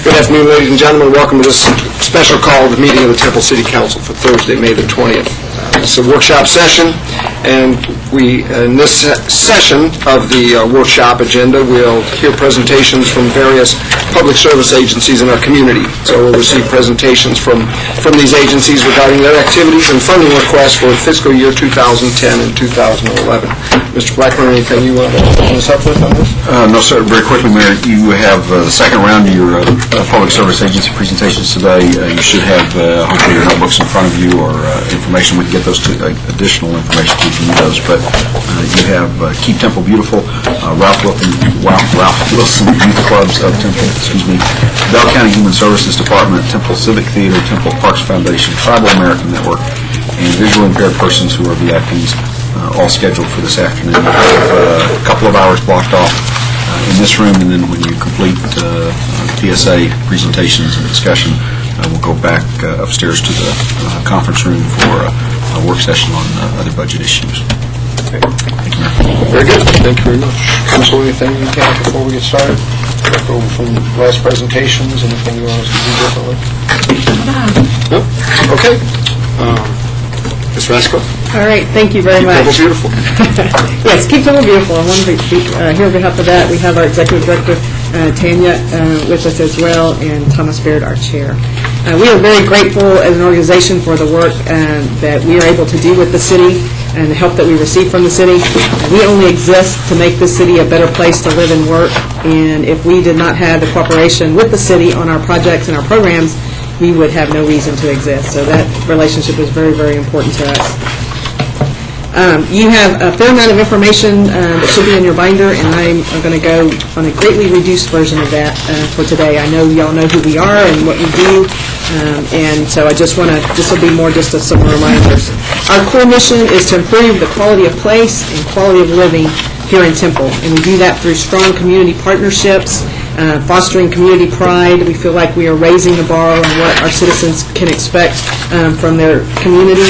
Good afternoon, ladies and gentlemen. Welcome to this special call of the meeting of the Temple City Council for Thursday, May the 20th. It's a workshop session, and in this session of the workshop agenda, we'll hear presentations from various public service agencies in our community. So we'll receive presentations from these agencies regarding their activities and funding requests for fiscal year 2010 and 2011. Mr. Blackburn, anything you want to open us up with on this? No, sir. Very quickly, Mayor, you have the second round of your public service agency presentations today. You should have hopefully your notebooks in front of you or information. We can get those to additional information if you need those. But you have Keep Temple Beautiful, Ralph Wilson Youth Clubs of Temple, Bell County Human Services Department, Temple Civic Theater, Temple Parks Foundation, Tribal American Network, and visually impaired persons who are VIPs, all scheduled for this afternoon. We have a couple of hours blocked off in this room, and then when you complete the PSA presentations and discussion, we'll go back upstairs to the conference room for a work session on other budget issues. Okay. Thank you, Mayor. Very good. Thank you very much. Council, anything you can before we get started? Go from last presentations, anything you want us to do differently? No? Okay. Ms. Rasco? All right, thank you very much. Keep Temple Beautiful. Yes, Keep Temple Beautiful. I wanted to speak here on behalf of that. We have our Executive Director, Tanya, with us as well, and Thomas Baird, our Chair. We are very grateful as an organization for the work that we are able to do with the city and the help that we receive from the city. We only exist to make this city a better place to live and work, and if we did not have the cooperation with the city on our projects and our programs, we would have no reason to exist. So that relationship is very, very important to us. You have a fair amount of information that should be in your binder, and I'm going to go on a greatly reduced version of that for today. I know y'all know who we are and what we do, and so I just want to, this will be more just some reminders. Our core mission is to improve the quality of place and quality of living here in Temple, and we do that through strong community partnerships, fostering community pride. We feel like we are raising the bar on what our citizens can expect from their community.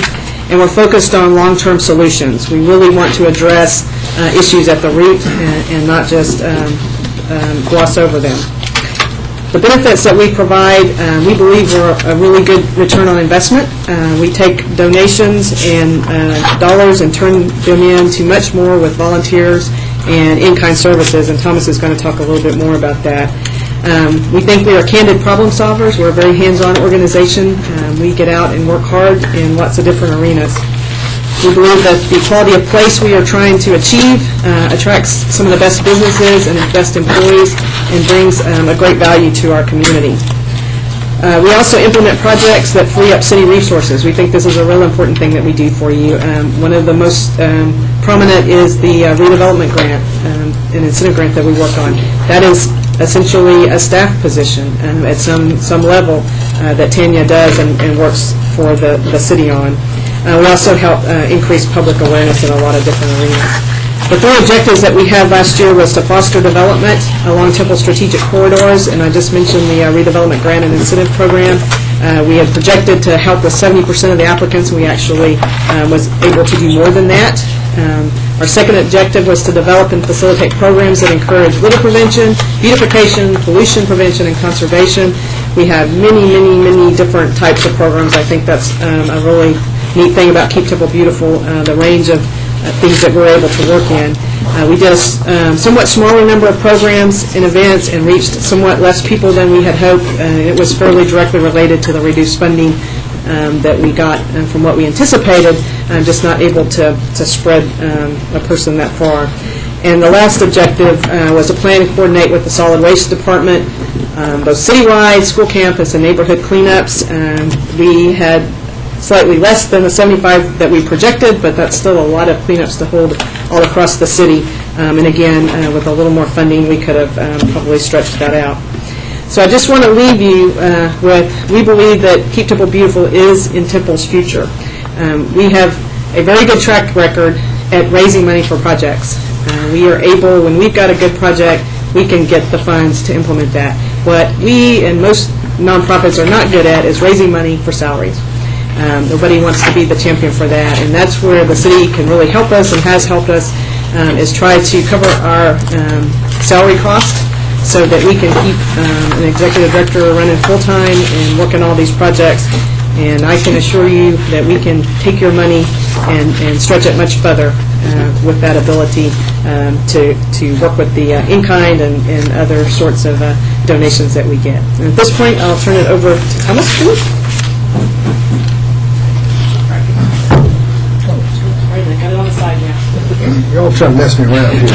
And we're focused on long-term solutions. We really want to address issues at the root and not just gloss over them. The benefits that we provide, we believe are a really good return on investment. We take donations and dollars and turn them into much more with volunteers and in-kind services, and Thomas is going to talk a little bit more about that. We think we are candid problem solvers. We're a very hands-on organization. We get out and work hard in lots of different arenas. We believe that the quality of place we are trying to achieve attracts some of the best businesses and the best employees and brings a great value to our community. We also implement projects that free up city resources. We think this is a real important thing that we do for you. One of the most prominent is the redevelopment grant, an incentive grant that we work on. That is essentially a staff position at some level that Tanya does and works for the city on. We also help increase public awareness in a lot of different arenas. The three objectives that we had last year was to foster development along Temple strategic corridors, and I just mentioned the redevelopment grant and incentive program. We had projected to help with 70% of the applicants, and we actually was able to do more than that. Our second objective was to develop and facilitate programs that encourage litter prevention, beautification, pollution prevention, and conservation. We have many, many, many different types of programs. I think that's a really neat thing about Keep Temple Beautiful, the range of things that we're able to work in. We did a somewhat smaller number of programs and events and reached somewhat less people than we had hoped. It was fairly directly related to the reduced funding that we got from what we anticipated. I'm just not able to spread a person that far. And the last objective was to plan and coordinate with the solid waste department, both citywide, school campus, and neighborhood cleanups. We had slightly less than the 75 that we projected, but that's still a lot of cleanups to hold all across the city. And again, with a little more funding, we could have probably stretched that out. So I just want to leave you with, we believe that Keep Temple Beautiful is in Temple's future. We have a very good track record at raising money for projects. We are able, when we've got a good project, we can get the funds to implement that. What we and most nonprofits are not good at is raising money for salaries. Nobody wants to be the champion for that, and that's where the city can really help us and has helped us, is try to cover our salary cost so that we can keep an executive director running full-time and working all these projects. And I can assure you that we can take your money and stretch it much further with that ability to work with the in-kind and other sorts of donations that we get. And at this point, I'll turn it over to Thomas, please. Got it on the side now. Y'all trying to mess me around here.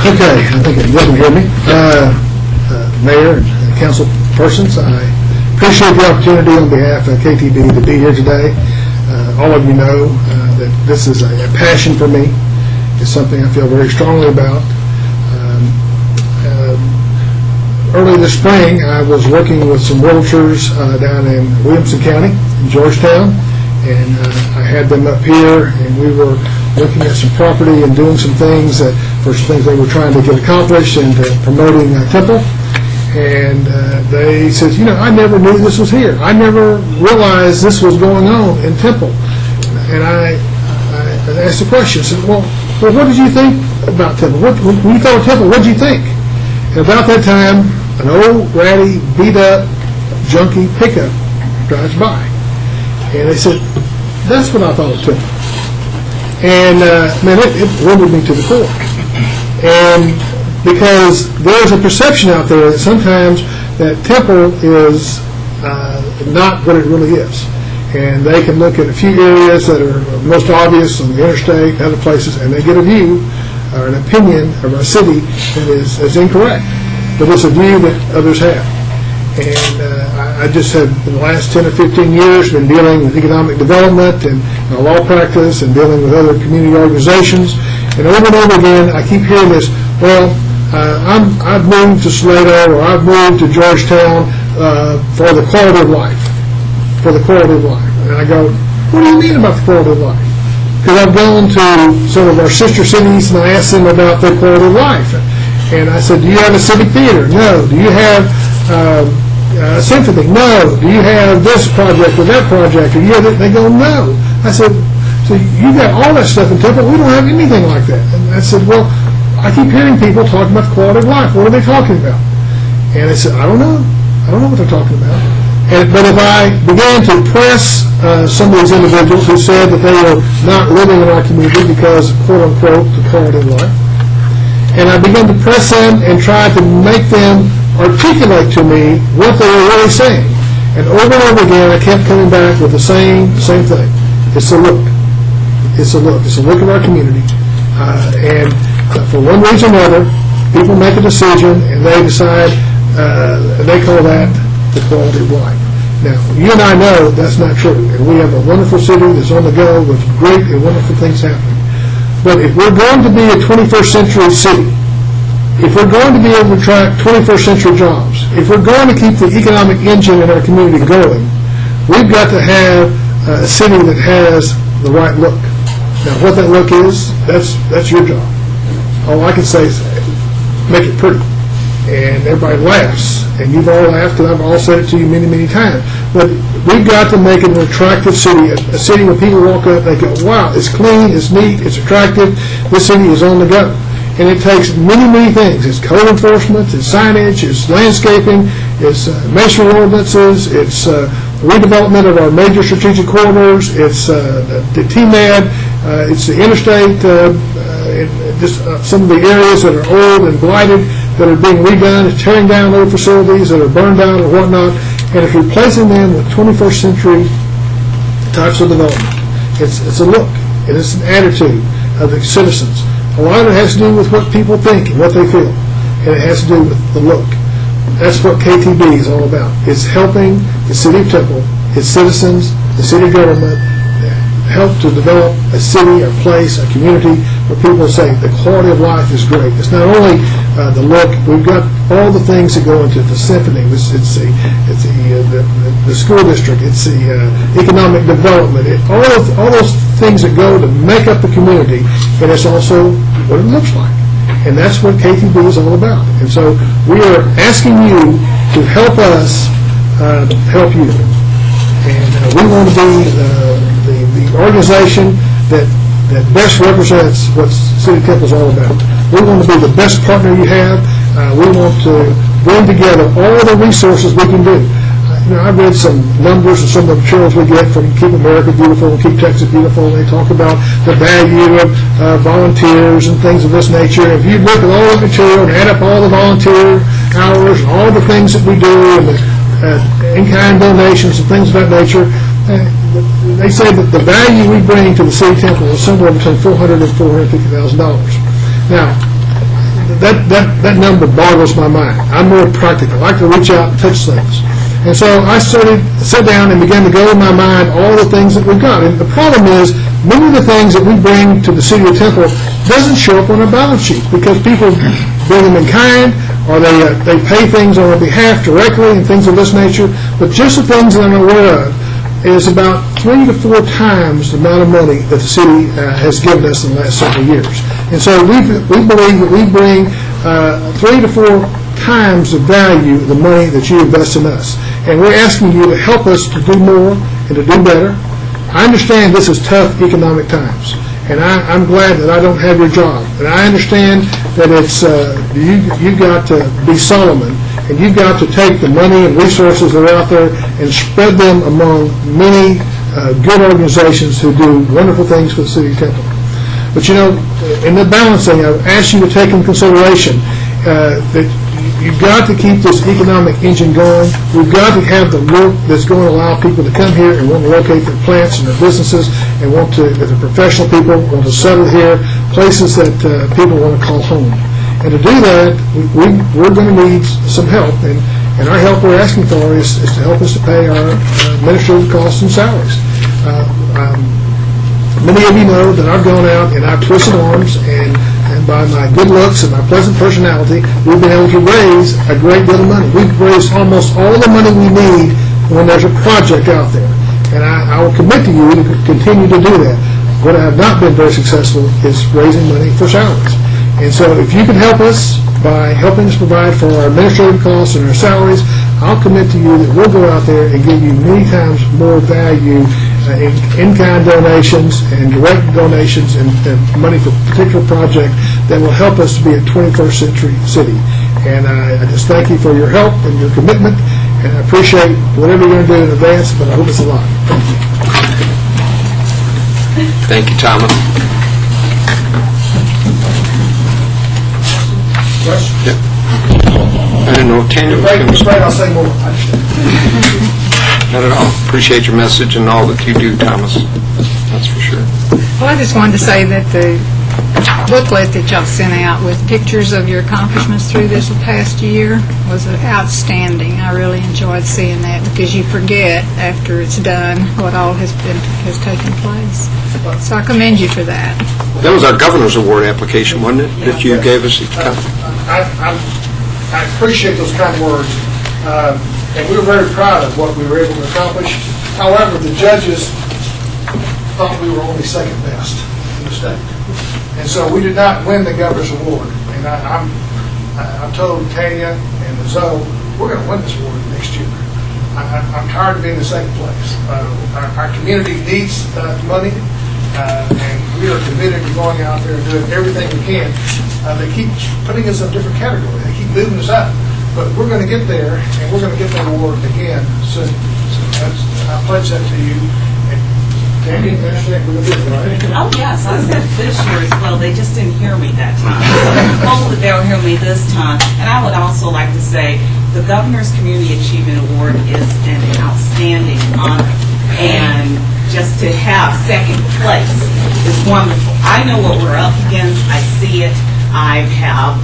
Okay, I think you can hear me. Mayor and council persons, I appreciate the opportunity on behalf of KTB to be here today. All of you know that this is a passion for me. It's something I feel very strongly about. Early this spring, I was working with some realtors down in Williamson County, in Georgetown, and I had them up here, and we were looking at some property and doing some things for some things they were trying to get accomplished and promoting Temple. And they said, you know, I never knew this was here. I never realized this was going on in Temple. And I asked the question, I said, well, what did you think about Temple? When you thought of Temple, what did you think? And about that time, an old, ratty, beat-up, junky pickup drives by. And they said, that's what I thought of Temple. And, man, it wounded me to the core. And because there's a perception out there that sometimes that Temple is not what it really is. And they can look at a few areas that are most obvious on the interstate and other places, and they get a view or an opinion of our city that is incorrect. But it's a view that others have. And I just have, in the last 10 or 15 years, been dealing with economic development and law practice and dealing with other community organizations. And over again, I keep hearing this, well, I've moved to Salado or I've moved to Georgetown for the quality of life. For the quality of life. And I go, what do you mean about the quality of life? Because I've gone to some of our sister cities and I asked them about their quality of life. And I said, do you have a civic theater? No. Do you have a symphony? No. Do you have this project or that project? Or you have it? They go, no. I said, so you got all that stuff in Temple. We don't have anything like that. And I said, well, I keep hearing people talking about the quality of life. What are they talking about? And they said, I don't know. I don't know what they're talking about. But if I began to press some of these individuals who said that they were not living in our community because of, quote-unquote, the quality of life, and I began to press them and try to make them articulate to me what they were really saying. And over again, I kept coming back with the same thing. It's a look. It's a look. It's a look at our community. And for one reason or another, people make a decision and they decide, they call that the quality of life. Now, you and I know that's not true. And we have a wonderful city that's on the go with great and wonderful things happening. But if we're going to be a 21st century city, if we're going to be able to attract 21st century jobs, if we're going to keep the economic engine in our community going, we've got to have a city that has the right look. Now, what that look is, that's your job. All I can say is make it pretty. And everybody laughs, and you've all laughed, and I've all said it to you many, many times. But we've got to make it an attractive city, a city where people walk up, they go, wow, it's clean, it's neat, it's attractive, this city is on the go. And it takes many, many things. It's code enforcement, it's signage, it's landscaping, it's masonry ordinances, it's redevelopment of our major strategic corridors, it's the TMAD, it's the interstate, just some of the areas that are old and blighted that are being redone, it's tearing down old facilities that are burned down or whatnot, and it's replacing them with 21st century types of development. It's a look, and it's an attitude of the citizens. A lot of it has to do with what people think and what they feel, and it has to do with the look. That's what KTB is all about. It's helping the city of Temple, its citizens, the city government, help to develop a city, a place, a community where people say the quality of life is great. It's not only the look. We've got all the things that go into the symphony. It's the school district. It's the economic development. All those things that go to make up the community, and it's also what it looks like. And that's what KTB is all about. And so we are asking you to help us help you. And we want to be the organization that best represents what City of Temple is all about. We want to be the best partner you have. We want to bring together all the resources we can do. I've read some numbers and some of the materials we get from Keep America Beautiful and Keep Texas Beautiful, and they talk about the value of volunteers and things of this nature. If you look at all the material and add up all the volunteer hours and all the things that we do and the in-kind donations and things of that nature, they say that the value we bring to the City Temple is somewhere between $400,000 and $450,000. Now, that number boggles my mind. I'm more practical. I like to reach out and touch things. And so I sat down and began to go in my mind all the things that we've got. And the problem is, many of the things that we bring to the City of Temple doesn't show up on our balance sheet because people bring them in kind, or they pay things on our behalf directly and things of this nature. But just the things that I'm aware of is about 3 to 4 times the amount of money that the city has given us in the last several years. And so we believe that we bring 3 to 4 times the value of the money that you invest in us. And we're asking you to help us to do more and to do better. I understand this is tough economic times, and I'm glad that I don't have your job. And I understand that it's you've got to be Solomon, and you've got to take the money and resources that are out there and spread them among many good organizations who do wonderful things for the City of Temple. But in the balancing, I've asked you to take in consideration that you've got to keep this economic engine going. We've got to have the work that's going to allow people to come here and want to locate their plants and their businesses and want to, if they're professional people, want to settle here, places that people want to call home. And to do that, we're going to need some help. And our help we're asking for is to help us to pay our administrative costs and salaries. Many of you know that I've gone out and I've twisted arms, and by my good looks and my pleasant personality, we've been able to raise a great deal of money. We've raised almost all the money we need when there's a project out there. And I will commit to you to continue to do that. What I have not been very successful is raising money for salaries. And so if you can help us by helping us provide for our administrative costs and our salaries, I'll commit to you that we'll go out there and give you many times more value in-kind donations and direct donations and money for a particular project that will help us to be a 21st century city. And I just thank you for your help and your commitment, and I appreciate whatever you're going to do in advance, but I hope it's a lot. Thank you. Thank you, Thomas. Question? I didn't know if Tanya was going to Afraid I'll say more. I understand. Not at all. Appreciate your message and all that you do, Thomas. That's for sure. Well, I just wanted to say that the booklet that y'all sent out with pictures of your accomplishments through this past year was outstanding. I really enjoyed seeing that because you forget after it's done what all has taken place. So I commend you for that. That was our Governor's Award application, wasn't it, that you gave us? I appreciate those kind words, and we were very proud of what we were able to accomplish. However, the judges thought we were only second best in the state, and so we did not win the Governor's Award. And I've told Tanya and Zoe, we're going to win this award next year. I'm tired of being in second place. Our community needs money, and we are committed to going out there and doing everything we can. They keep putting us in a different category. They keep moving us up. But we're going to get there, and we're going to get that award again soon. So I pledge that to you. And Tammy, you understand we're going to do it, right? Oh, yes, I said this year as well. They just didn't hear me that time. So hopefully they'll hear me this time. And I would also like to say the Governor's Community Achievement Award is an outstanding honor. And just to have second place is wonderful. I know what we're up against. I see it. I have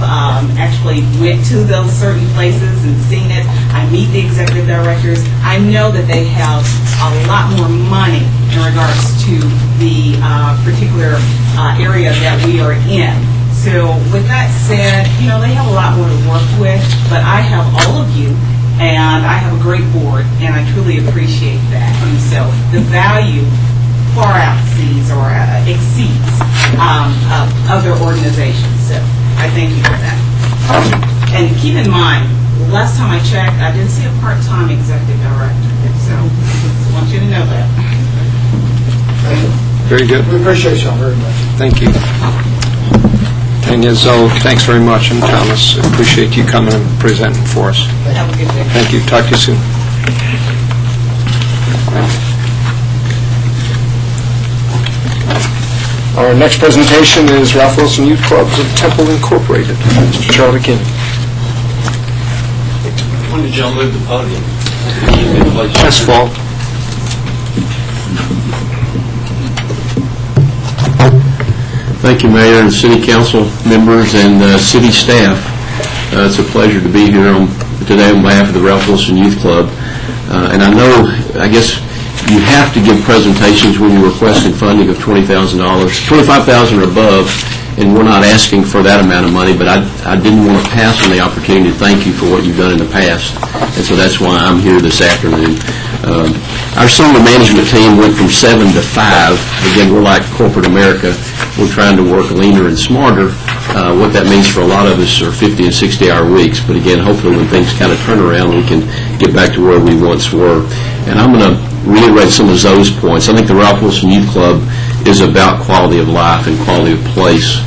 actually went to those certain places and seen it. I meet the executive directors. I know that they have a lot more money in regards to the particular area that we are in. So with that said, they have a lot more to work with, but I have all of you, and I have a great board, and I truly appreciate that. And so the value far exceeds other organizations. So I thank you for that. And keep in mind, last time I checked, I didn't see a part-time executive director. So I want you to know that. Very good. We appreciate y'all very much. Thank you. And Zoe, thanks very much, and Thomas, appreciate you coming and presenting for us. Have a good day. Thank you. Talk to you soon. Our next presentation is Ralph Wilson Youth Clubs of Temple Incorporated. Mr. Charlie Kinney. When did y'all move the podium? Last fall. Thank you, Mayor and City Council members and city staff. It's a pleasure to be here today on behalf of the Ralph Wilson Youth Club. And I guess you have to give presentations when you're requesting funding of $20,000, $25,000 or above, and we're not asking for that amount of money, but I didn't want to pass on the opportunity to thank you for what you've done in the past, and so that's why I'm here this afternoon. Our senior management team went from 7 to 5. Again, we're like corporate America. We're trying to work leaner and smarter. What that means for a lot of us are 50 and 60-hour weeks, but again, hopefully when things kind of turn around, we can get back to where we once were. And I'm going to reiterate some of Zoe's points. I think the Ralph Wilson Youth Club is about quality of life and quality of place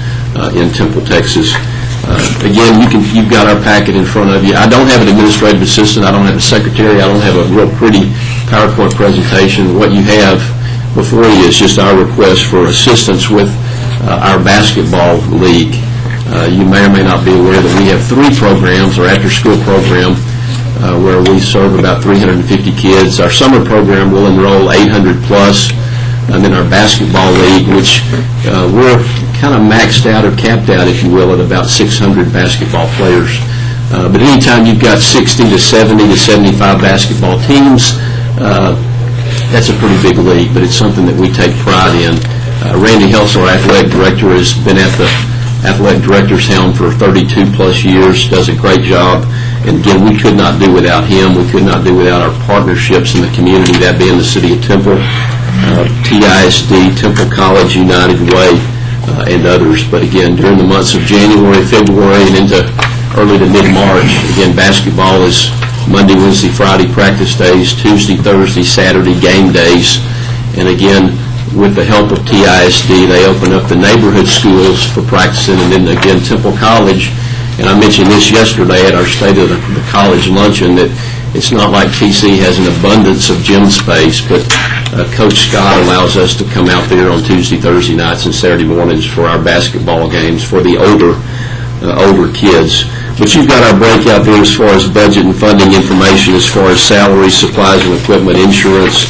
in Temple, Texas. Again, you've got our packet in front of you. I don't have an administrative assistant. I don't have a secretary. I don't have a real pretty PowerPoint presentation. What you have before you is just our request for assistance with our basketball league. You may or may not be aware that we have 3 programs, our after-school program, where we serve about 350 kids. Our summer program will enroll 800 plus, and then our basketball league, which we're kind of maxed out or capped out, if you will, at about 600 basketball players. But anytime you've got 60 to 70 to 75 basketball teams, that's a pretty big league, but it's something that we take pride in. Randy Helso, our athletic director, has been at the athletic director's helm for 32 plus years, does a great job. And again, we could not do without him. We could not do without our partnerships in the community, that being the City of Temple, TISD, Temple College, United Way, and others. But again, during the months of January, February, and into early to mid-March, again, basketball is Monday, Wednesday, Friday practice days, Tuesday, Thursday, Saturday game days. And again, with the help of TISD, they open up the neighborhood schools for practicing, and then again, Temple College. And I mentioned this yesterday at our State of the College luncheon, that it's not like TC has an abundance of gym space, but Coach Scott allows us to come out there on Tuesday, Thursday nights, and Saturday mornings for our basketball games for the older kids. But you've got our breakout there as far as budget and funding information, as far as salaries, supplies and equipment, insurance,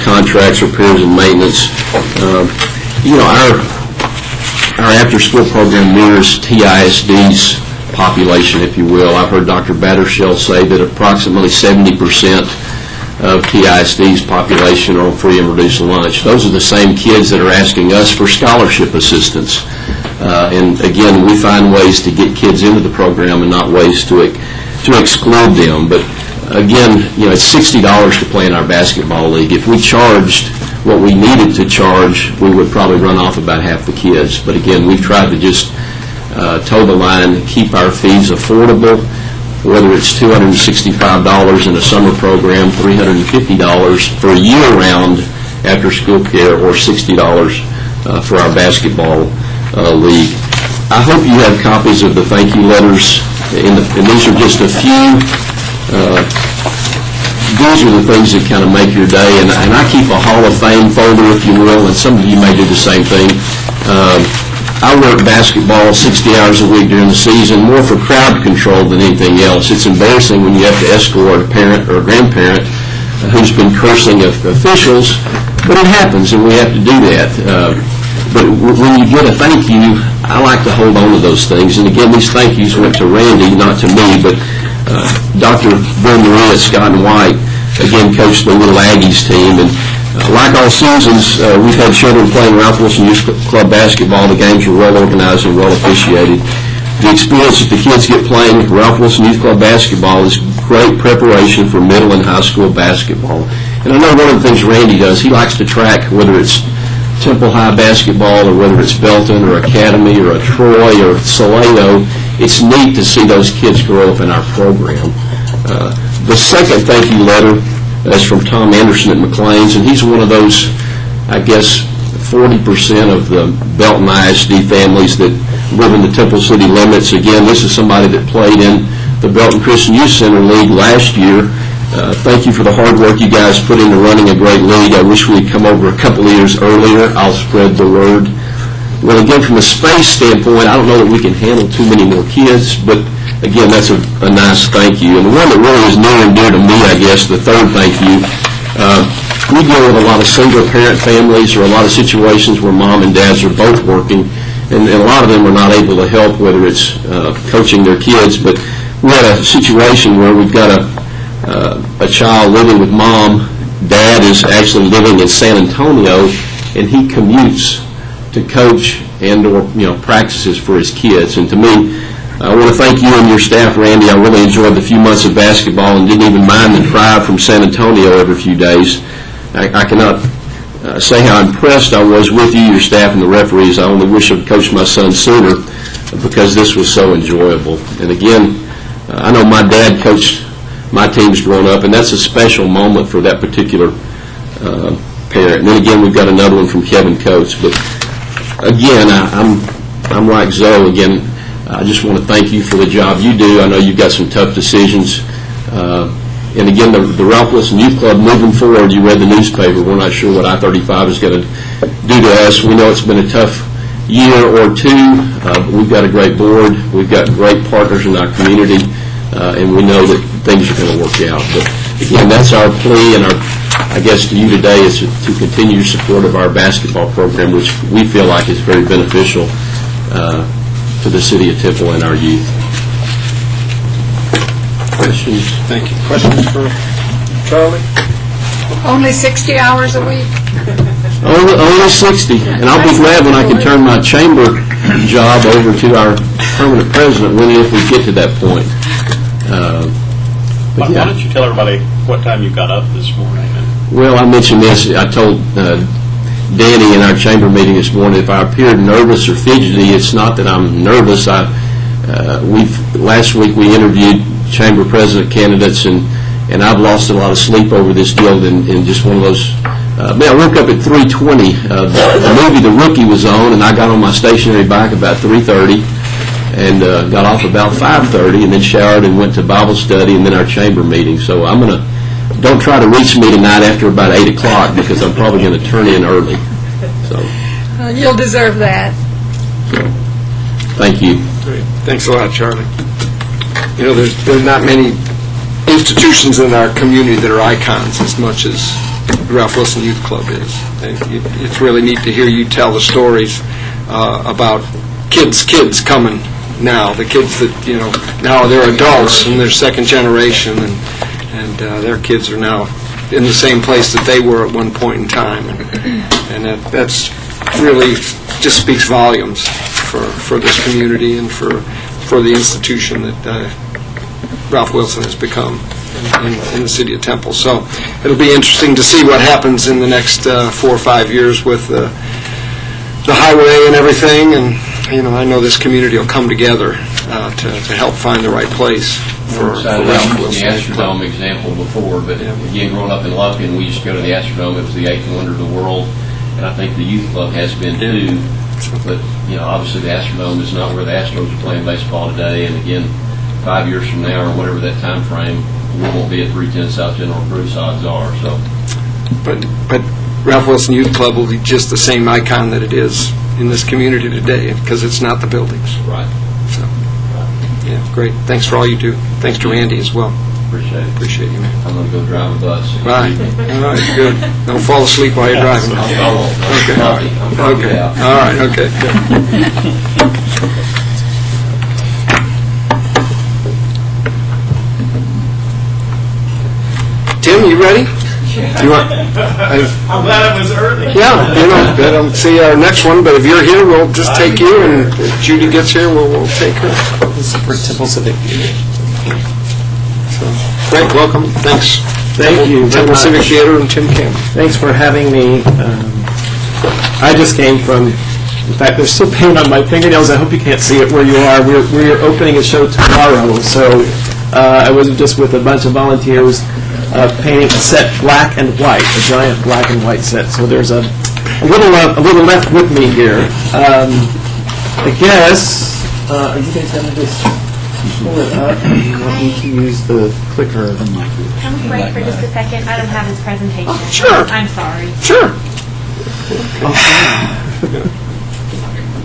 contracts, repairs and maintenance. Our after-school program mirrors TISD's population, if you will. I've heard Dr. Battershell say that approximately 70% of TISD's population are on free and reduced lunch. Those are the same kids that are asking us for scholarship assistance. And again, we find ways to get kids into the program and not ways to exclude them. But again, it's $60 to play in our basketball league. If we charged what we needed to charge, we would probably run off about half the kids. But again, we've tried to just toe the line and keep our fees affordable, whether it's $265 in a summer program, $350 for year-round after-school care, or $60 for our basketball league. I hope you have copies of the thank you letters, and these are just a few. These are the things that kind of make your day, and I keep a Hall of Fame folder, if you will, and some of you may do the same thing. I work basketball 60 hours a week during the season, more for crowd control than anything else. It's embarrassing when you have to escort a parent or a grandparent who's been cursing officials, but it happens, and we have to do that. But when you get a thank you, I like to hold on to those things. And again, these thank yous went to Randy, not to me, but Dr. Bill Maria, Scott and White, again, coached the Little Aggies team. And like all seasons, we've had children playing Ralph Wilson Youth Club basketball. The games were well organized and well officiated. The experience that the kids get playing Ralph Wilson Youth Club basketball is great preparation for middle and high school basketball. And I know one of the things Randy does, he likes to track whether it's Temple High basketball or whether it's Belton or Academy or a Troy or Salado. It's neat to see those kids grow up in our program. The second thank you letter is from Tom Anderson at McLean's, and he's one of those, I guess, 40% of the Belton ISD families that live in the Temple City limits. Again, this is somebody that played in the Belton Christian Youth Center League last year. Thank you for the hard work you guys put into running a great league. I wish we'd come over a couple of years earlier. I'll spread the word. Well, again, from a space standpoint, I don't know that we can handle too many more kids, but again, that's a nice thank you. And the one that really is near and dear to me, I guess, the third thank you, we deal with a lot of single-parent families or a lot of situations where mom and dads are both working, and a lot of them are not able to help, whether it's coaching their kids. But we had a situation where we've got a child living with mom. Dad is actually living in San Antonio, and he commutes to coach and or practices for his kids. And to me, I want to thank you and your staff, Randy. I really enjoyed the few months of basketball and didn't even mind the drive from San Antonio every few days. I cannot say how impressed I was with you, your staff, and the referees. I only wish I'd coached my son sooner because this was so enjoyable. And again, I know my dad coached my teams growing up, and that's a special moment for that particular parent. And then again, we've got another one from Kevin Coates. But again, I'm like Zoe. Again, I just want to thank you for the job you do. I know you've got some tough decisions. And again, the Ralph Wilson Youth Club, moving forward, you read the newspaper, we're not sure what I-35 is going to do to us. We know it's been a tough year or two, but we've got a great board. We've got great partners in our community, and we know that things are going to work out. But again, that's our plea, and I guess to you today is to continue your support of our basketball program, which we feel like is very beneficial to the city of Temple and our youth. Questions? Thank you. Questions for Charlie? Only 60 hours a week? Only 60, and I'll be glad when I can turn my chamber job over to our permanent president, Winnie, if we get to that point. Why don't you tell everybody what time you got up this morning? Well, I mentioned this. I told Danny in our chamber meeting this morning, if I appeared nervous or fidgety, it's not that I'm nervous. Last week we interviewed chamber president candidates, and I've lost a lot of sleep over this deal in just one of those. I woke up at 3:20. The movie The Rookie was on, and I got on my stationary bike about 3:30 and got off about 5:30, and then showered and went to Bible study and then our chamber meeting. So don't try to reach me tonight after about 8 o'clock because I'm probably going to turn in early. So You'll deserve that. thank you. Great. Thanks a lot, Charlie. There's not many institutions in our community that are icons as much as the Ralph Wilson Youth Club is. And it's really neat to hear you tell the stories about kids coming now, the kids that, now they're adults and they're second generation, and their kids are now in the same place that they were at one point in time. And that's really just speaks volumes for this community and for the institution that Ralph Wilson has become in the city of Temple. So it'll be interesting to see what happens in the next 4 or 5 years with the highway and everything. And I know this community will come together to help find the right place for Ralph The Wilson. Astrodome example before, but again, growing up in Lufkin, we used to go to the Astrodome. It was the 8th wonder of the world, and I think the youth club has been too. But obviously the Astrodome is not where the Astros are playing baseball today. And again, 5 years from now or whatever that time frame, we won't be at 310 South General Bruce, odds are. So, But Ralph Wilson Youth Club will be just the same icon that it is in this community today because it's not the buildings. right, So, yeah, great. Thanks for all you do. Thanks to Randy as well. appreciate it. Appreciate you, man. I'm going to go drive a bus. Bye. All right, good. Don't fall asleep while you're driving. I won't. Okay. I'm probably Okay. out. All right, okay. Good. Tim, you ready? You want? I'm glad it was early. Yeah, I don't see our next one, but if you're here, we'll just take you, and if Judy gets here, we'll take her. This is for Temple Civic. So, great, welcome, thanks. Thank you very Temple much. Civic Theater and Tim Campbell. Thanks for having me. I just came from, in fact, there's still paint on my fingernails. I hope you can't see it where you are. We're opening a show tomorrow, so I was just with a bunch of volunteers painting a set black and white, a giant black and white set. So there's a a little left with me here. I guess, are you guys going to just pull it up? You want me to use the clicker? Can we wait for just a second? I don't have his presentation. Sure. I'm sorry. Sure.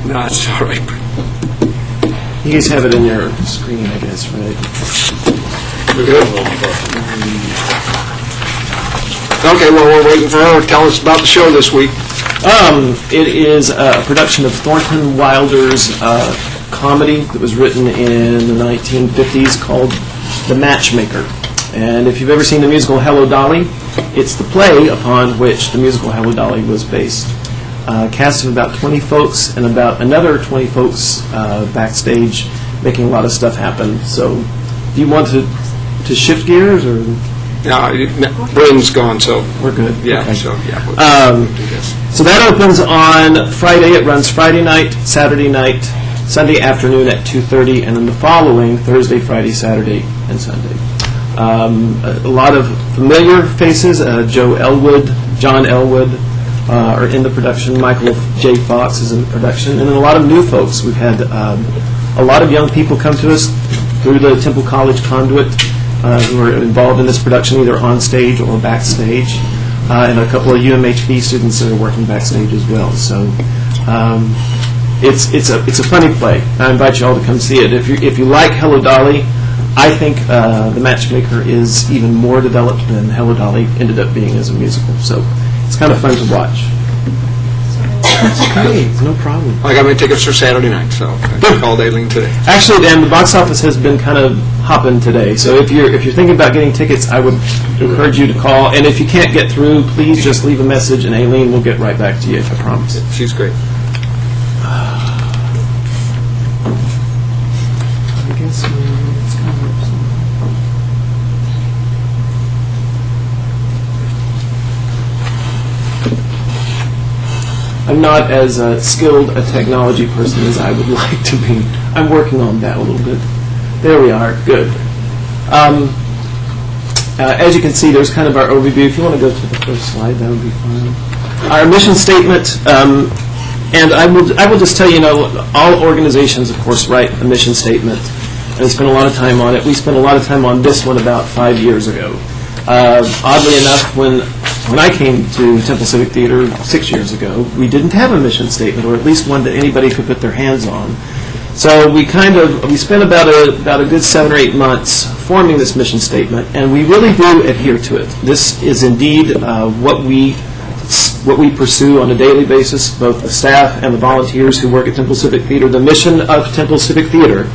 No, it's all right. You guys have it in your screen, I guess, right? We're good? Okay, well, we're waiting for her to tell us about the show this week. It is a production of Thornton Wilder's comedy that was written in the 1950s called The Matchmaker. And if you've ever seen the musical Hello, Dolly, it's the play upon which the musical Hello, Dolly was based. Cast of about 20 folks and about another 20 folks backstage making a lot of stuff happen. So do you want to shift gears, or? No, Britain's gone, so We're good. yeah. Okay. So yeah. We'll do this. So that opens on Friday. It runs Friday night, Saturday night, Sunday afternoon at 2:30, and then the following Thursday, Friday, Saturday, and Sunday. A lot of familiar faces. John Elwood are in the production. Michael J. Fox is in the production, and then a lot of new folks. We've had a lot of young people come to us through the Temple College conduit who are involved in this production, either on stage or backstage, and a couple of UMHB students that are working backstage as well. So it's a funny play. I invite you all to come see it. If you like Hello, Dolly, I think The Matchmaker is even more developed than Hello, Dolly ended up being as a musical. So it's kind of fun to watch. Okay, it's no problem. I got my tickets for Saturday night, so I called Aileen today. Actually, Dan, the box office has been kind of hopping today. So if you're thinking about getting tickets, I would encourage you to call. And if you can't get through, please just leave a message, and Aileen will get right back to you. I promise. She's great. I guess it's kind of. I'm not as skilled a technology person as I would like to be. I'm working on that a little bit. There we are. Good. As you can see, there's kind of our overview. If you want to go to the first slide, that would be fine. Our mission statement, and I will just tell you, all organizations, of course, write a mission statement, and they spend a lot of time on it. We spent a lot of time on this one about 5 years ago. Oddly enough, when I came to Temple Civic Theater 6 years ago, we didn't have a mission statement, or at least one that anybody could put their hands on. So we spent about a good 7 or 8 months forming this mission statement, and we really do adhere to it. This is indeed what we pursue on a daily basis, both the staff and the volunteers who work at Temple Civic Theater. The mission of Temple Civic Theater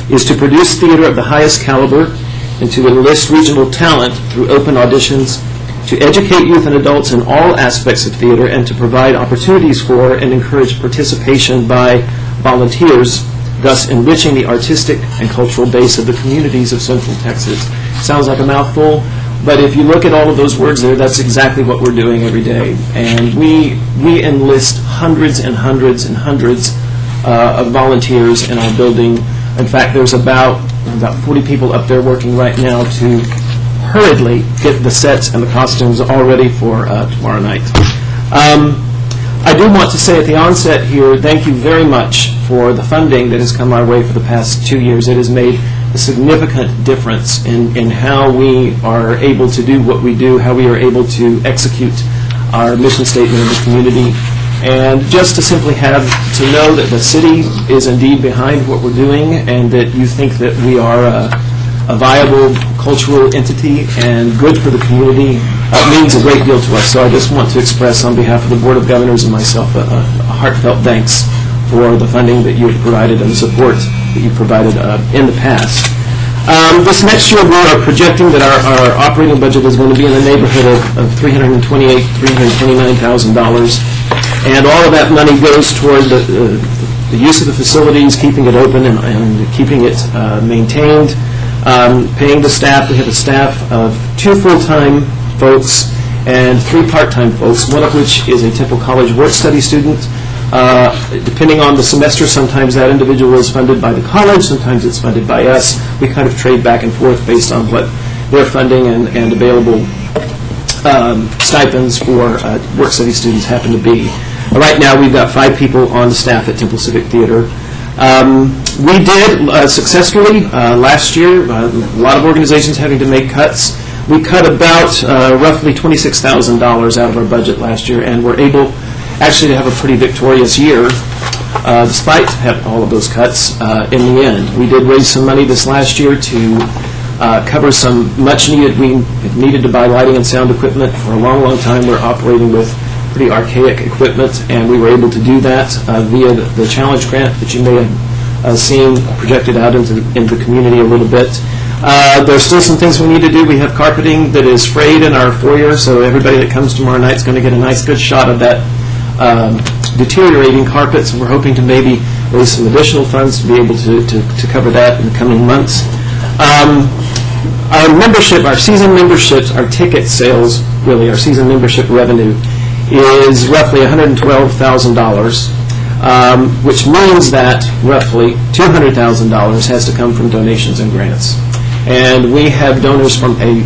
is to produce theater of the highest caliber and to enlist regional talent through open auditions, to educate youth and adults in all aspects of theater, and to provide opportunities for and encourage participation by volunteers, thus enriching the artistic and cultural base of the communities of Central Texas. Sounds like a mouthful, but if you look at all of those words there, that's exactly what we're doing every day. And we enlist hundreds and hundreds and hundreds of volunteers in our building. In fact, there's about 40 people up there working right now to hurriedly get the sets and the costumes all ready for tomorrow night. I do want to say at the onset here, thank you very much for the funding that has come our way for the past 2 years. It has made a significant difference in how we are able to do what we do, how we are able to execute our mission statement in the community. And just to simply have to know that the city is indeed behind what we're doing, and that you think that we are a viable cultural entity and good for the community, means a great deal to us. So I just want to express on behalf of the Board of Governors and myself a heartfelt thanks for the funding that you have provided and the support that you've provided in the past. This next year, we are projecting that our operating budget is going to be in the neighborhood of $329,000, and all of that money goes toward the use of the facilities, keeping it open and keeping it maintained, paying the staff. We have a staff of 2 full-time folks and 3 part-time folks, one of which is a Temple College work-study student. Depending on the semester, sometimes that individual is funded by the college, sometimes it's funded by us. We kind of trade back and forth based on what their funding and available stipends for work-study students happen to be. Right now, we've got 5 people on the staff at Temple Civic Theater. We did successfully last year, a lot of organizations having to make cuts. We cut about roughly $26,000 out of our budget last year, and were able actually to have a pretty victorious year despite having all of those cuts in the end. We did raise some money this last year to cover some much needed, we needed to buy lighting and sound equipment. For a long, long time, we're operating with pretty archaic equipment, and we were able to do that via the Challenge Grant that you may have seen projected out into the community a little bit. There's still some things we need to do. We have carpeting that is frayed in our foyer, so everybody that comes tomorrow night is going to get a nice good shot of that deteriorating carpets, and we're hoping to maybe raise some additional funds to be able to cover that in the coming months. Our membership, our season memberships, our ticket sales, really, our season membership revenue is roughly $112,000, which means that roughly $200,000 has to come from donations and grants. And we have donors from a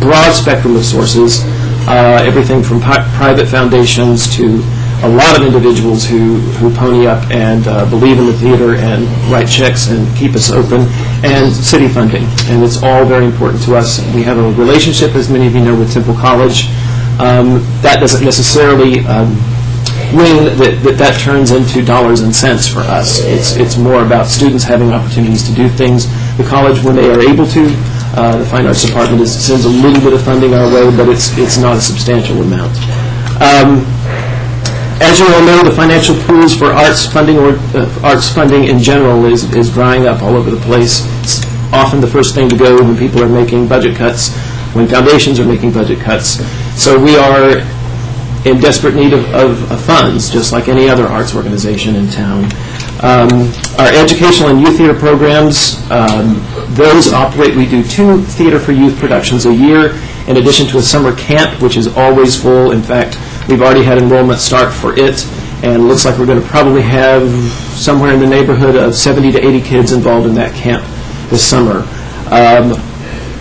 broad spectrum of sources, everything from private foundations to a lot of individuals who pony up and believe in the theater and write checks and keep us open, and city funding. And it's all very important to us. We have a relationship, as many of you know, with Temple College. That doesn't necessarily mean that turns into dollars and cents for us. It's more about students having opportunities to do things. The college, when they are able to, the Fine Arts Department sends a little bit of funding our way, but it's not a substantial amount. As you all know, the financial pools for arts funding or arts funding in general is drying up all over the place. It's often the first thing to go when people are making budget cuts, when foundations are making budget cuts. So we are in desperate need of funds, just like any other arts organization in town. Our educational and youth theater programs, those operate. We do 2 Theater for Youth productions a year, in addition to a summer camp, which is always full. In fact, we've already had enrollment start for it, and it looks like we're going to probably have somewhere in the neighborhood of 70 to 80 kids involved in that camp this summer.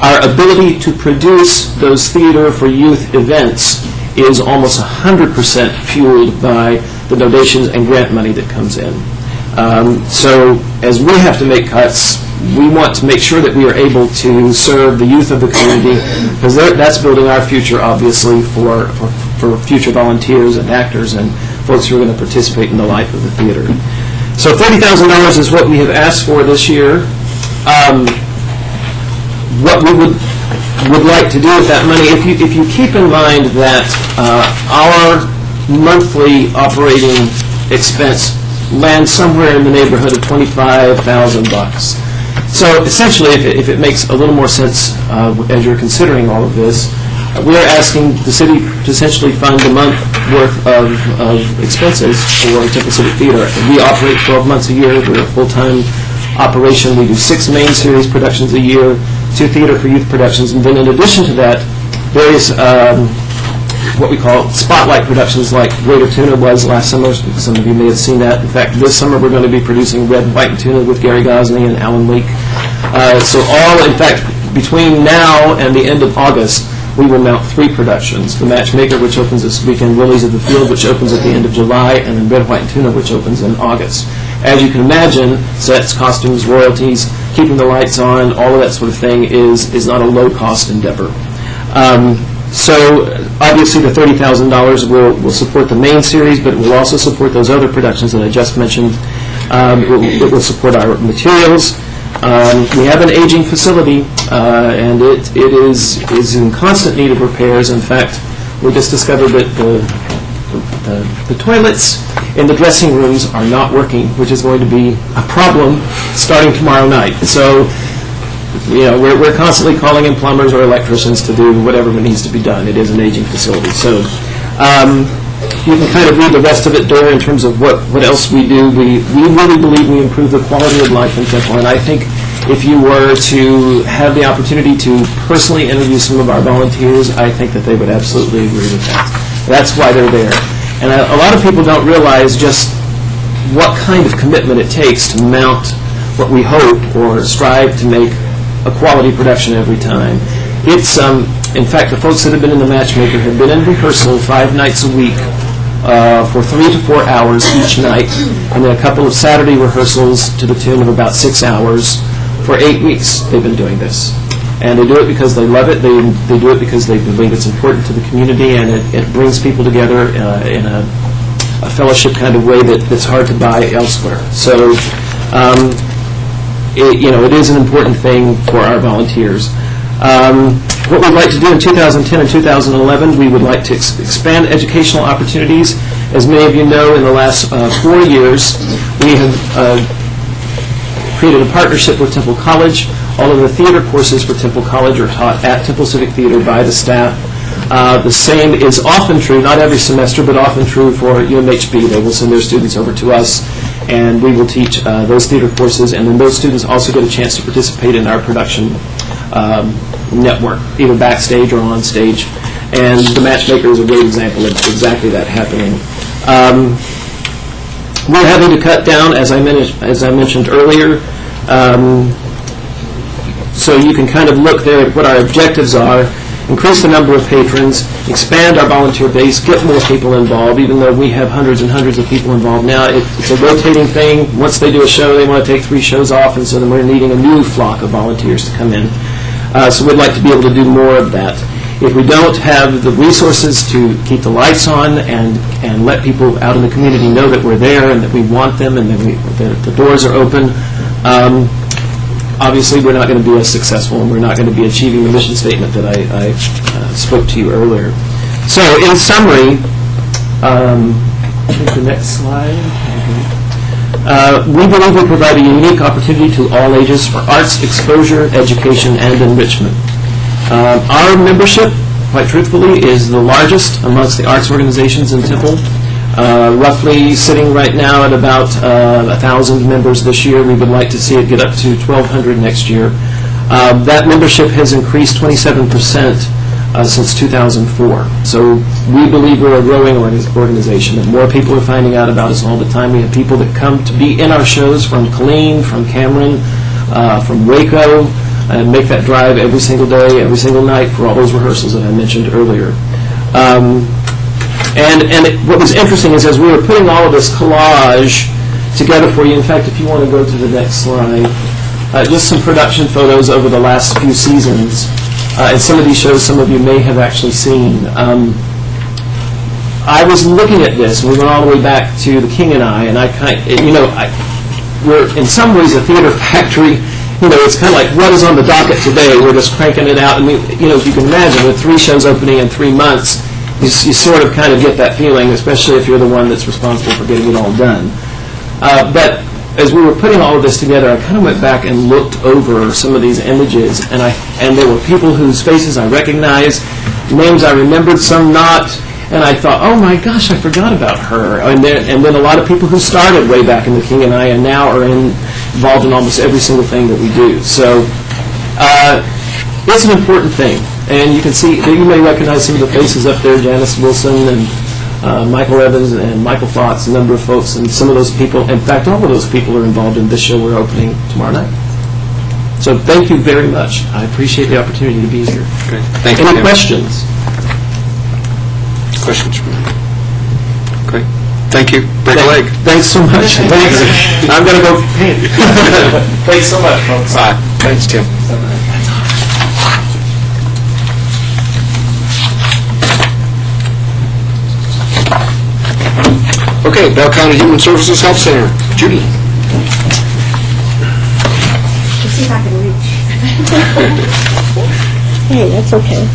Our ability to produce those Theater for Youth events is almost 100% fueled by the donations and grant money that comes in. So as we have to make cuts, we want to make sure that we are able to serve the youth of the community, because that's building our future, obviously, for future volunteers and actors and folks who are going to participate in the life of the theater. So $30,000 is what we have asked for this year. What we would like to do with that money, if you keep in mind that our monthly operating expense lands somewhere in the neighborhood of $25,000. So essentially, if it makes a little more sense as you're considering all of this, we're asking the city to essentially fund a month worth of expenses for Temple Civic Theater. We operate 12 months a year. We're a full-time operation. We do 6 main series productions a year, 2 Theater for Youth productions, and then in addition to that, various what we call spotlight productions, like Greater Tuna was last summer. Some of you may have seen that. In fact, this summer we're going to be producing Red, White, and Tuna with Gary Gosney and Alan Leake. So in fact, between now and the end of August, we will mount 3 productions. The Matchmaker, which opens this weekend, Lilies of the Field, which opens at the end of July, and then Red, White, and Tuna, which opens in August. As you can imagine, sets, costumes, royalties, keeping the lights on, all of that sort of thing is not a low-cost endeavor. So obviously the $30,000 will support the main series, but it will also support those other productions that I just mentioned. It will support our materials. We have an aging facility, and it is in constant need of repairs. In fact, we just discovered that the toilets in the dressing rooms are not working, which is going to be a problem starting tomorrow night. So, we're constantly calling in plumbers or electricians to do whatever needs to be done. It is an aging facility. So you can kind of read the rest of it there in terms of what else we do. We really believe we improve the quality of life in Temple, and I think if you were to have the opportunity to personally interview some of our volunteers, I think that they would absolutely agree with that. That's why they're there. And a lot of people don't realize just what kind of commitment it takes to mount what we hope or strive to make a quality production every time. It's, in fact, the folks that have been in the Matchmaker have been in rehearsal 5 nights a week for 3 to 4 hours each night, and then a couple of Saturday rehearsals to the tune of about 6 hours for 8 weeks. They've been doing this. And they do it because they love it. They do it because they believe it's important to the community, and it brings people together in a fellowship kind of way that's hard to buy elsewhere. So, it is an important thing for our volunteers. What we'd like to do in 2010 and 2011, we would like to expand educational opportunities. As many of you know, in the last 4 years, we have created a partnership with Temple College. All of the theater courses for Temple College are taught at Temple Civic Theater by the staff. The same is often true, not every semester, but often true for UMHB. They will send their students over to us, and we will teach those theater courses, and then those students also get a chance to participate in our production network, either backstage or on stage. And The Matchmaker is a great example of exactly that happening. We're having to cut down, as I mentioned earlier, so you can kind of look there at what our objectives are: increase the number of patrons, expand our volunteer base, get more people involved, even though we have hundreds and hundreds of people involved now. It's a rotating thing. Once they do a show, they want to take 3 shows off, and so then we're needing a new flock of volunteers to come in. So we'd like to be able to do more of that. If we don't have the resources to keep the lights on and let people out in the community know that we're there and that we want them and that the doors are open, obviously we're not going to be as successful, and we're not going to be achieving the mission statement that I spoke to you earlier. So in summary, I think the next slide. We believe we provide a unique opportunity to all ages for arts exposure, education, and enrichment. Our membership, quite truthfully, is the largest amongst the arts organizations in Temple. Roughly sitting right now at about 1,000 members this year. We would like to see it get up to 1,200 next year. That membership has increased 27% since 2004. So we believe we're a growing organization, and more people are finding out about us all the time. We have people that come to be in our shows from Killeen, from Cameron, from Waco, and make that drive every single day, every single night for all those rehearsals that I mentioned earlier. What was interesting is, as we were putting all of this collage together for you, in fact, if you want to go to the next slide, just some production photos over the last few seasons. And some of these shows some of you may have actually seen. I was looking at this, and we went all the way back to The King and I, and we're in some ways a theater factory. It's kind of like, what is on the docket today? We're just cranking it out. And as you can imagine, with 3 shows opening in 3 months, you sort of kind of get that feeling, especially if you're the one that's responsible for getting it all done. But as we were putting all of this together, I kind of went back and looked over some of these images, and there were people whose faces I recognized, names I remembered, some not, and I thought, oh my gosh, I forgot about her. And then a lot of people who started way back in The King and I and now are involved in almost every single thing that we do. So it's an important thing. And you can see, you may recognize some of the faces up there, Janice Wilson and Michael Evans and Michael Fox, a number of folks, and some of those people, in fact, all of those people are involved in this show we're opening tomorrow night. So thank you very much. I appreciate the opportunity to be here. Okay. Thank you. Any questions? Questions? Okay. Thank you. Break a leg. Thanks so much. Thanks. I'm going to go paint. Thanks so much, folks. Bye. Thanks, Tim. Okay, Bell County Human Services Health Center. Judy. Let's see if I can reach. Hey, that's okay.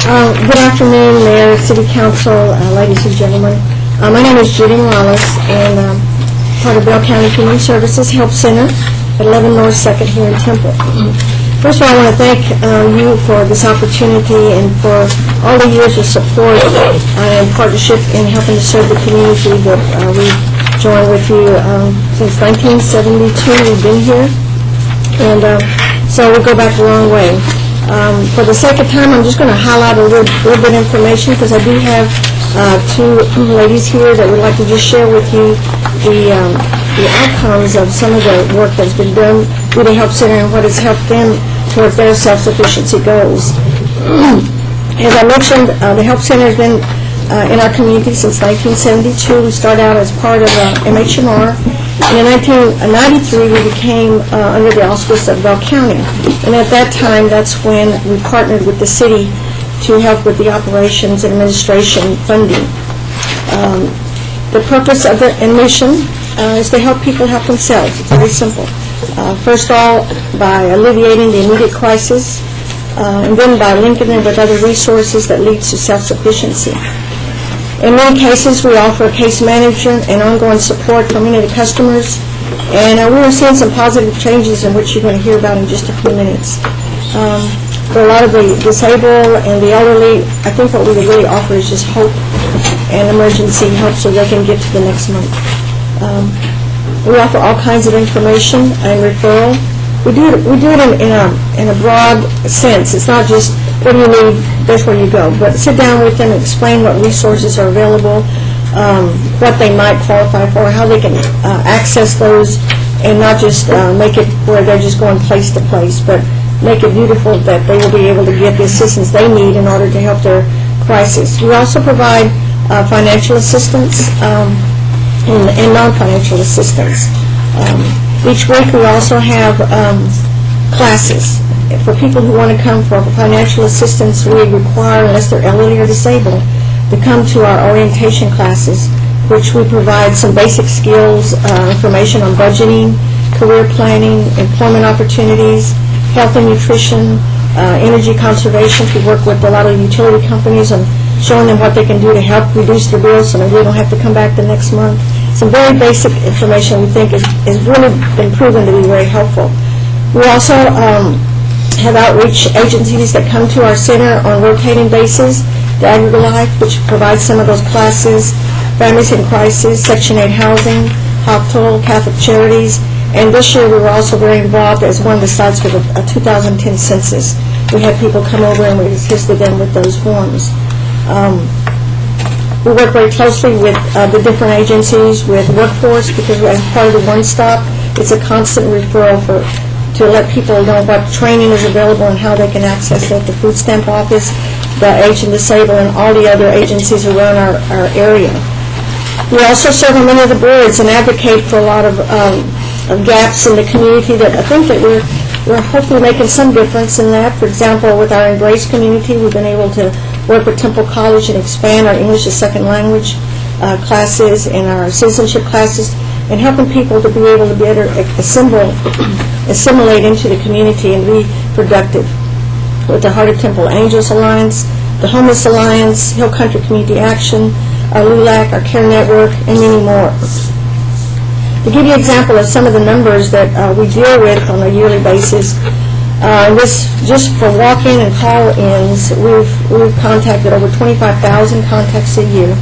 Good afternoon, Mayor, City Council, ladies and gentlemen. My name is Judy Morales, and part of Bell County Human Services Health Center at 11 North 2nd here in Temple. First of all, I want to thank you for this opportunity and for all the years of support and partnership in helping to serve the community that we've joined with you since 1972. We've been here, and so we go back a long way. For the sake of time, I'm just going to highlight a little bit of information because I do have 2 ladies here that would like to just share with you the outcomes of some of the work that's been done with the Health Center and what has helped them towards their self-sufficiency goals. As I mentioned, the Health Center has been in our community since 1972. We started out as part of MHMR. And in 1993, we became under the auspices of Bell County. And at that time, that's when we partnered with the city to help with the operations and administration funding. The purpose of the mission is to help people help themselves. It's very simple. First of all, by alleviating the immediate crisis, and then by linking it with other resources that leads to self-sufficiency. In many cases, we offer a case management and ongoing support for many of the customers, and we're seeing some positive changes in which you're going to hear about in just a few minutes. For a lot of the disabled and the elderly, I think what we really offer is just hope and emergency help so they can get to the next month. We offer all kinds of information and referral. We do it in a broad sense. It's not just, what do you need, that's where you go. But sit down with them and explain what resources are available, what they might qualify for, how they can access those, and not just make it where they're just going place to place, but make it beautiful that they will be able to get the assistance they need in order to help their crisis. We also provide financial assistance and non-financial assistance. Each week we also have classes. For people who want to come for financial assistance, we require, unless they're elderly or disabled, to come to our orientation classes, which we provide some basic skills, information on budgeting, career planning, employment opportunities, health and nutrition, energy conservation. We work with a lot of utility companies on showing them what they can do to help reduce their bills so they don't have to come back the next month. Some very basic information we think is really been proven to be very helpful. We also have outreach agencies that come to our center on a rotating basis, the Aggregate Life, which provides some of those classes, Families in Crisis, Section 8 Housing, Hospital, Catholic Charities, and this year we were also very involved as one of the sites for the 2010 census. We had people come over and we assisted them with those forms. We work very closely with the different agencies, with Workforce, because as part of the One Stop, it's a constant referral to let people know what training is available and how they can access it. The Food Stamp Office, the Age and Disabled, and all the other agencies around our area. We also serve on many of the boards and advocate for a lot of gaps in the community that I think that we're hopefully making some difference in that. For example, with our Embrace community, we've been able to work with Temple College and expand our English as Second Language classes and our citizenship classes, and helping people to be able to better assimilate into the community and be productive. With the Heart of Temple Angels Alliance, the Homeless Alliance, Hill Country Community Action, our LULAC, our CARE Network, and many more. To give you an example of some of the numbers that we deal with on a yearly basis, this just for walk-in and call-ins, we've contacted over 25,000 contacts a year.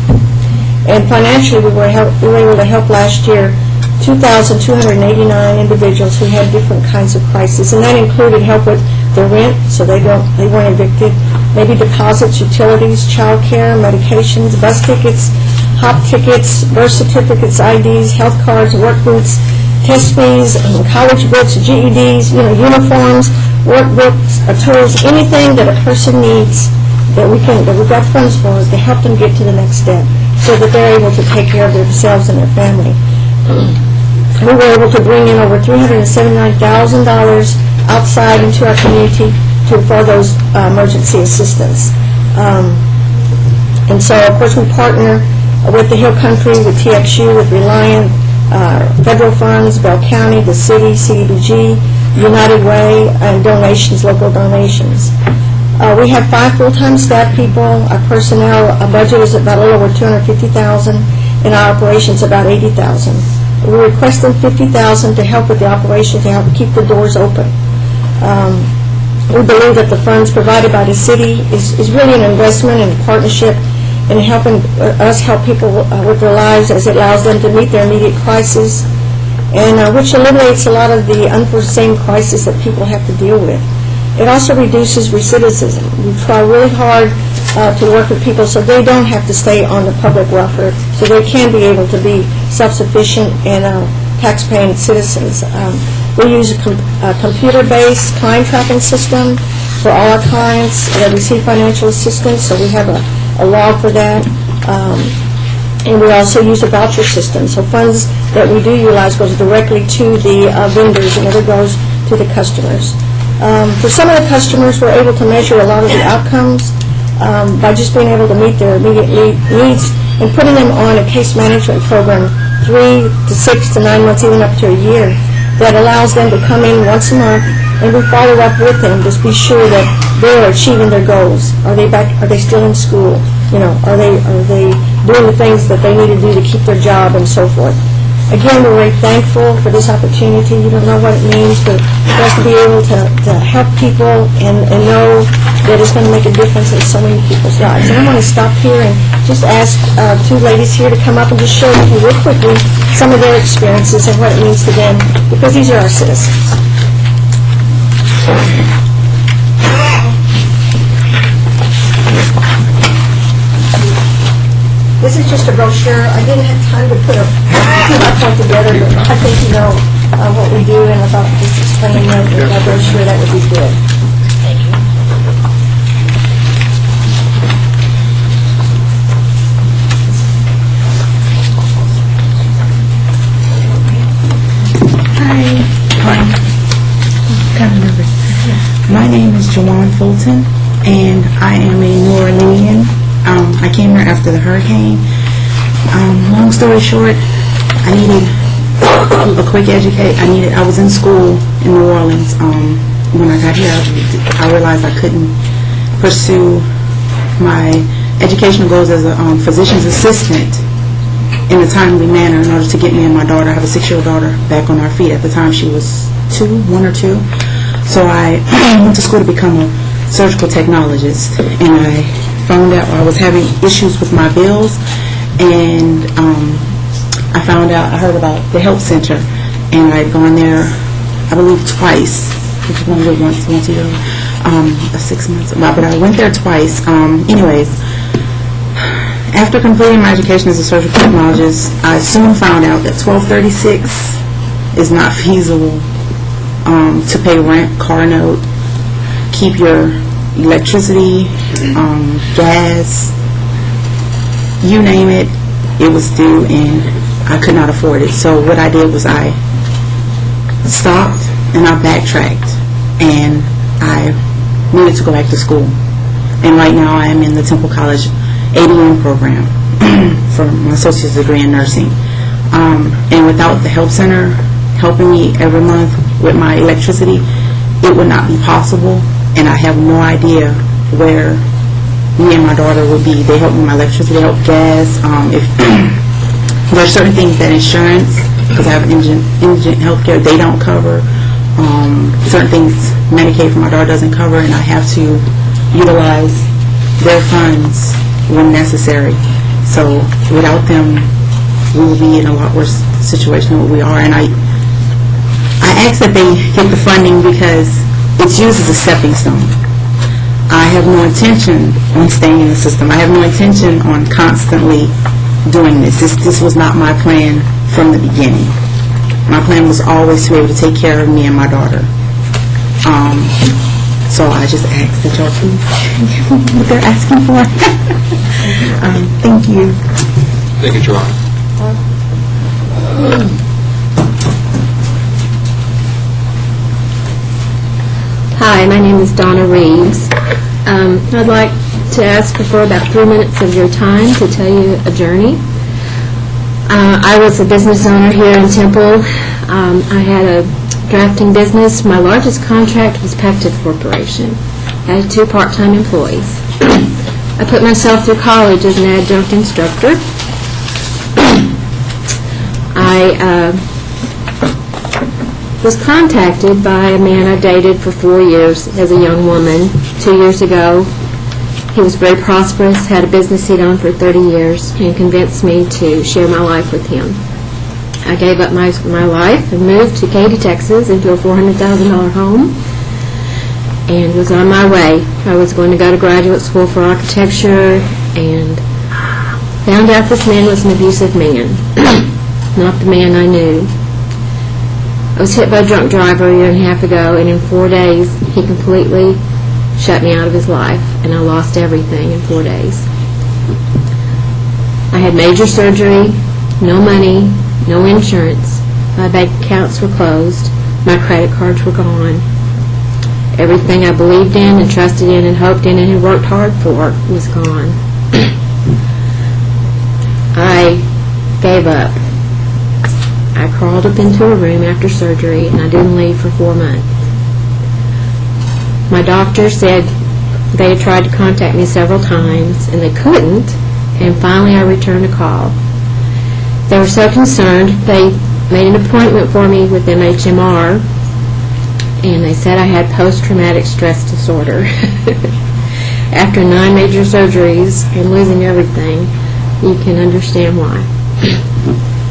And financially, we were able to help last year 2,289 individuals who had different kinds of crises, and that included help with their rent, so they weren't evicted, maybe deposits, utilities, child care, medications, bus tickets, hop tickets, birth certificates, IDs, health cards, work boots, test fees, college books, GEDs, uniforms, workbooks, tools, anything that a person needs that we've got funds for to help them get to the next step, so that they're able to take care of themselves and their family. We were able to bring in over $379,000 outside into our community for those emergency assistance. And so, of course, we partner with the Hill Country, with TXU, with Reliant, federal funds, Bell County, the city, CDBG, United Way, and donations, local donations. We have 5 full-time staff people. Our personnel budget is about a little over $250,000, and our operations about $80,000. We're requesting $50,000 to help with the operation, to help keep the doors open. We believe that the funds provided by the city is really an investment and a partnership in helping us help people with their lives, as it allows them to meet their immediate crisis, and which eliminates a lot of the unforeseen crises that people have to deal with. It also reduces recidivism. We try really hard to work with people so they don't have to stay on the public welfare, so they can be able to be self-sufficient and tax-paying citizens. We use a computer-based client tracking system for all our clients that receive financial assistance, so we have a log for that. And we also use a voucher system. So funds that we do utilize goes directly to the vendors and never goes to the customers. For some of the customers, we're able to measure a lot of the outcomes by just being able to meet their immediate needs and putting them on a case management program 3 to 6 to 9 months, even up to a year, that allows them to come in once a month and we follow up with them to be sure that they're achieving their goals. Are they back? Are they still in school? You know, are they doing the things that they need to do to keep their job and so forth? Again, we're very thankful for this opportunity. You don't know what it means, but for us to be able to help people and know that it's going to make a difference in so many people's lives. And I want to stop here and just ask two ladies here to come up and just share with you real quickly some of their experiences and what it means to them, because these are our citizens. This is just a brochure. I didn't have time to put a PowerPoint together, but I think you know what we do, and about just explaining that with that brochure, that would be good. Thank you. Hi. Kind of nervous. My name is Jawan Fulton, and I am a New Orleanian. I came here after the hurricane. Long story short, I needed a quick educate. I was in school in New Orleans. When I got here, I realized I couldn't pursue my educational goals as a physician's assistant in a timely manner in order to get me and my daughter, I have a 6-year-old daughter, back on our feet. At the time, she was 1 or 2. So I went to school to become a surgical technologist, and I found out I was having issues with my bills, and I heard about the health center, and I'd gone there, I believe, twice, which is only once a year, 6 months, but I went there twice. Anyways, after completing my education as a surgical technologist, I soon found out that 1236 is not feasible to pay rent, car note, keep your electricity, gas, you name it, it was due, and I could not afford it. So what I did was I stopped and I backtracked, and I needed to go back to school. And right now I am in the Temple College ADN program for my associate's degree in nursing. And without the help center helping me every month with my electricity, it would not be possible. And I have no idea where me and my daughter would be. They help me with my electricity, help gas. If there are certain things that insurance, because I have indigent health care, they don't cover. Certain things Medicaid for my daughter doesn't cover, and I have to utilize their funds when necessary. So without them, we will be in a lot worse situation than what we are. And I ask that they get the funding because it's used as a stepping stone. I have no intention on staying in the system. I have no intention on constantly doing this. This was not my plan from the beginning. My plan was always to be able to take care of me and my daughter. So I just ask that y'all please give them what they're asking for. Thank you. Thank you, Joanne. Hi, my name is Donna Reeves. I'd like to ask for about 3 minutes of your time to tell you a journey. I was a business owner here in Temple. I had a drafting business. My largest contract was Pactiv Corporation. I had 2 part-time employees. I put myself through college as an adjunct instructor. I was contacted by a man I dated for 4 years as a young woman 2 years ago. He was very prosperous, had a business he'd owned for 30 years, and convinced me to share my life with him. I gave up my life and moved to Katy, Texas, into a $400,000 home, and was on my way. I was going to go to graduate school for architecture, and found out this man was an abusive man, not the man I knew. I was hit by a drunk driver a year and a half ago, and in 4 days, he completely shut me out of his life, and I lost everything in 4 days. I had major surgery, no money, no insurance. My bank accounts were closed. My credit cards were gone. Everything I believed in and trusted in and hoped in and had worked hard for was gone. I gave up. I crawled up into a room after surgery, and I didn't leave for 4 months. My doctor said they had tried to contact me several times, and they couldn't, and finally I returned a call. They were so concerned, they made an appointment for me with MHMR, and they said I had post-traumatic stress disorder. After 9 major surgeries and losing everything, you can understand why.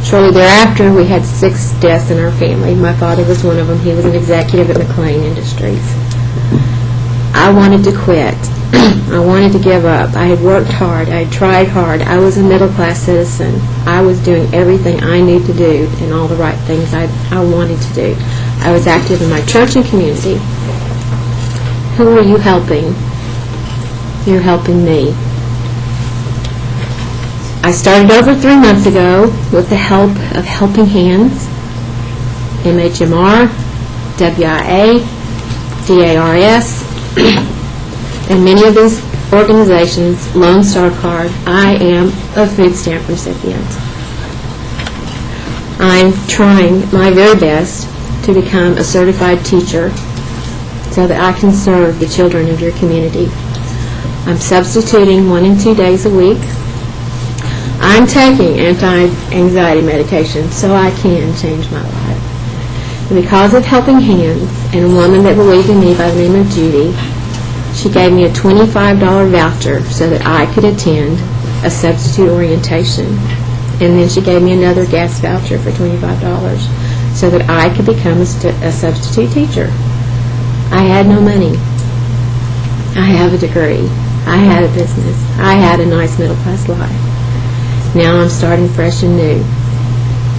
Shortly thereafter, we had 6 deaths in our family. My father was one of them. He was an executive at McLean Industries. I wanted to quit. I wanted to give up. I had worked hard. I had tried hard. I was a middle-class citizen. I was doing everything I knew to do and all the right things I wanted to do. I was active in my church and community. Who are you helping? You're helping me. I started over 3 months ago with the help of Helping Hands, MHMR, WIA, DARS, and many of these organizations, Lone Star Card. I am a food stamp recipient. I'm trying my very best to become a certified teacher so that I can serve the children of your community. I'm substituting 1 and 2 days a week. I'm taking anti-anxiety medication so I can change my life. And because of Helping Hands and a woman that believed in me by the name of Judy, she gave me a $25 voucher so that I could attend a substitute orientation. And then she gave me another gas voucher for $25 so that I could become a substitute teacher. I had no money. I have a degree. I had a business. I had a nice middle-class life. Now I'm starting fresh and new.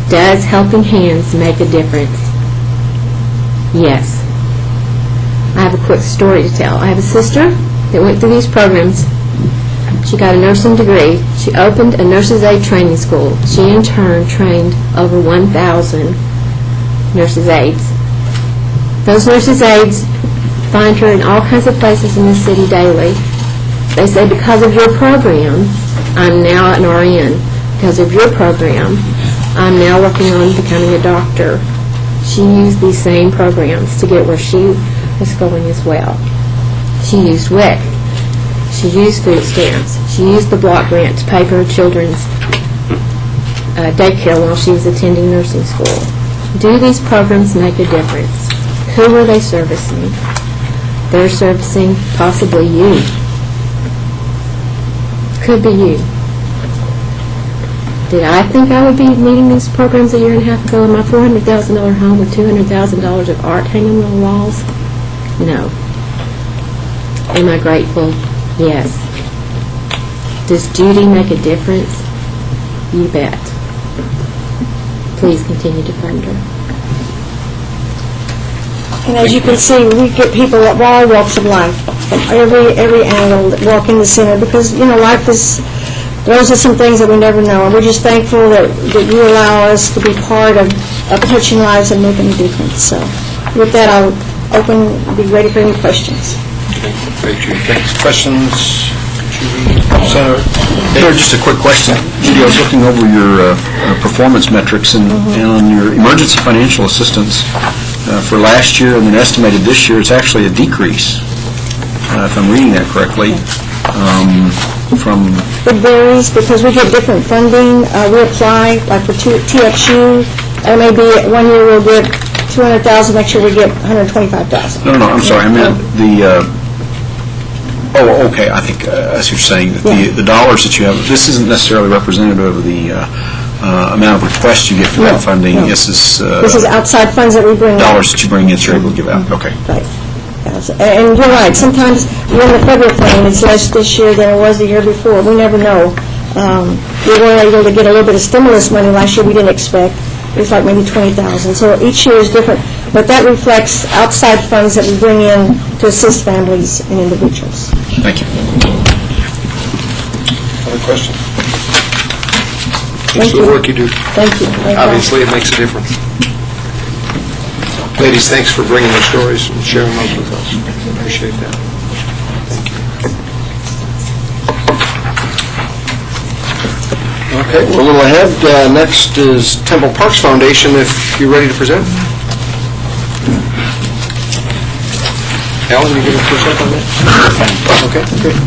Does Helping Hands make a difference? Yes. I have a quick story to tell. I have a sister that went through these programs. She got a nursing degree. She opened a nurse's aide training school. She in turn trained over 1,000 nurses' aides. Those nurses' aides find her in all kinds of places in the city daily. They say, because of your program, I'm now an RN. Because of your program, I'm now working on becoming a doctor. She used these same programs to get where she was going as well. She used WIC. She used food stamps. She used the block grant to pay for her children's daycare while she was attending nursing school. Do these programs make a difference? Who are they servicing? They're servicing possibly you. Could be you. Did I think I would be needing these programs a year and a half ago in my $400,000 home with $200,000 of art hanging on the walls? No. Am I grateful? Yes. Does Judy make a difference? You bet. Please continue to fund her. And as you can see, we get people of all walks of life, from every angle that walk in the center, because, life is, those are some things that we never know, and we're just thankful that you allow us to be part of touching lives and making a difference. So with that, I'll be ready for any questions. Great, Judy. Thanks. Questions? Judy? Senator? Mayor, just a quick question. Judy, I was looking over your performance metrics, and on your emergency financial assistance for last year and then estimated this year, it's actually a decrease, if I'm reading that correctly, from... It varies because we get different funding. We apply, like for TXU, and maybe 1 year we'll get $200,000, next year we get $125,000. No, I'm sorry. I meant the... Oh, okay. I think I see what you're saying. The dollars that you have, this isn't necessarily representative of the amount of requests you get for that funding. No. This is outside funds that we bring in. Dollars that you bring in, you're able to give out. Okay. Right. Yes. And you're right. Sometimes we're in the federal fund, it's less this year than it was the year before. We never know. We were able to get a little bit of stimulus money last year we didn't expect. It was like maybe $20,000. So each year is different. But that reflects outside funds that we bring in to assist families and individuals. Thank you. Other questions? Thanks for the work you do. Thank you. Thank you. Obviously, it makes a difference. Ladies, thanks for bringing your stories and sharing those with us. Appreciate that. Okay, we're a little ahead. Next is Temple Parks Foundation, if you're ready to present. Alan, you going to present on that? Okay, great.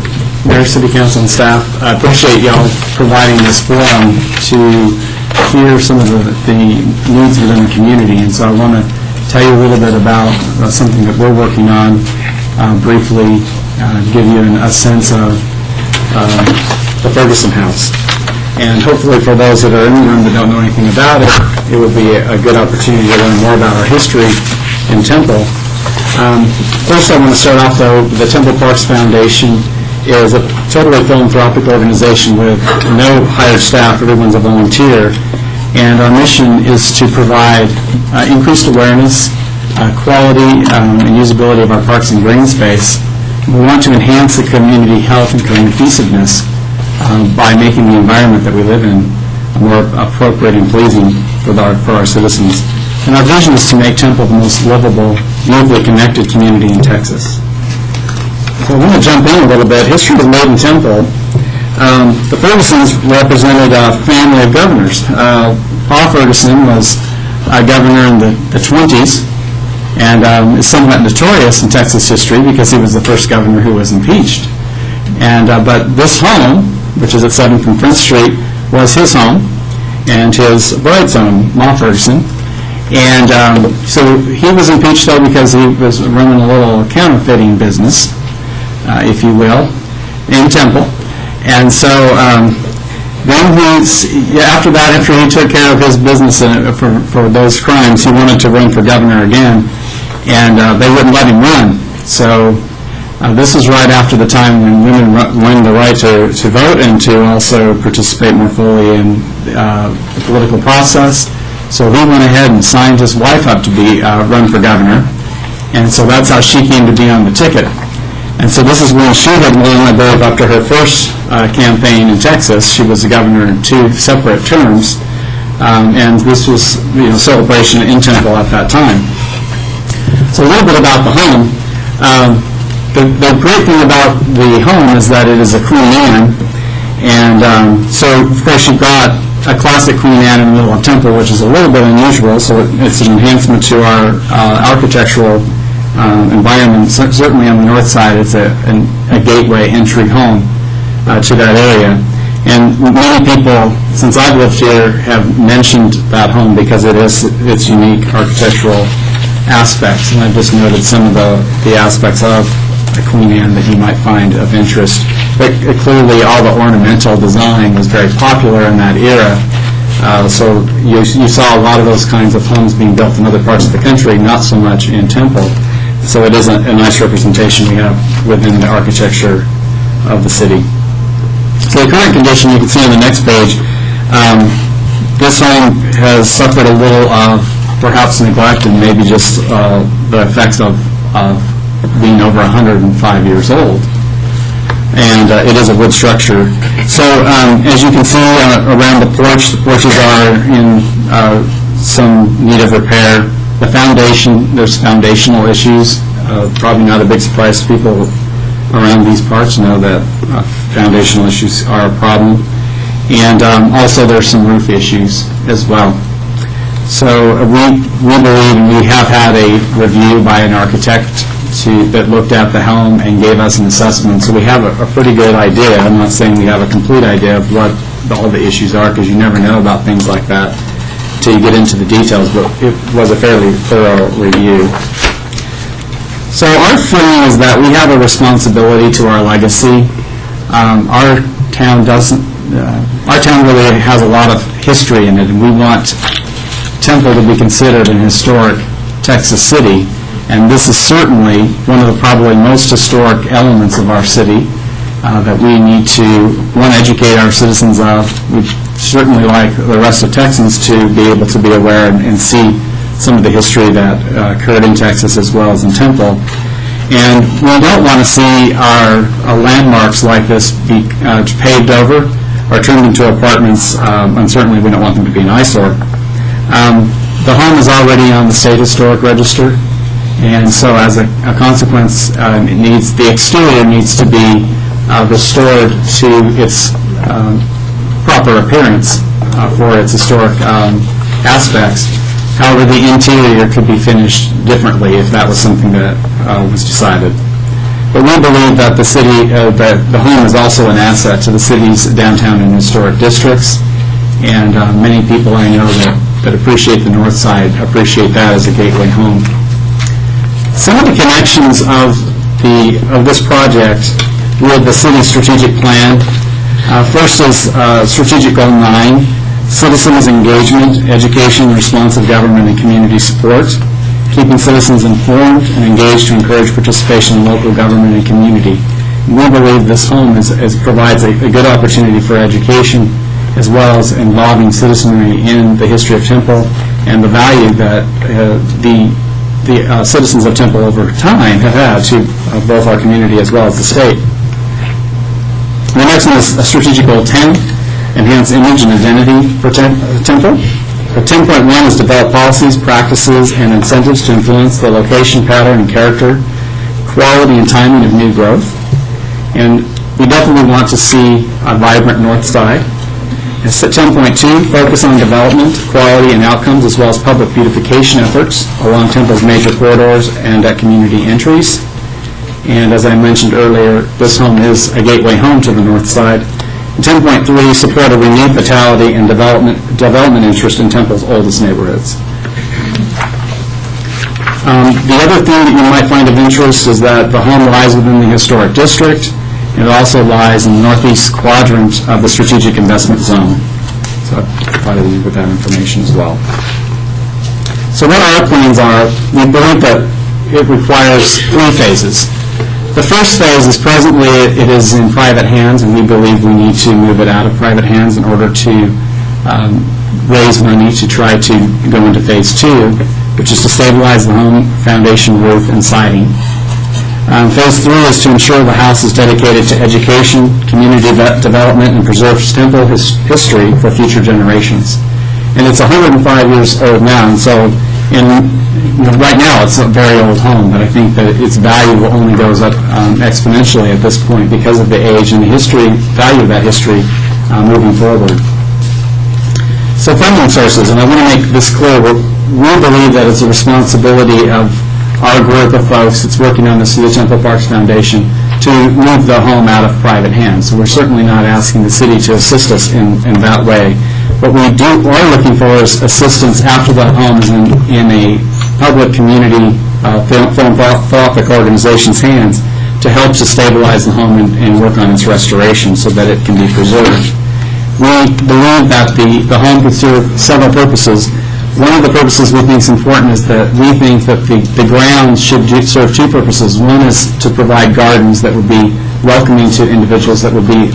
Mayor, City Council, and staff, I appreciate y'all providing this forum to hear some of the needs within the community. And so I want to tell you a little bit about something that we're working on, briefly give you a sense of the Ferguson House. And hopefully for those that are in the room that don't know anything about it, it would be a good opportunity to learn more about our history in Temple. First, I want to start off, though, the Temple Parks Foundation is a totally philanthropic organization with no hired staff. Everyone's a volunteer. And our mission is to provide increased awareness, quality, and usability of our parks and green space. We want to enhance the community health and cohesiveness by making the environment that we live in more appropriate and pleasing for our citizens. And our vision is to make Temple the most livable, beautifully connected community in Texas. So I want to jump in a little bit. History was made in Temple. The Fergusons represented a family of governors. Paul Ferguson was a governor in the 20s and is somewhat notorious in Texas history because he was the first governor who was impeached. But this home, which is at 7th and Prince Street, was his home and his bride's home, Ma Ferguson. And so he was impeached, though, because he was running a little counterfeiting business, if you will, in Temple. And so then after he took care of his business for those crimes, he wanted to run for governor again, and they wouldn't let him run. So this is right after the time when women won the right to vote and to also participate more fully in the political process. So he went ahead and signed his wife up to be run for governor, and so that's how she came to be on the ticket. And so this is when she had won, I believe, after her first campaign in Texas. She was the governor in 2 separate terms, and this was celebration in Temple at that time. So a little bit about the home. The great thing about the home is that it is a Queen Anne, and so of course you've got a classic Queen Anne in the middle of Temple, which is a little bit unusual, so it's an enhancement to our architectural environment. Certainly on the north side, it's a gateway entry home to that area. And many people, since I've lived here, have mentioned that home because it is its unique architectural aspects. And I've just noted some of the aspects of a Queen Anne that you might find of interest. But clearly, all the ornamental design was very popular in that era. So you saw a lot of those kinds of homes being built in other parts of the country, not so much in Temple. So it is a nice representation we have within the architecture of the city. So the current condition, you can see on the next page, this home has suffered a little of perhaps neglect and maybe just the effects of being over 105 years old. And it is a wood structure. So as you can see around the porches are in some need of repair. The foundation, there's foundational issues. Probably not a big surprise to people around these parts know that foundational issues are a problem. And also there's some roof issues as well. So we believe, and we have had a review by an architect that looked at the home and gave us an assessment. So we have a pretty good idea. I'm not saying we have a complete idea of what all the issues are, because you never know about things like that until you get into the details, but it was a fairly thorough review. So our feeling is that we have a responsibility to our legacy. Our town really has a lot of history in it, and we want Temple to be considered an historic Texas city. And this is certainly one of the probably most historic elements of our city that we need to, one, educate our citizens of. We'd certainly like the rest of Texans to be able to be aware and see some of the history that occurred in Texas as well as in Temple. And we don't want to see our landmarks like this be paved over. are turned into apartments, and certainly we don't want them to be an eyesore. The home is already on the State Historic Register, and so as a consequence, the exterior needs to be restored to its proper appearance for its historic aspects. However, the interior could be finished differently if that was something that was decided. But we believe that the city, that the home is also an asset to the city's downtown and historic districts, and many people I know that appreciate the north side appreciate that as a gateway home. Some of the connections of this project with the city's strategic plan. First is Strategic Goal 9, citizens engagement, education, responsive government, and community support, keeping citizens informed and engaged to encourage participation in local government and community. We believe this home provides a good opportunity for education, as well as involving citizenry in the history of Temple and the value that the citizens of Temple over time have had to both our community as well as the state. The next one is Strategic Goal 10, enhance image and identity for Temple. 10.1 is develop policies, practices, and incentives to influence the location, pattern, and character, quality, and timing of new growth. And we definitely want to see a vibrant north side. 10.2, focus on development, quality, and outcomes, as well as public beautification efforts along Temple's major corridors and at community entries. And as I mentioned earlier, this home is a gateway home to the north side. 10.3, support a renewed vitality and development interest in Temple's oldest neighborhoods. The other thing that you might find of interest is that the home lies within the historic district. It also lies in the northeast quadrant of the strategic investment zone. So I've provided you with that information as well. So what our plans are, we believe that it requires 3 phases. The first phase is presently it is in private hands, and we believe we need to move it out of private hands in order to raise money to try to go into phase 2, which is to stabilize the home foundation, roof, and siding. Phase 3 is to ensure the house is dedicated to education, community development, and preserves Temple history for future generations. And it's 105 years old now, and so right now it's a very old home, but I think that its value only goes up exponentially at this point because of the age and the value of that history moving forward. So funding sources, and I want to make this clear, we believe that it's a responsibility of our group of folks that's working on the City of Temple Parks Foundation to move the home out of private hands. So we're certainly not asking the city to assist us in that way. What we are looking for is assistance after the home is in a public community philanthropic organization's hands to help to stabilize the home and work on its restoration so that it can be preserved. We believe that the home could serve several purposes. One of the purposes we think is important is that we think that the grounds should serve 2 purposes. One is to provide gardens that would be welcoming to individuals that would be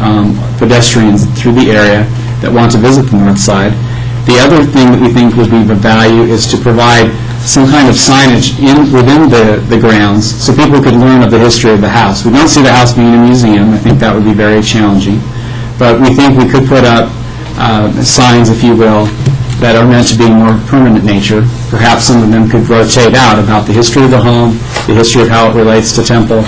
pedestrians through the area that want to visit the north side. The other thing that we think would be of value is to provide some kind of signage within the grounds so people could learn of the history of the house. We don't see the house being a museum. I think that would be very challenging. But we think we could put up signs, if you will, that are meant to be more permanent nature. Perhaps some of them could rotate out about the history of the home, the history of how it relates to Temple,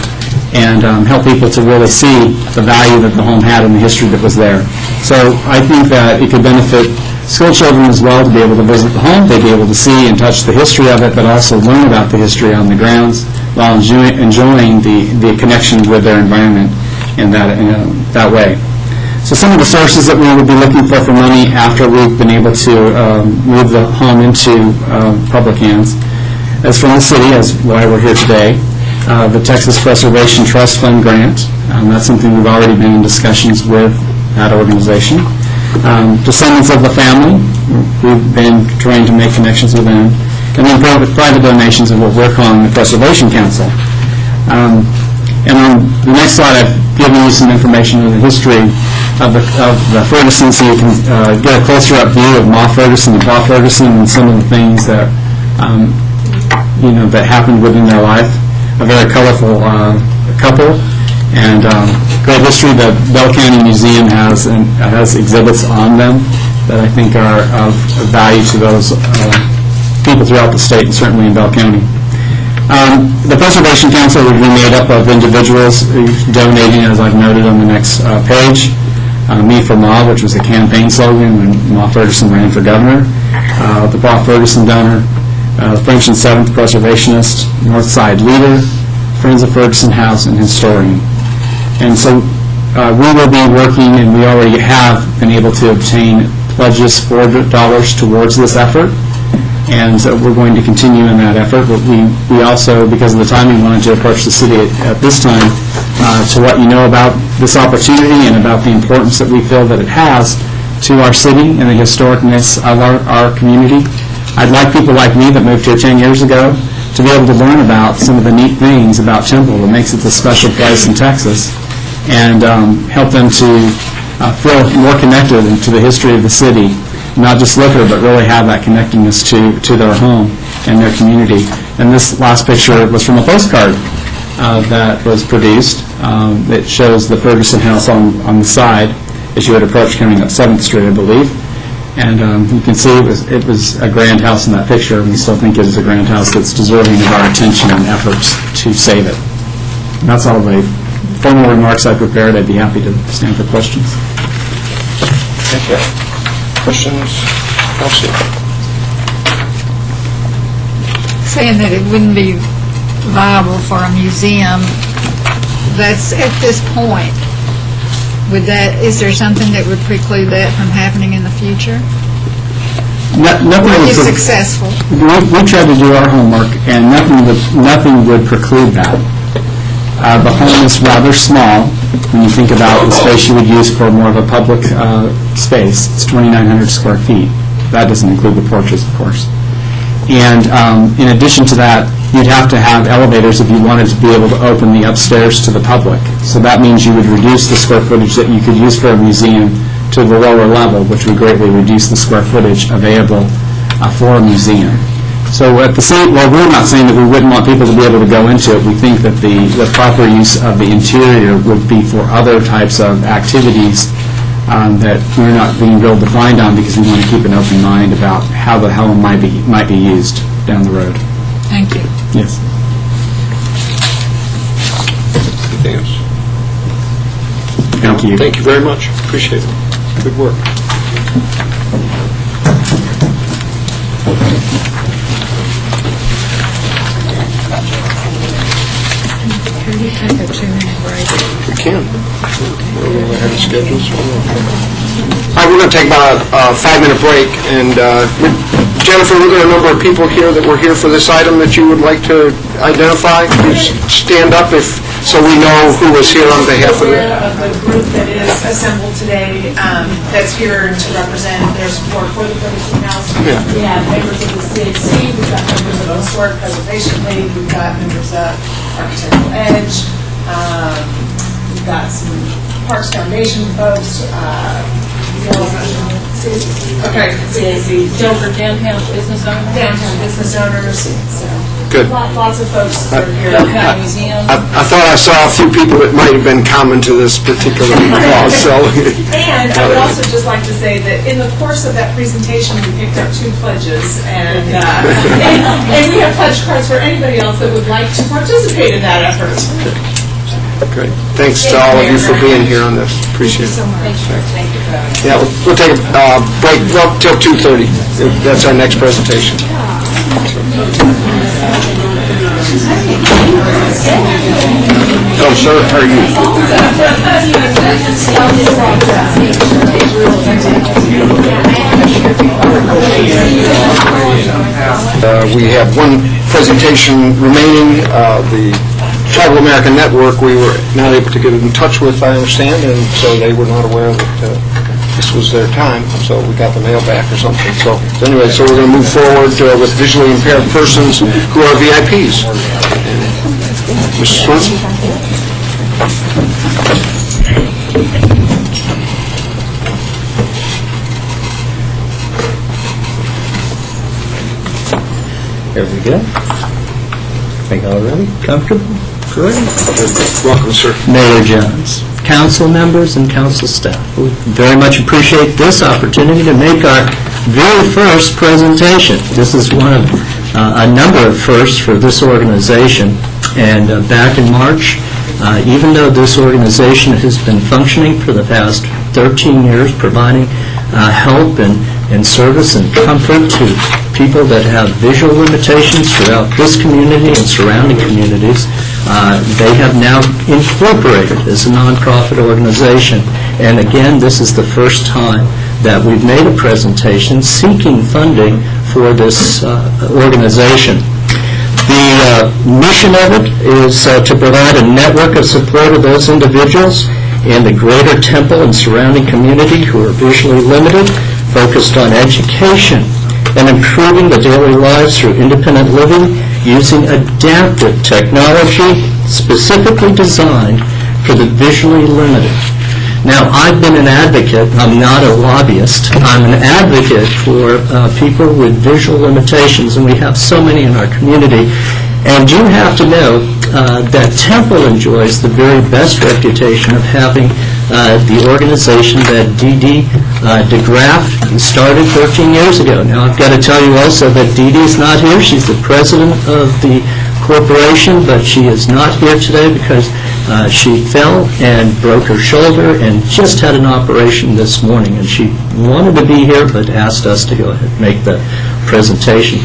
and help people to really see the value that the home had and the history that was there. So I think that it could benefit school children as well to be able to visit the home. They'd be able to see and touch the history of it, but also learn about the history on the grounds while enjoying the connection with their environment in that way. So some of the sources that we would be looking for money after we've been able to move the home into public hands is from the city, as why we're here today. The Texas Preservation Trust Fund grant. That's something we've already been in discussions with that organization. Descendants of the family. We've been trying to make connections with them. And then private donations of what we're calling the Preservation Council. And on the next slide, I've given you some information on the history of the Ferguson, so you can get a closer up view of Ma Ferguson and Pa Ferguson and some of the things that that happened within their life. A very colorful couple, And great history. The Bell County Museum has exhibits on them that I think are of value to those people throughout the state, and certainly in Bell County. The Preservation Council would be made up of individuals donating, as I've noted on the next page. Me for Ma, which was a campaign slogan when Ma Ferguson ran for governor. The Bob Ferguson donor, French and Seventh Preservationist, Northside Leader, Friends of Ferguson House, and Historian. And so we will be working, and we already have been able to obtain pledges for dollars towards this effort. And so we're going to continue in that effort. But we also, because of the timing, wanted to approach the city at this time to let you know about this opportunity and about the importance that we feel that it has to our city and the historicness of our community. I'd like people like me that moved here 10 years ago to be able to learn about some of the neat things about Temple that makes it a special place in Texas, and help them to feel more connected to the history of the city, not just live here, but really have that connectedness to their home and their community. And this last picture was from a postcard that was produced. It shows the Ferguson House on the side as you would approach coming up 7th Street, I believe. And you can see it was a grand house in that picture, and we still think it is a grand house that's deserving of our attention and efforts to save it. And that's all the formal remarks I prepared. I'd be happy to stand for questions. Thank you. Questions? Council? Saying that it wouldn't be viable for a museum, that's at this point. Is there something that would preclude that from happening in the future? Nothing Were you would successful? We tried to do our homework, and nothing would preclude that. The home is rather small when you think about the space you would use for more of a public space. It's 2,900 square feet. That doesn't include the porches, of course. And in addition to that, you'd have to have elevators if you wanted to be able to open the upstairs to the public. So that means you would reduce the square footage that you could use for a museum to the lower level, which would greatly reduce the square footage available for a museum. So at the same, well, we're not saying that we wouldn't want people to be able to go into it. We think that the proper use of the interior would be for other types of activities that we're not being real defined on, because we want to keep an open mind about how the home might be used down the road. Thank you. Yes. Anything else? Thank you. Thank you very much. Appreciate it. Good work. Take a 2-minute break. You can. We'll have the schedules. All right, we're going to take about a 5-minute break, and Jennifer, we've got a number of people here that were here for this item that you would like to identify. Please stand up so we know who was here on behalf of it. The group that is assembled today that's here to represent their support for the Ferguson House. Yeah. We have members of the CHC, we've got members of the Historic Preservation League, we've got members of Architectural Edge, we've got some Parks Foundation folks, okay, CAC, Joker Downtown Business Owners. Downtown Business Owners, so. Good. Lots of folks that are here. County Museum. I thought I saw a few people that might have been common to this particular cause, so. And I would also just like to say that in the course of that presentation, we picked up 2 pledges, and we have pledge cards for anybody else that would like to participate in that effort. Great. Thanks to all of you for being here on this. Appreciate it. Yeah, we'll take a break till 2:30. That's our next presentation. Oh, sir, how are you? We have one presentation remaining. The Tribal American Network, we were not able to get in touch with, I understand, and so they were not aware that this was their time, so we got the mail back or something. So anyway, so we're going to move forward with visually impaired persons who are VIPs. Mr. Swenson? There we go. Think all ready? Comfortable? Welcome, sir. Mayor Jones, council members, and council staff. We very much appreciate this opportunity to make our very first presentation. This is one of a number of firsts for this organization. And back in March, even though this organization has been functioning for the past 13 years, providing help and service and comfort to people that have visual limitations throughout this community and surrounding communities, they have now incorporated as a nonprofit organization. And again, this is the first time that we've made a presentation seeking funding for this organization. The mission of it is to provide a network of support of those individuals in the greater Temple and surrounding community who are visually limited, focused on education and improving the daily lives through independent living using adaptive technology specifically designed for the visually limited. Now, I've been an advocate. I'm not a lobbyist. I'm an advocate for people with visual limitations, and we have so many in our community. And you have to know that Temple enjoys the very best reputation of having the organization that Dee Dee DeGraff started 13 years ago. Now, I've got to tell you also that Dee Dee's not here. She's the president of the corporation, but she is not here today because she fell and broke her shoulder and just had an operation this morning. And she wanted to be here, but asked us to go ahead and make the presentation.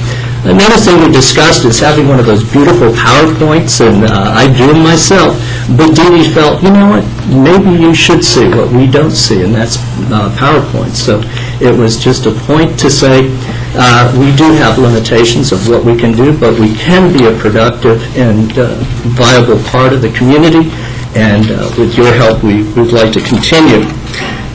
Another thing we discussed is having one of those beautiful PowerPoints, and I do them myself. But Dee Dee felt, you know what, maybe you should see what we don't see, and that's PowerPoint. So it was just a point to say we do have limitations of what we can do, but we can be a productive and viable part of the community, and with your help, we would like to continue.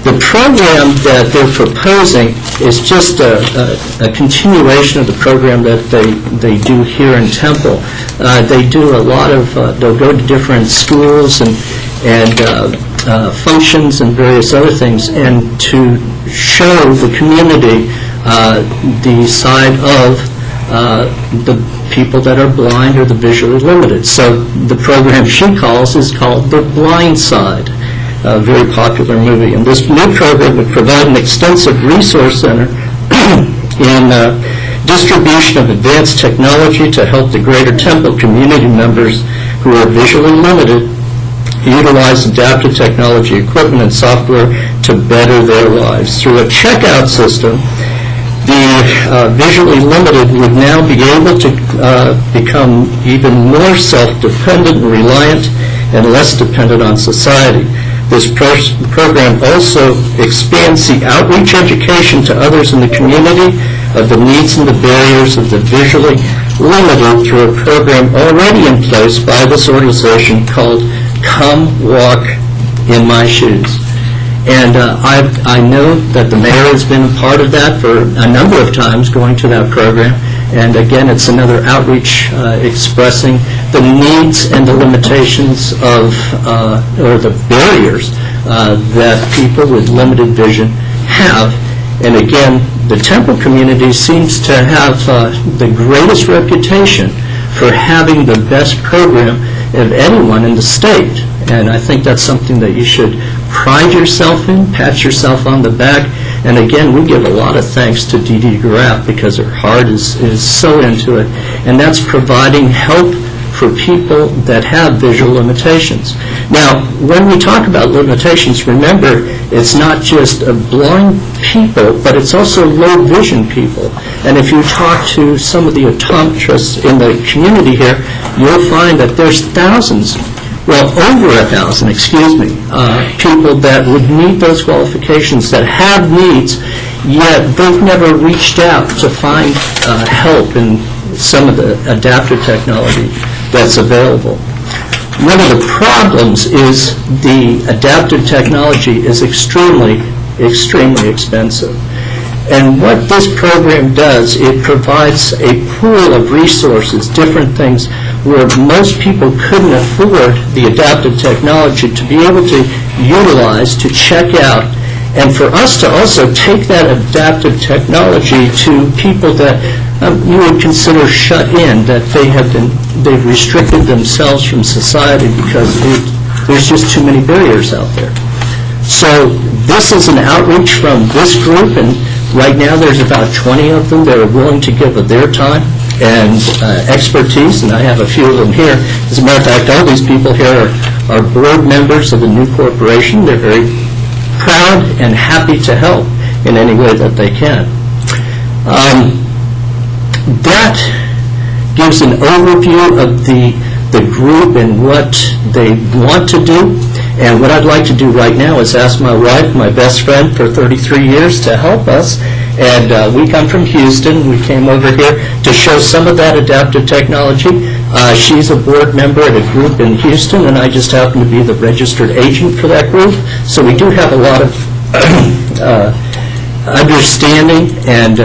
The program that they're proposing is just a continuation of the program that they do here in Temple. They do a lot of, they'll go to different schools and functions and various other things, and to show the community the side of the people that are blind or the visually limited. So the program she calls is called The Blind Side. A very popular movie. And this new program would provide an extensive resource center in distribution of advanced technology to help the Greater Temple community members who are visually limited utilize adaptive technology equipment and software to better their lives. Through a checkout system, the visually limited would now be able to become even more self-dependent and reliant and less dependent on society. This program also expands the outreach education to others in the community of the needs and the barriers of the visually limited through a program already in place by this organization called Come Walk in My Shoes. And I know that the mayor has been a part of that for a number of times, going to that program. And again, it's another outreach expressing the needs and the limitations of, or the barriers that people with limited vision have. And again, the Temple community seems to have the greatest reputation for having the best program of anyone in the state. And I think that's something that you should pride yourself in, pat yourself on the back. And again, we give a lot of thanks to Dee Dee DeGraff because her heart is so into it. And that's providing help for people that have visual limitations. Now, when we talk about limitations, remember, it's not just blind people, but it's also low vision people. And if you talk to some of the optometrists in the community here, you'll find that there's thousands, well, over 1,000, people that would meet those qualifications, that have needs, yet they've never reached out to find help in some of the adaptive technology that's available. One of the problems is the adaptive technology is extremely, extremely expensive. And what this program does, it provides a pool of resources, different things, where most people couldn't afford the adaptive technology to be able to utilize, to check out, and for us to also take that adaptive technology to people that you would consider shut in, that they've restricted themselves from society because there's just too many barriers out there. So this is an outreach from this group, and right now there's about 20 of them that are willing to give of their time and expertise, and I have a few of them here. As a matter of fact, all these people here are board members of the new corporation. They're very proud and happy to help in any way that they can. That gives an overview of the group and what they want to do. And what I'd like to do right now is ask my wife, my best friend for 33 years, to help us. And we come from Houston. We came over here to show some of that adaptive technology. She's a board member at a group in Houston, and I just happen to be the registered agent for that group. So we do have a lot of understanding and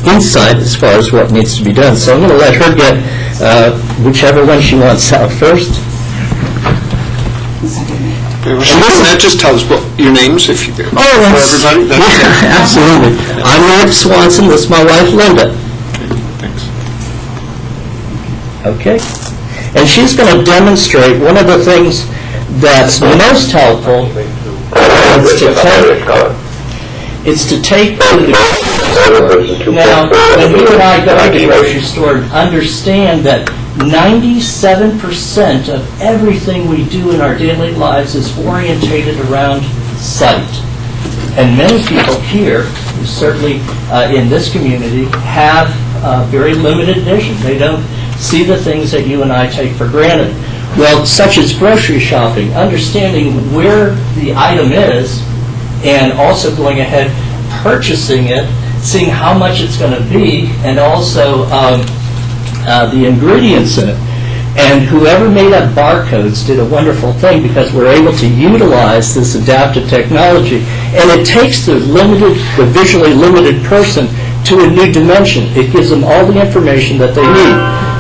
insight as far as what needs to be done. So I'm going to let her get whichever one she wants out first. Just tell us your names if you, for everybody. Yeah, absolutely. I'm Rick Swanson. This is my wife, Linda. Thanks. Okay. And she's going to demonstrate one of the things that's most helpful is to take to the grocery store. Now, when you and I go to the grocery store, understand that 97% of everything we do in our daily lives is orientated around sight. And many people here, certainly in this community, have very limited vision. They don't see the things that you and I take for granted. Well, such as grocery shopping, understanding where the item is and also going ahead, purchasing it, seeing how much it's going to be, and also the ingredients in it. And whoever made up barcodes did a wonderful thing because we're able to utilize this adaptive technology, and it takes the visually limited person to a new dimension. It gives them all the information that they need.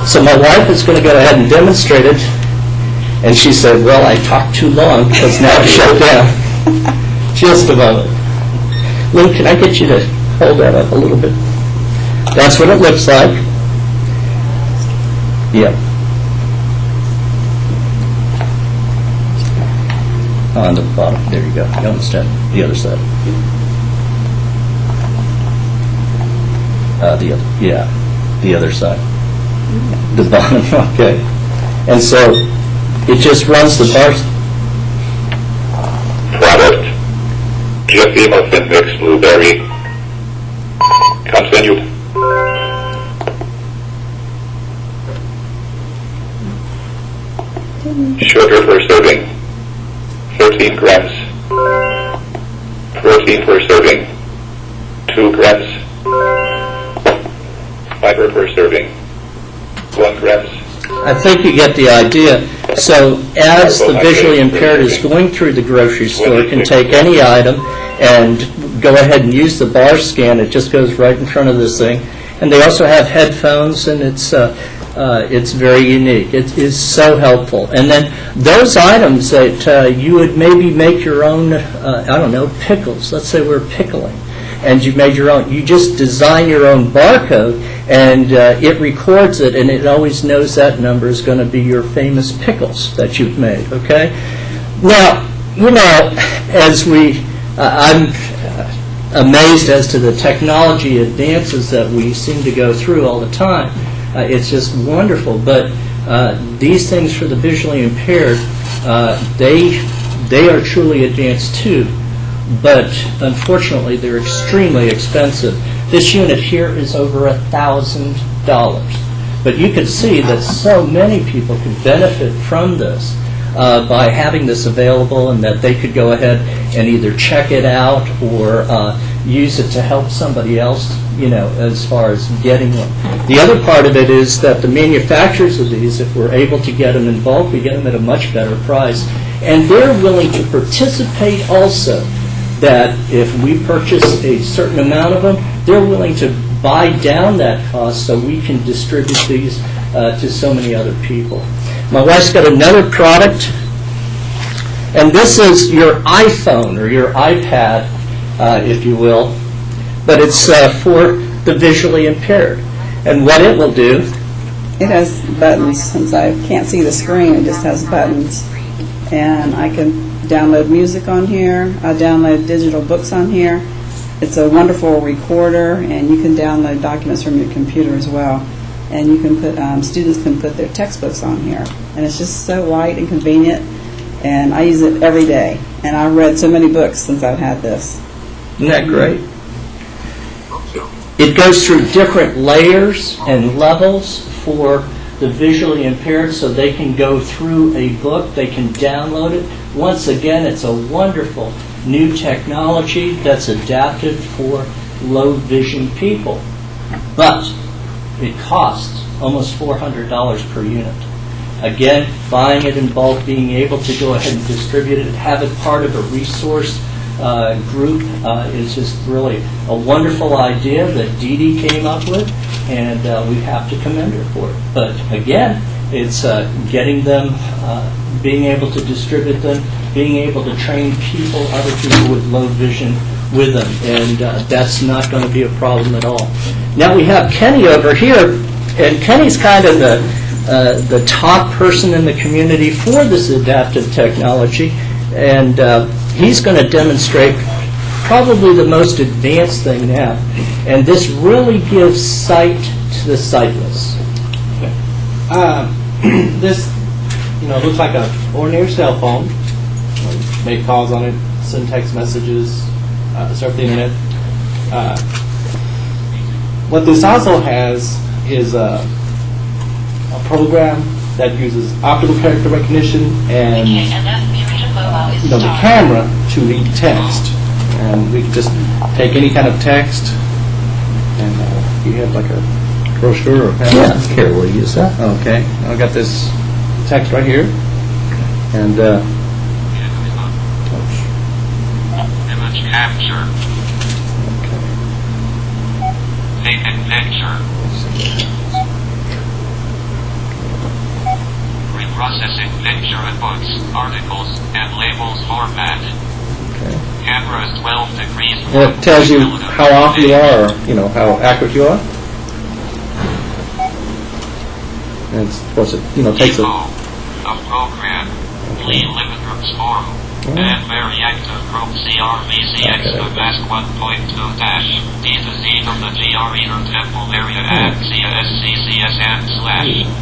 So my wife is going to go ahead and demonstrate it, and she said, well, I talked too long because now it's shut down. Just a moment. Lynn, can I get you to hold that up a little bit? That's what it looks like. Yeah. On the bottom. There you go. You understand? The other side. The other side. The bottom. Okay. And so it just runs the bars. Product. Jiffy Muffin Mix Blueberry. Continue. Sugar per serving, 13 grams. Protein per serving, 2 grams. Fiber per serving, 1 grams. I think you get the idea. So as the visually impaired is going through the grocery store, can take any item and go ahead and use the bar scan. It just goes right in front of this thing. And they also have headphones, and it's very unique. It is so helpful. And then those items that you would maybe make your own, pickles. Let's say we're pickling, and you made your own. You just design your own barcode, and it records it, and it always knows that number is going to be your famous pickles that you've made, okay? Now, as I'm amazed as to the technology advances that we seem to go through all the time. It's just wonderful. But these things for the visually impaired, they are truly advanced too. But unfortunately, they're extremely expensive. This unit here is over $1,000. But you can see that so many people could benefit from this by having this available, and that they could go ahead and either check it out or use it to help somebody else, as far as getting one. The other part of it is that the manufacturers of these, if we're able to get them in bulk, we get them at a much better price. And they're willing to participate also, that if we purchase a certain amount of them, they're willing to buy down that cost so we can distribute these to so many other people. My wife's got another product, and this is your iPhone or your iPad, if you will, but it's for the visually impaired. And what it will do, It has buttons. Since I can't see the screen, it just has buttons. And I can download music on here. I download digital books on here. It's a wonderful recorder, and you can download documents from your computer as well. And you can put, students can put their textbooks on here. And it's just so light and convenient, and I use it every day. And I've read so many books since I've had this. isn't that great? It goes through different layers and levels for the visually impaired, so they can go through a book, they can download it. Once again, it's a wonderful new technology that's adapted for low vision people. But it costs almost $400 per unit. Again, buying it in bulk, being able to go ahead and distribute it, have it part of a resource group is just really a wonderful idea that Dee Dee came up with, and we have to commend her for it. But again, it's getting them, being able to distribute them, being able to train people, other people with low vision with them, and that's not going to be a problem at all. Now we have Kenny over here, and Kenny's kind of the top person in the community for this adaptive technology, and he's going to demonstrate probably the most advanced thing now, and this really gives sight to the sightless. This, looks like an ordinary cell phone. Make calls on it, send text messages, surf the internet. What this also has is a program that uses optical character recognition and the camera to read text. And we can just take any kind of text, and you have like a brochure or pamphlet. Yeah, care where you use that. Okay, I got this text right here, and image capture. Taken picture. Reprocessing picture in books, articles, and labels format. Camera is 12 degrees. and it tells you how off you are, or how accurate you are. And it's, of course, it takes a A program. Lee Livingram's forum. And very active group CRVCX the best 1.2 dash D to Z from the GR Eater Temple area at CSCCSN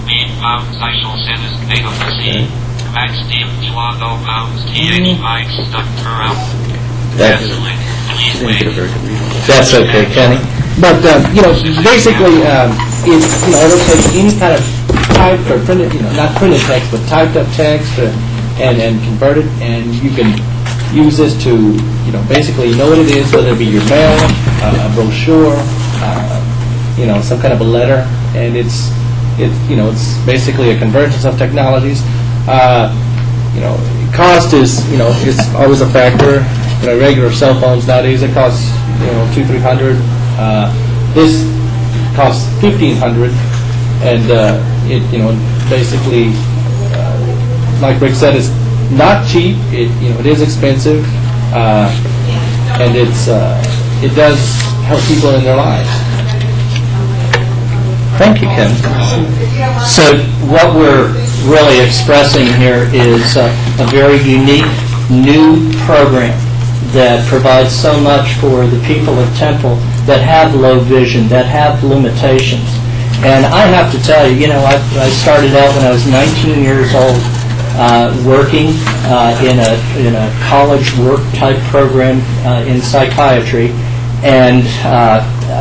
/ Bean Pound Cycle Sinis Native C. Max Deep Chuano Pounds TH Mike Stuck Turrell. That's okay, Kenny. But basically, it'll take any kind of typed or printed, not printed text, but typed up text, and convert it, and you can use this to, basically know what it is, whether it be your mail, a brochure, some kind of a letter, and it's basically a convergence of technologies. Cost is, it's always a factor. Regular cell phones nowadays, it costs, $200-300. This costs $1,500, and it, basically, like Rick said, it's not cheap. It is expensive, and it does help people in their lives. Thank you, Ken. So what we're really expressing here is a very unique new program that provides so much for the people of Temple that have low vision, that have limitations. And I have to tell you, I started out when I was 19 years old, working in a college work type program in psychiatry, and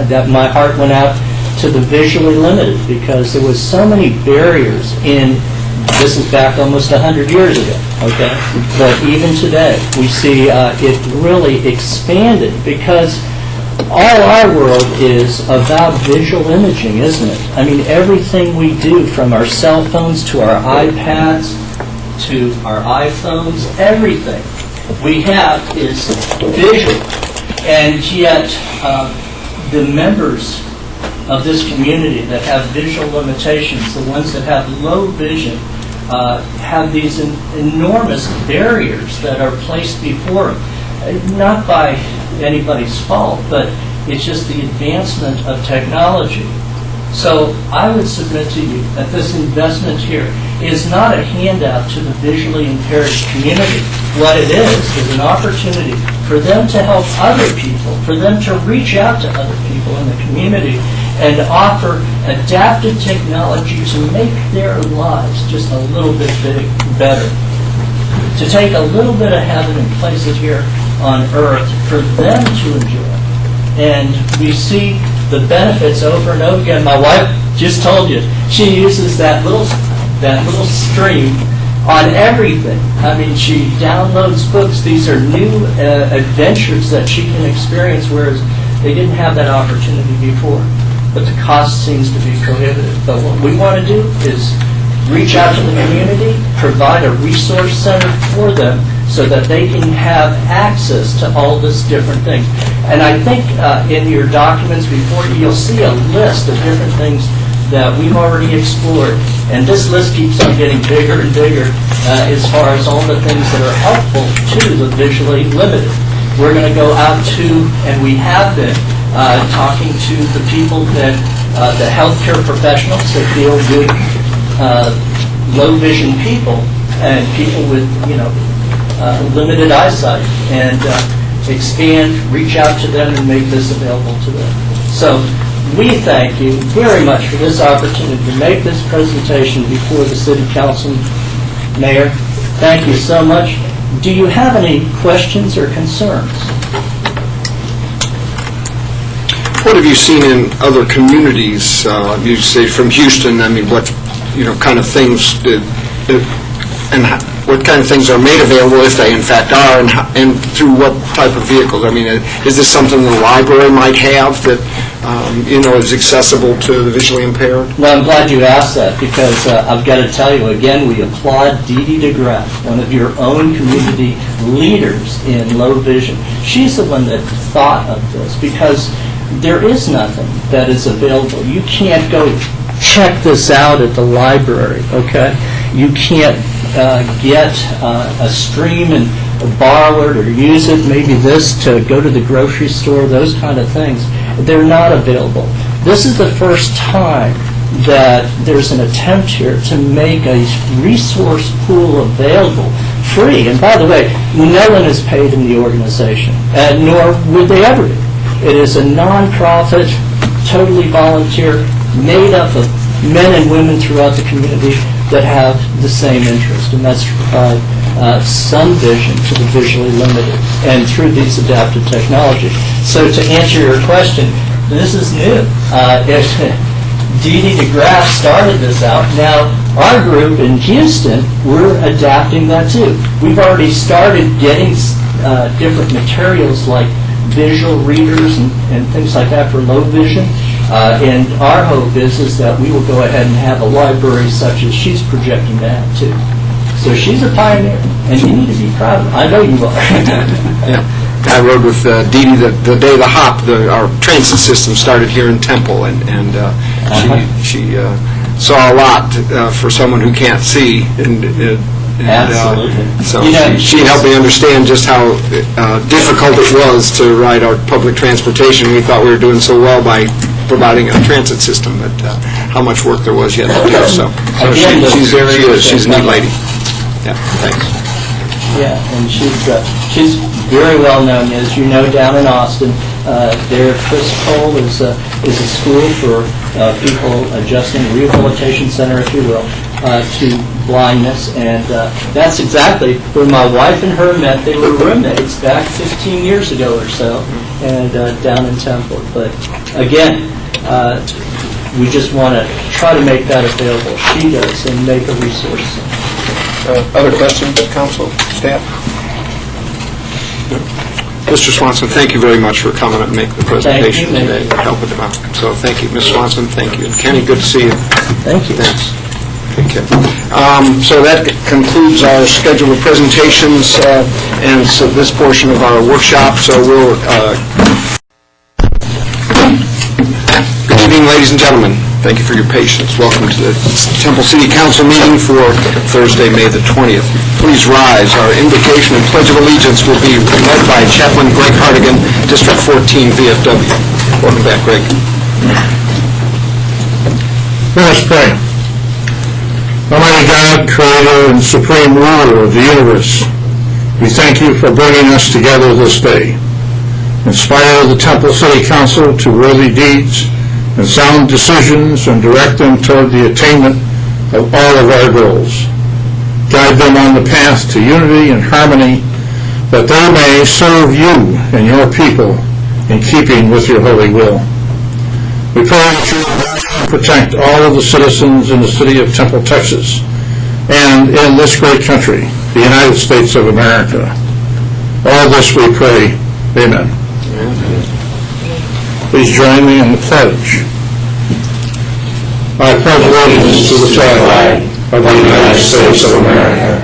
that my heart went out to the visually limited because there was so many barriers in. This is back almost 100 years ago, okay? But even today, we see it really expanded because all our world is about visual imaging, isn't it? I mean, everything we do, from our cell phones to our iPads to our iPhones, everything we have is visual. And yet, the members of this community that have visual limitations, the ones that have low vision, have these enormous barriers that are placed before them. Not by anybody's fault, but it's just the advancement of technology. So I would submit to you that this investment here is not a handout to the visually impaired community. What it is an opportunity for them to help other people, for them to reach out to other people in the community and offer adaptive technology to make their lives just a little bit better. To take a little bit of heaven and place it here on earth for them to enjoy. And we see the benefits over and over again. My wife just told you, she uses that little stream on everything. I mean, she downloads books. These are new adventures that she can experience, whereas they didn't have that opportunity before. But the cost seems to be prohibitive. But what we want to do is reach out to the community, provide a resource center for them so that they can have access to all this different things. And I think in your documents before you, you'll see a list of different things that we've already explored. And this list keeps on getting bigger and bigger as far as all the things that are helpful to the visually limited. We're going to go out to, and we have been, talking to the people that, the healthcare professionals that deal with low vision people and people with, limited eyesight, and expand, reach out to them and make this available to them. So we thank you very much for this opportunity to make this presentation before the City Council. Mayor, thank you so much. Do you have any questions or concerns? What have you seen in other communities? You say from Houston. I mean, what kind of things what kind of things are made available, if they in fact are, and through what type of vehicles? I mean, is this something the library might have that is accessible to the visually impaired? Well, I'm glad you asked that, because I've got to tell you again, we applaud Dee Dee DeGraff, one of your own community leaders in low vision. She's the one that thought of this, because there is nothing that is available. You can't go check this out at the library, okay? You can't get a stream and borrow it or use it, maybe this to go to the grocery store, those kind of things. They're not available. This is the first time that there's an attempt here to make a resource pool available free. And by the way, no one is paid in the organization, nor would they ever be. It is a non-profit, totally volunteer, made up of men and women throughout the community that have the same interest, and that's to provide some vision to the visually limited, and through these adaptive technologies. So to answer your question, this is new. Dee Dee DeGraff started this out. Now, our group in Houston, we're adapting that too. We've already started getting different materials like visual readers and things like that for low vision. And our hope is that we will go ahead and have a library such as she's projecting to have too. So she's a pioneer, and you need to be proud of her. I know you are. Yeah. I rode with Dee Dee the day the HOP, our transit system, started here in Temple, and she saw a lot for someone who can't see. Absolutely. So she helped me understand just how difficult it was to ride our public transportation. We thought we were doing so well by providing a transit system, but how much work there was yet to do. So she's a neat lady. Yeah, thanks. Yeah, and she's very well known, as you know, down in Austin. There, Chris Cole is a school for people adjusting, rehabilitation center, if you will, to blindness, and that's exactly where my wife and her met. They were roommates back 15 years ago or so, and down in Temple. But again, we just want to try to make that available. She does, and make a resource. Other questions, council, staff? No? Mr. Swanson, thank you very much for coming up and making the presentation today, helping them out. So thank you, Ms. Swanson, thank you. Kenny, good to see you. Thank you. Thanks. Okay. So that concludes our schedule of presentations and so this portion of our workshop. So we'll... Good evening, ladies and gentlemen. Thank you for your patience. Welcome to the Temple City Council meeting for Thursday, May the 20th. Please rise. Our invocation and Pledge of Allegiance will be led by Chaplain Greg Hardigan, District 14 VFW. Welcome back, Greg. Let us pray. Almighty God, creator and supreme ruler of the universe, we thank you for bringing us together this day. Inspire the Temple City Council to worthy deeds and sound decisions and direct them toward the attainment of all of our goals. Guide them on the path to unity and harmony, that they may serve you and your people in keeping with your holy will. We pray that you will protect all of the citizens in the city of Temple, Texas, and in this great country, the United States of America. All this we pray. Amen. Please join me in the pledge. I pledge allegiance to the flag of the United States of America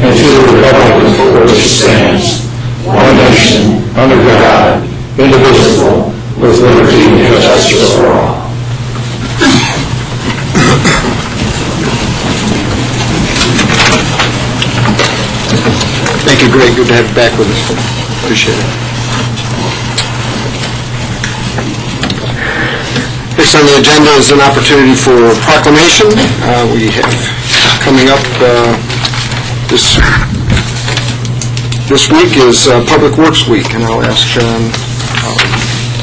and to the republic for which it stands, one nation, under God, indivisible, with liberty and justice for all. Thank you, Greg. Good to have you back with us. Appreciate it. Next on the agenda is an opportunity for proclamation. We have coming up this week is Public Works Week, and I'll ask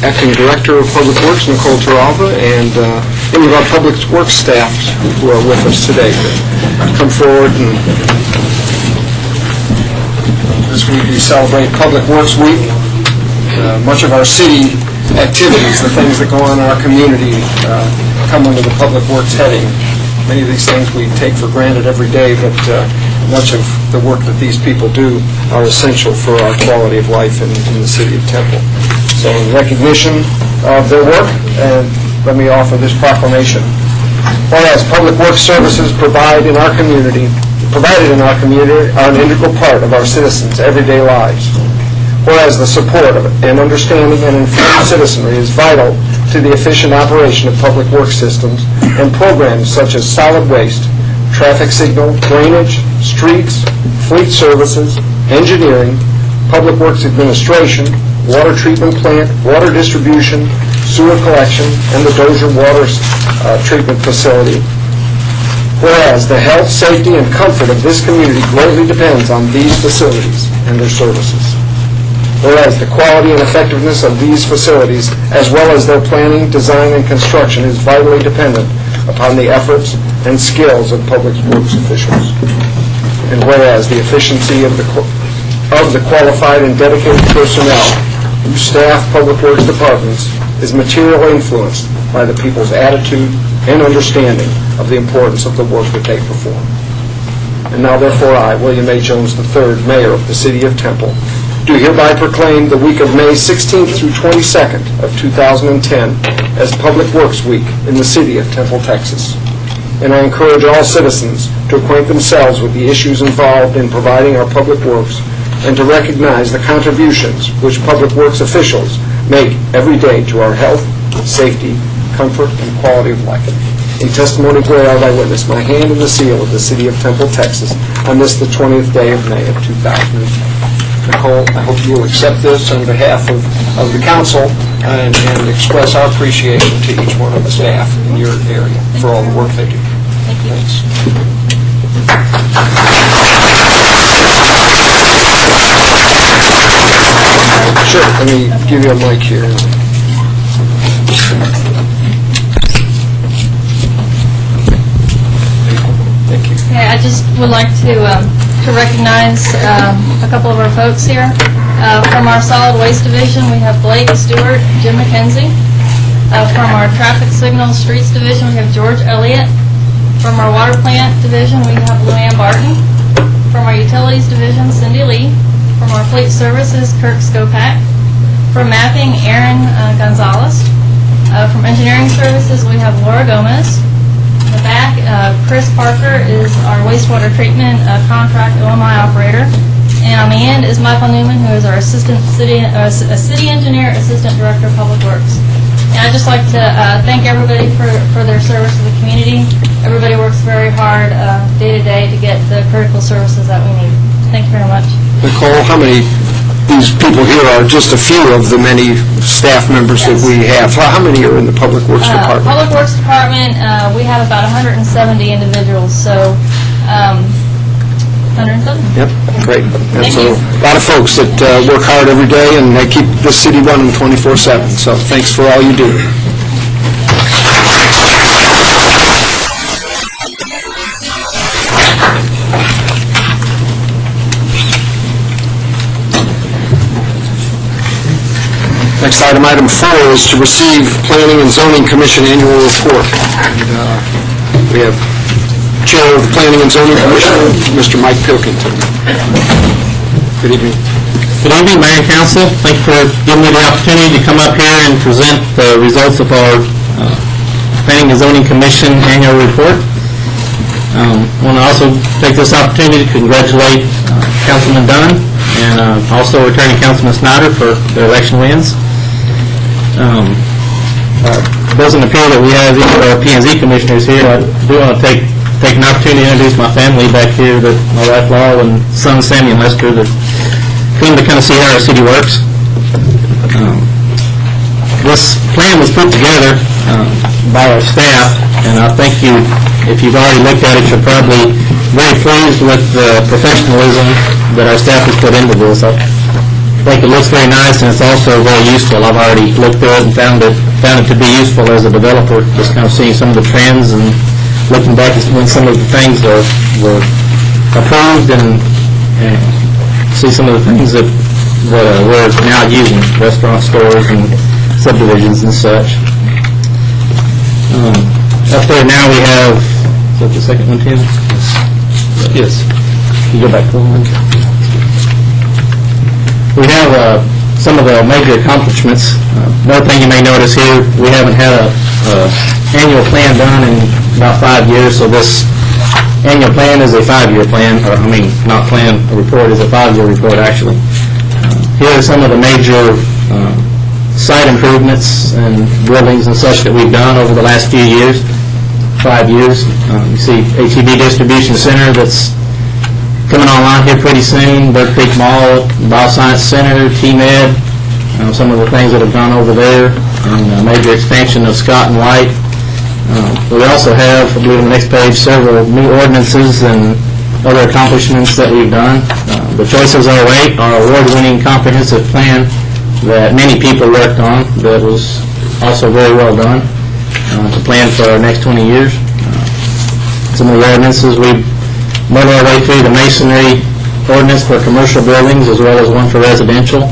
Acting Director of Public Works, Nicole Taralva, and any of our Public Works staff who are with us today to come forward. And this week we celebrate Public Works Week. Much of our city activities, the things that go on in our community, come under the Public Works heading. Many of these things we take for granted every day, but much of the work that these people do are essential for our quality of life in the city of Temple. So in recognition of their work, let me offer this proclamation. Whereas public works services provided in our community are an integral part of our citizens' everyday lives. Whereas the support of an understanding and informed citizenry is vital to the efficient operation of public works systems and programs such as solid waste, traffic signal, drainage, streets, fleet services, engineering, public works administration, water treatment plant, water distribution, sewer collection, and the Dozier water treatment facility. Whereas the health, safety, and comfort of this community greatly depends on these facilities and their services. Whereas the quality and effectiveness of these facilities, as well as their planning, design, and construction, is vitally dependent upon the efforts and skills of public works officials. And whereas the efficiency of the qualified and dedicated personnel who staff public works departments is materially influenced by the people's attitude and understanding of the importance of the work that they perform. And now, therefore, I, William A. Jones III, Mayor of the City of Temple, do hereby proclaim the week of May 16th through 22nd of 2010 as Public Works Week in the city of Temple, Texas. And I encourage all citizens to acquaint themselves with the issues involved in providing our public works and to recognize the contributions which public works officials make every day to our health, safety, comfort, and quality of life. In testimony whereof I witness my hand in the seal of the city of Temple, Texas, on this the 20th day of May of 2010. Nicole, I hope you will accept this on behalf of the council and express our appreciation to each one of the staff in your area for all the work they do. Thank you. Thanks. Sure, let me give you a mic here. Thank you. Okay, I just would like to recognize a couple of our folks here. From our solid waste division, we have Blake Stewart, Jim McKenzie. From our traffic signal streets division, we have George Elliott. From our water plant division, we have Luann Barton. From our utilities division, Cindy Lee. From our fleet services, Kirk Skopak. From mapping, Aaron Gonzalez. From engineering services, we have Laura Gomez. In the back, Chris Parker is our wastewater treatment contract OMI operator. And on the end is Michael Newman, who is our city engineer, assistant director of public works. And I'd just like to thank everybody for their service to the community. Everybody works very hard day to day to get the critical services that we need. Thank you very much. Nicole, how many these people here are just a few of the many staff members that we have. How many are in the Public Works Department? Public Works Department, we have about 170 individuals, so 170. Yep, great. That's Thank you. a lot of folks that work hard every day, and they keep this city running 24/7. So thanks for all you do. Next item, item 4, is to receive Planning and Zoning Commission annual report. And, we have Chair of the Planning and Zoning Commission, Mr. Mike Pilkington. Good evening. Good evening, Mayor and Council. Thank you for giving me the opportunity to come up here and present the results of our Planning and Zoning Commission annual report. I want to also take this opportunity to congratulate Councilman Dunn and also returning Councilman Snyder for their election wins. It doesn't appear that we have any of our P&Z commissioners here. I do want to take an opportunity to introduce my family back here, that my wife Laurel and son Sammy and Lester, that came to kind of see how our city works. This plan was put together by our staff, and I think if you've already looked at it, you're probably very pleased with the professionalism that our staff has put into this. I think it looks very nice, and it's also very useful. I've already looked through it and found it to be useful as a developer, just kind of seeing some of the trends and looking back at when some of the things were approved and see some of the things that we're now using, restaurant stores and subdivisions and such. Up there now we have, is that the second one, Tim? Yes. Can you go back to one? We have some of the major accomplishments. Another thing you may notice here, we haven't had a annual plan done in about 5 years, so this annual plan is a 5-year plan, or I mean, not plan, a report is a 5-year report, actually. Here are some of the major site improvements and buildings and such that we've done over the last few years, 5 years. You see HEB Distribution Center that's coming online here pretty soon, Bird Creek Mall, Bioscience Center, T-Med, some of the things that have done over there, and a major expansion of Scott and White. We also have, I believe on the next page, several new ordinances and other accomplishments that we've done. The Choices 08, our award-winning comprehensive plan that many people worked on, that was also very well done, to plan for our next 20 years. Some of the ordinances, we've made our way through the masonry ordinance for commercial buildings as well as one for residential.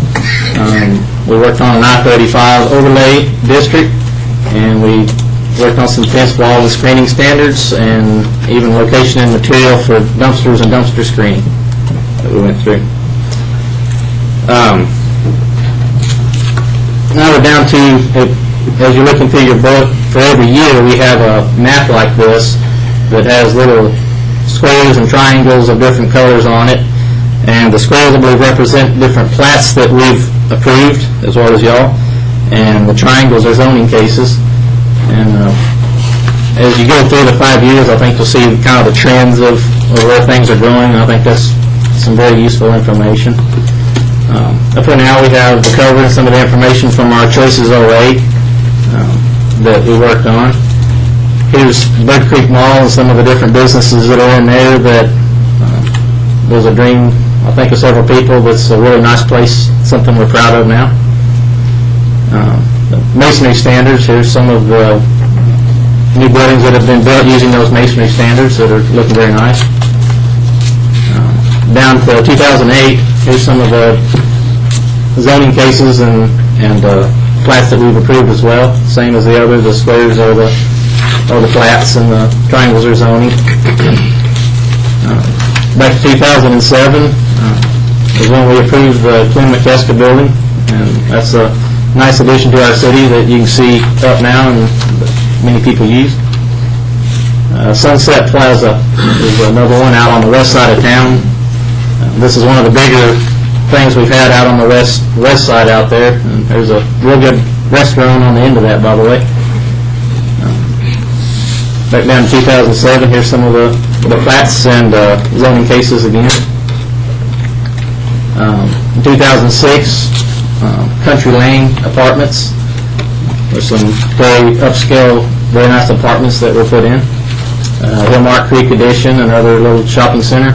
We worked on an I-35 overlay district, and we worked on some fence wall and screening standards, and even location and material for dumpsters and dumpster screening that we went through. Now we're down to, as you're looking through your book, for every year we have a map like this that has little squares and triangles of different colors on it, and the squares, I believe, represent different plats that we've approved, as well as y'all, and the triangles are zoning cases. And as you go through the 5 years, I think you'll see kind of the trends of where things are going, and I think that's some very useful information. Up here now we have the cover and some of the information from our Choices 08 that we worked on. Here's Bird Creek Mall and some of the different businesses that are in there that was a dream, I think, of several people. That's a really nice place, something we're proud of now. The masonry standards, here's some of the new buildings that have been built using those masonry standards that are looking very nice. Down to 2008, here's some of the zoning cases and plats that we've approved as well. Same as the other, the squares are the flats and the triangles are zoning. Back to 2007 is when we approved the Quinn McKeska building, and that's a nice addition to our city that you can see up now and many people use. Sunset Plaza is another one out on the west side of town. This is one of the bigger things we've had out on the west side out there, and there's a real good restaurant on the end of that, by the way. Back down in 2007, here's some of the plats and zoning cases again. In 2006, Country Lane Apartments. There's some very upscale, very nice apartments that were put in. Hillmark Creek Addition, another little shopping center.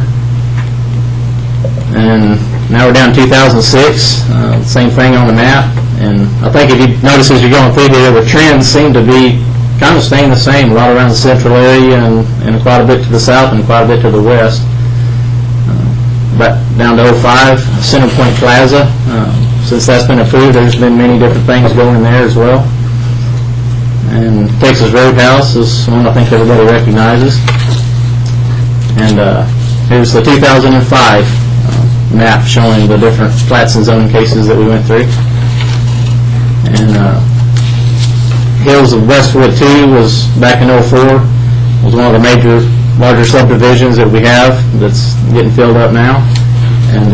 And now we're down to 2006, same thing on the map. And I think if you notice as you're going through here, the trends seem to be kind of staying the same, a lot around the central area and quite a bit to the south and quite a bit to the west. But down to 05, Centerpoint Plaza. Since that's been approved, there's been many different things going there as well. And Texas Roadhouse is one I think everybody recognizes. And here's the 2005 map showing the different plats and zoning cases that we went through. And Hills of Westwood 2 was back in 04. Was one of the larger subdivisions that we have that's getting filled up now. And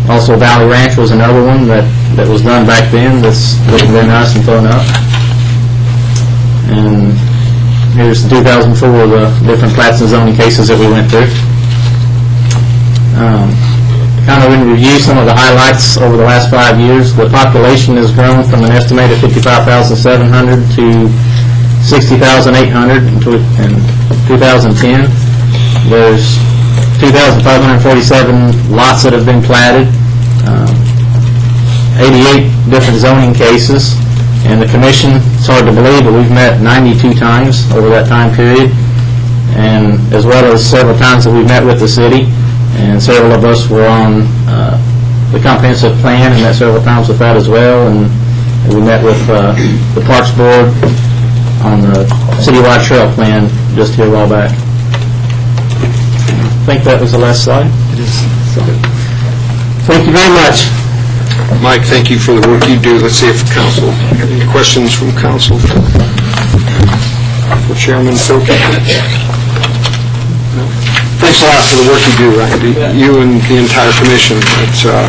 also Valley Ranch was another one that was done back then that's looking very nice and filling up. And here's the 2004, the different plats and zoning cases that we went through. Kind of in review some of the highlights over the last 5 years. The population has grown from an estimated 55,700 to 60,800 in 2010. There's 2,547 lots that have been platted, 88 different zoning cases, and the commission, it's hard to believe, but we've met 92 times over that time period, and as well as several times that we've met with the city, and several of us were on the comprehensive plan and met several times with that as well, and we met with the Parks Board on the citywide trail plan just here a while back. I think that was the last slide. It is. Thank you very much. Mike, thank you for the work you do. Let's see if council, any questions from council for Chairman Silky? Thanks a lot for the work you do, Randy. You and the entire commission. It's a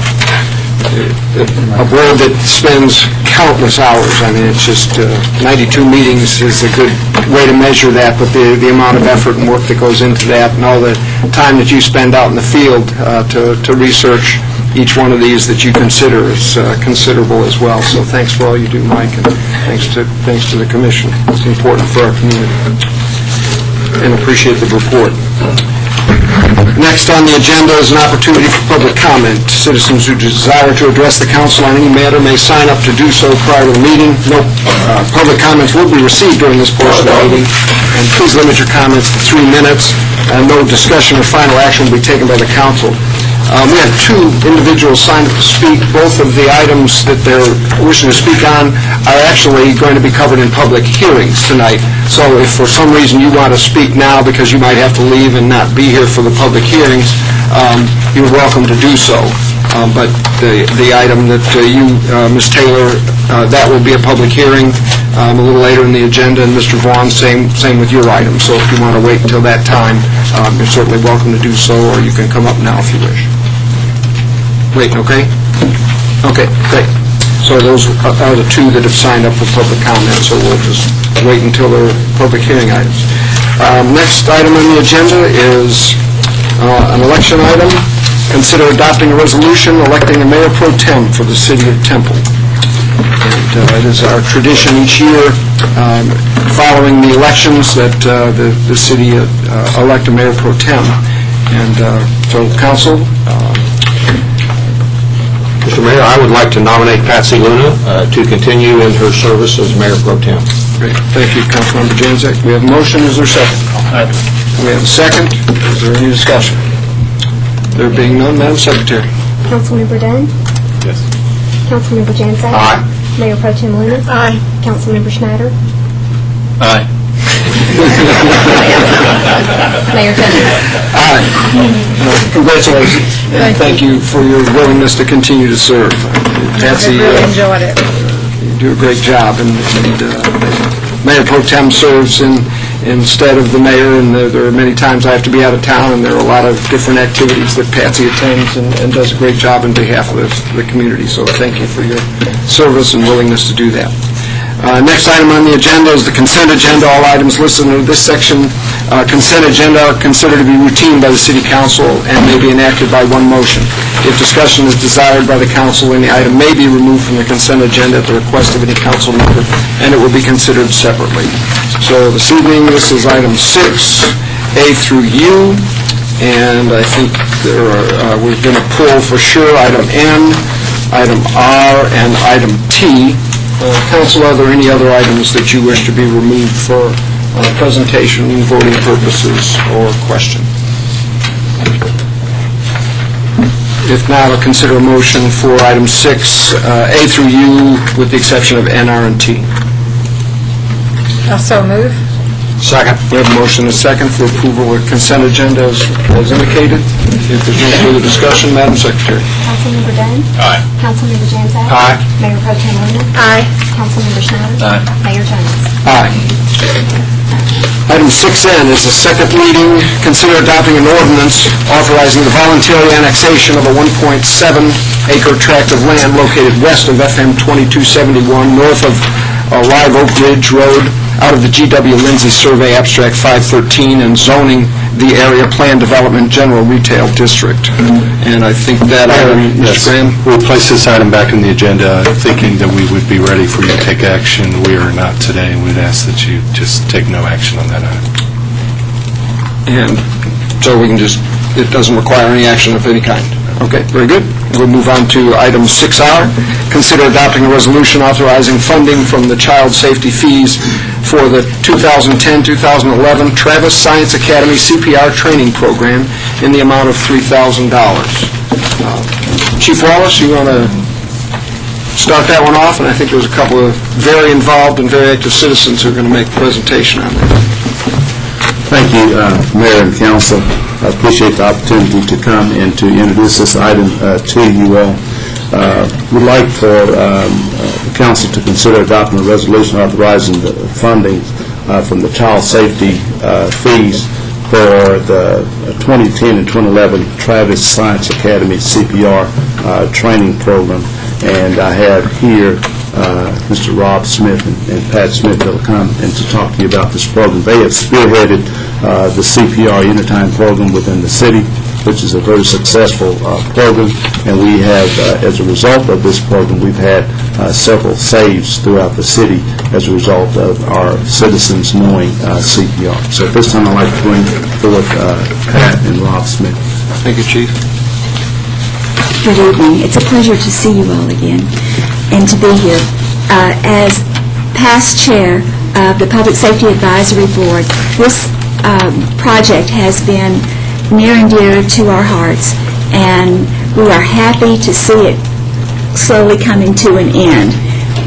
board that spends countless hours. I mean, it's just 92 meetings is a good way to measure that, but the amount of effort and work that goes into that and all the time that you spend out in the field to research each one of these that you consider is considerable as well. So thanks for all you do, Mike, and thanks to the commission. It's important for our community. And appreciate the report. Next on the agenda is an opportunity for public comment. Citizens who desire to address the council on any matter may sign up to do so prior to the meeting. No public comments will be received during this portion of the meeting. And please limit your comments to 3 minutes. No discussion or final action will be taken by the council. We have 2 individuals signed up to speak. Both of the items that they're wishing to speak on are actually going to be covered in public hearings tonight. So if for some reason you want to speak now because you might have to leave and not be here for the public hearings, you're welcome to do so. But the item that you, Ms. Taylor, that will be a public hearing a little later in the agenda, and Mr. Vaughn, same with your item. So if you want to wait until that time, you're certainly welcome to do so, or you can come up now if you wish. Wait, okay? Okay, great. So those are the 2 that have signed up for public comment, so we'll just wait until they're public hearing items. Next item on the agenda is an election item. Consider adopting a resolution electing a mayor pro tem for the city of Temple. And it is our tradition each year, following the elections, that the city elect a mayor pro tem. And so, council, Mr. Mayor, I would like to nominate Patsy Luna to continue in her service as Mayor Pro Tem. Great. Thank you, Councilmember Janczak. We have a motion. Is there a second? We have a second. Is there any discussion? There being none, Madam Secretary. Councilmember Dunn? Yes. Councilmember Janczak? Aye. Mayor Pro Tem Luna? Aye. Councilmember Schneider? Aye. Mayor Tennant. Aye. Congratulations. Thank you for your willingness to continue to serve. Patsy, I really enjoyed it. you do a great job. And Mayor Pro Tem serves instead of the mayor, and there are many times I have to be out of town, and there are a lot of different activities that Patsy attends and does a great job on behalf of the community. So thank you for your service and willingness to do that. Next item on the agenda is the consent agenda. All items listed in this section, consent agenda, are considered to be routine by the City Council and may be enacted by one motion. If discussion is desired by the council, any item may be removed from the consent agenda at the request of any council member, and it will be considered separately. So this evening, this is item 6, A through U, and I think we're going to pull for sure item N, item R, and item T. Council, are there any other items that you wish to be removed for presentation, voting purposes, or question? If not, I'll consider a motion for item 6, A through U, with the exception of N, R, and T. Also move. Second. We have a motion and a second for approval of consent agenda as indicated. If there's no further discussion, Madam Secretary. Councilmember Dunn. Aye. Councilmember Janzak. Aye. Mayor Pro Tem Luna. Aye. Councilmember Schneider. Aye. Mayor Jones. Aye. Item 6N is the second reading. Consider adopting an ordinance authorizing the voluntary annexation of a 1.7-acre tract of land located west of FM 2271, north of Live Oak Ridge Road, out of the G.W. Lindsay Survey Abstract 513, and zoning the area Plan Development General Retail District. And I think that item, Mr. Graham? We'll place this item back in the agenda, thinking that we would be ready for you to take action. We are not today, and we'd ask that you just take no action on that item. And so we can just, it doesn't require any action of any kind. Okay, very good. We'll move on to item 6R. Consider adopting a resolution authorizing funding from the child safety fees for the 2010-2011 Travis Science Academy CPR training program in the amount of $3,000. Chief Wallace, you want to start that one off? And I think there's a couple of very involved and very active citizens who are going to make a presentation on that. Thank you, Mayor and Council. I appreciate the opportunity to come and to introduce this item to you all. We'd like for the Council to consider adopting a resolution authorizing the funding from the child safety fees for the 2010 and 2011 Travis Science Academy CPR training program. And I have here Mr. Rob Smith and Pat Smith that will come and to talk to you about this program. They have spearheaded the CPR Unitime program within the city, which is a very successful program, and we have, as a result of this program, we've had several saves throughout the city as a result of our citizens knowing CPR. So at this time, I'd like to bring forward Pat and Rob Smith. Thank you, Chief. Good evening. It's a pleasure to see you all again and to be here. As past chair of the Public Safety Advisory Board, this project has been near and dear to our hearts, and we are happy to see it slowly coming to an end.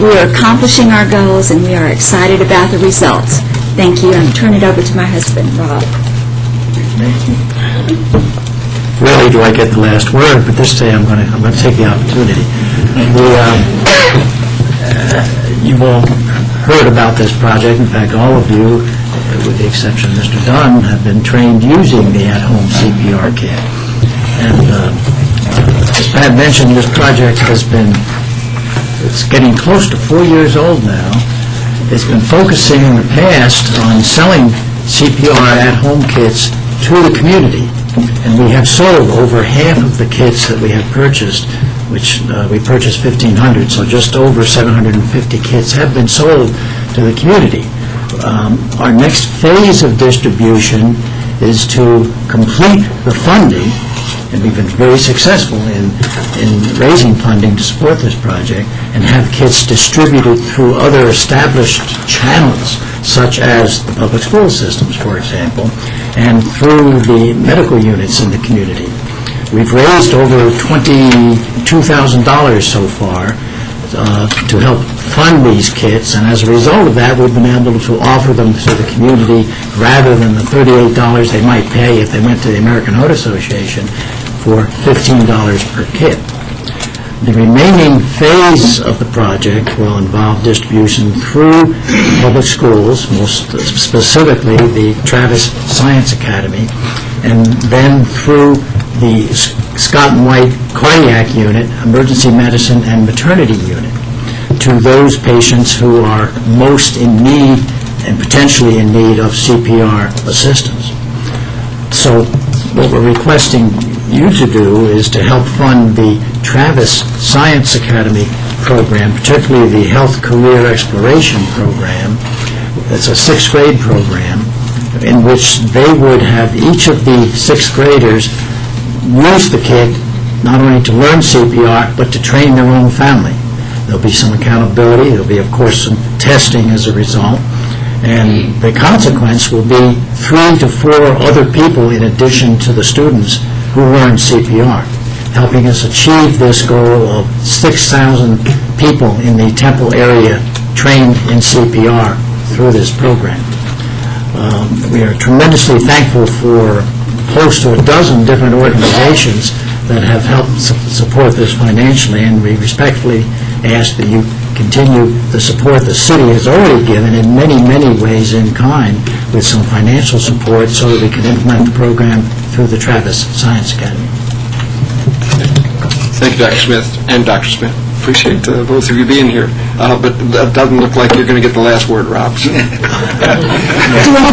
We are accomplishing our goals, and we are excited about the results. Thank you. I'm turning it over to my husband, Rob. Rarely do I get the last word, but this day I'm going to take the opportunity. You've all heard about this project. In fact, all of you, with the exception of Mr. Dunn, have been trained using the at-home CPR kit. And as Pat mentioned, this project has been, it's getting close to 4 years old now. It's been focusing in the past on selling CPR at-home kits to the community. And we have sold over half of the kits that we have purchased, which we purchased 1,500, so just over 750 kits have been sold to the community. Our next phase of distribution is to complete the funding, and we've been very successful in raising funding to support this project, and have kits distributed through other established channels, such as the public school systems, for example, and through the medical units in the community. We've raised over $22,000 so far to help fund these kits, and as a result of that, we've been able to offer them to the community rather than the $38 they might pay if they went to the American Heart Association for $15 per kit. The remaining phase of the project will involve distribution through public schools, most specifically the Travis Science Academy, and then through the Scott and White Cardiac Unit, Emergency Medicine, and Maternity Unit. to those patients who are most in need and potentially in need of CPR assistance. So what we're requesting you to do is to help fund the Travis Science Academy program, particularly the Health Career Exploration program. It's a sixth grade program in which they would have each of the sixth graders use the kit not only to learn CPR, but to train their own family. There'll be some accountability. There'll be, of course, some testing as a result. And the consequence will be 3 to 4 other people in addition to the students who learn CPR, helping us achieve this goal of 6,000 people in the Temple area trained in CPR through this program. We are tremendously thankful for close to a dozen different organizations that have helped support this financially, and we respectfully ask that you continue the support the city has already given in many, many ways in kind with some financial support so that we can implement the program through the Travis Science Academy. Thank you, Dr. Smith and Dr. Smith. Appreciate both of you being here. But that doesn't look like you're going to get the last word, Rob. So. Do any of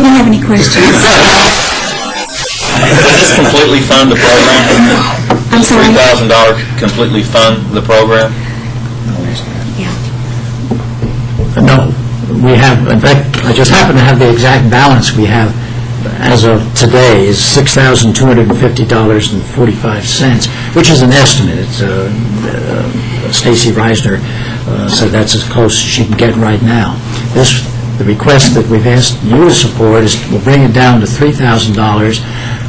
you have any questions? Does this completely fund the program? I'm sorry? $3,000 completely fund the program? No, we have, in fact, I just happen to have the exact balance we have as of today is $6,250.45, which is an estimate. It's Stacy Reisner said that's as close as she can get right now. The request that we've asked you to support is we'll bring it down to $3,000.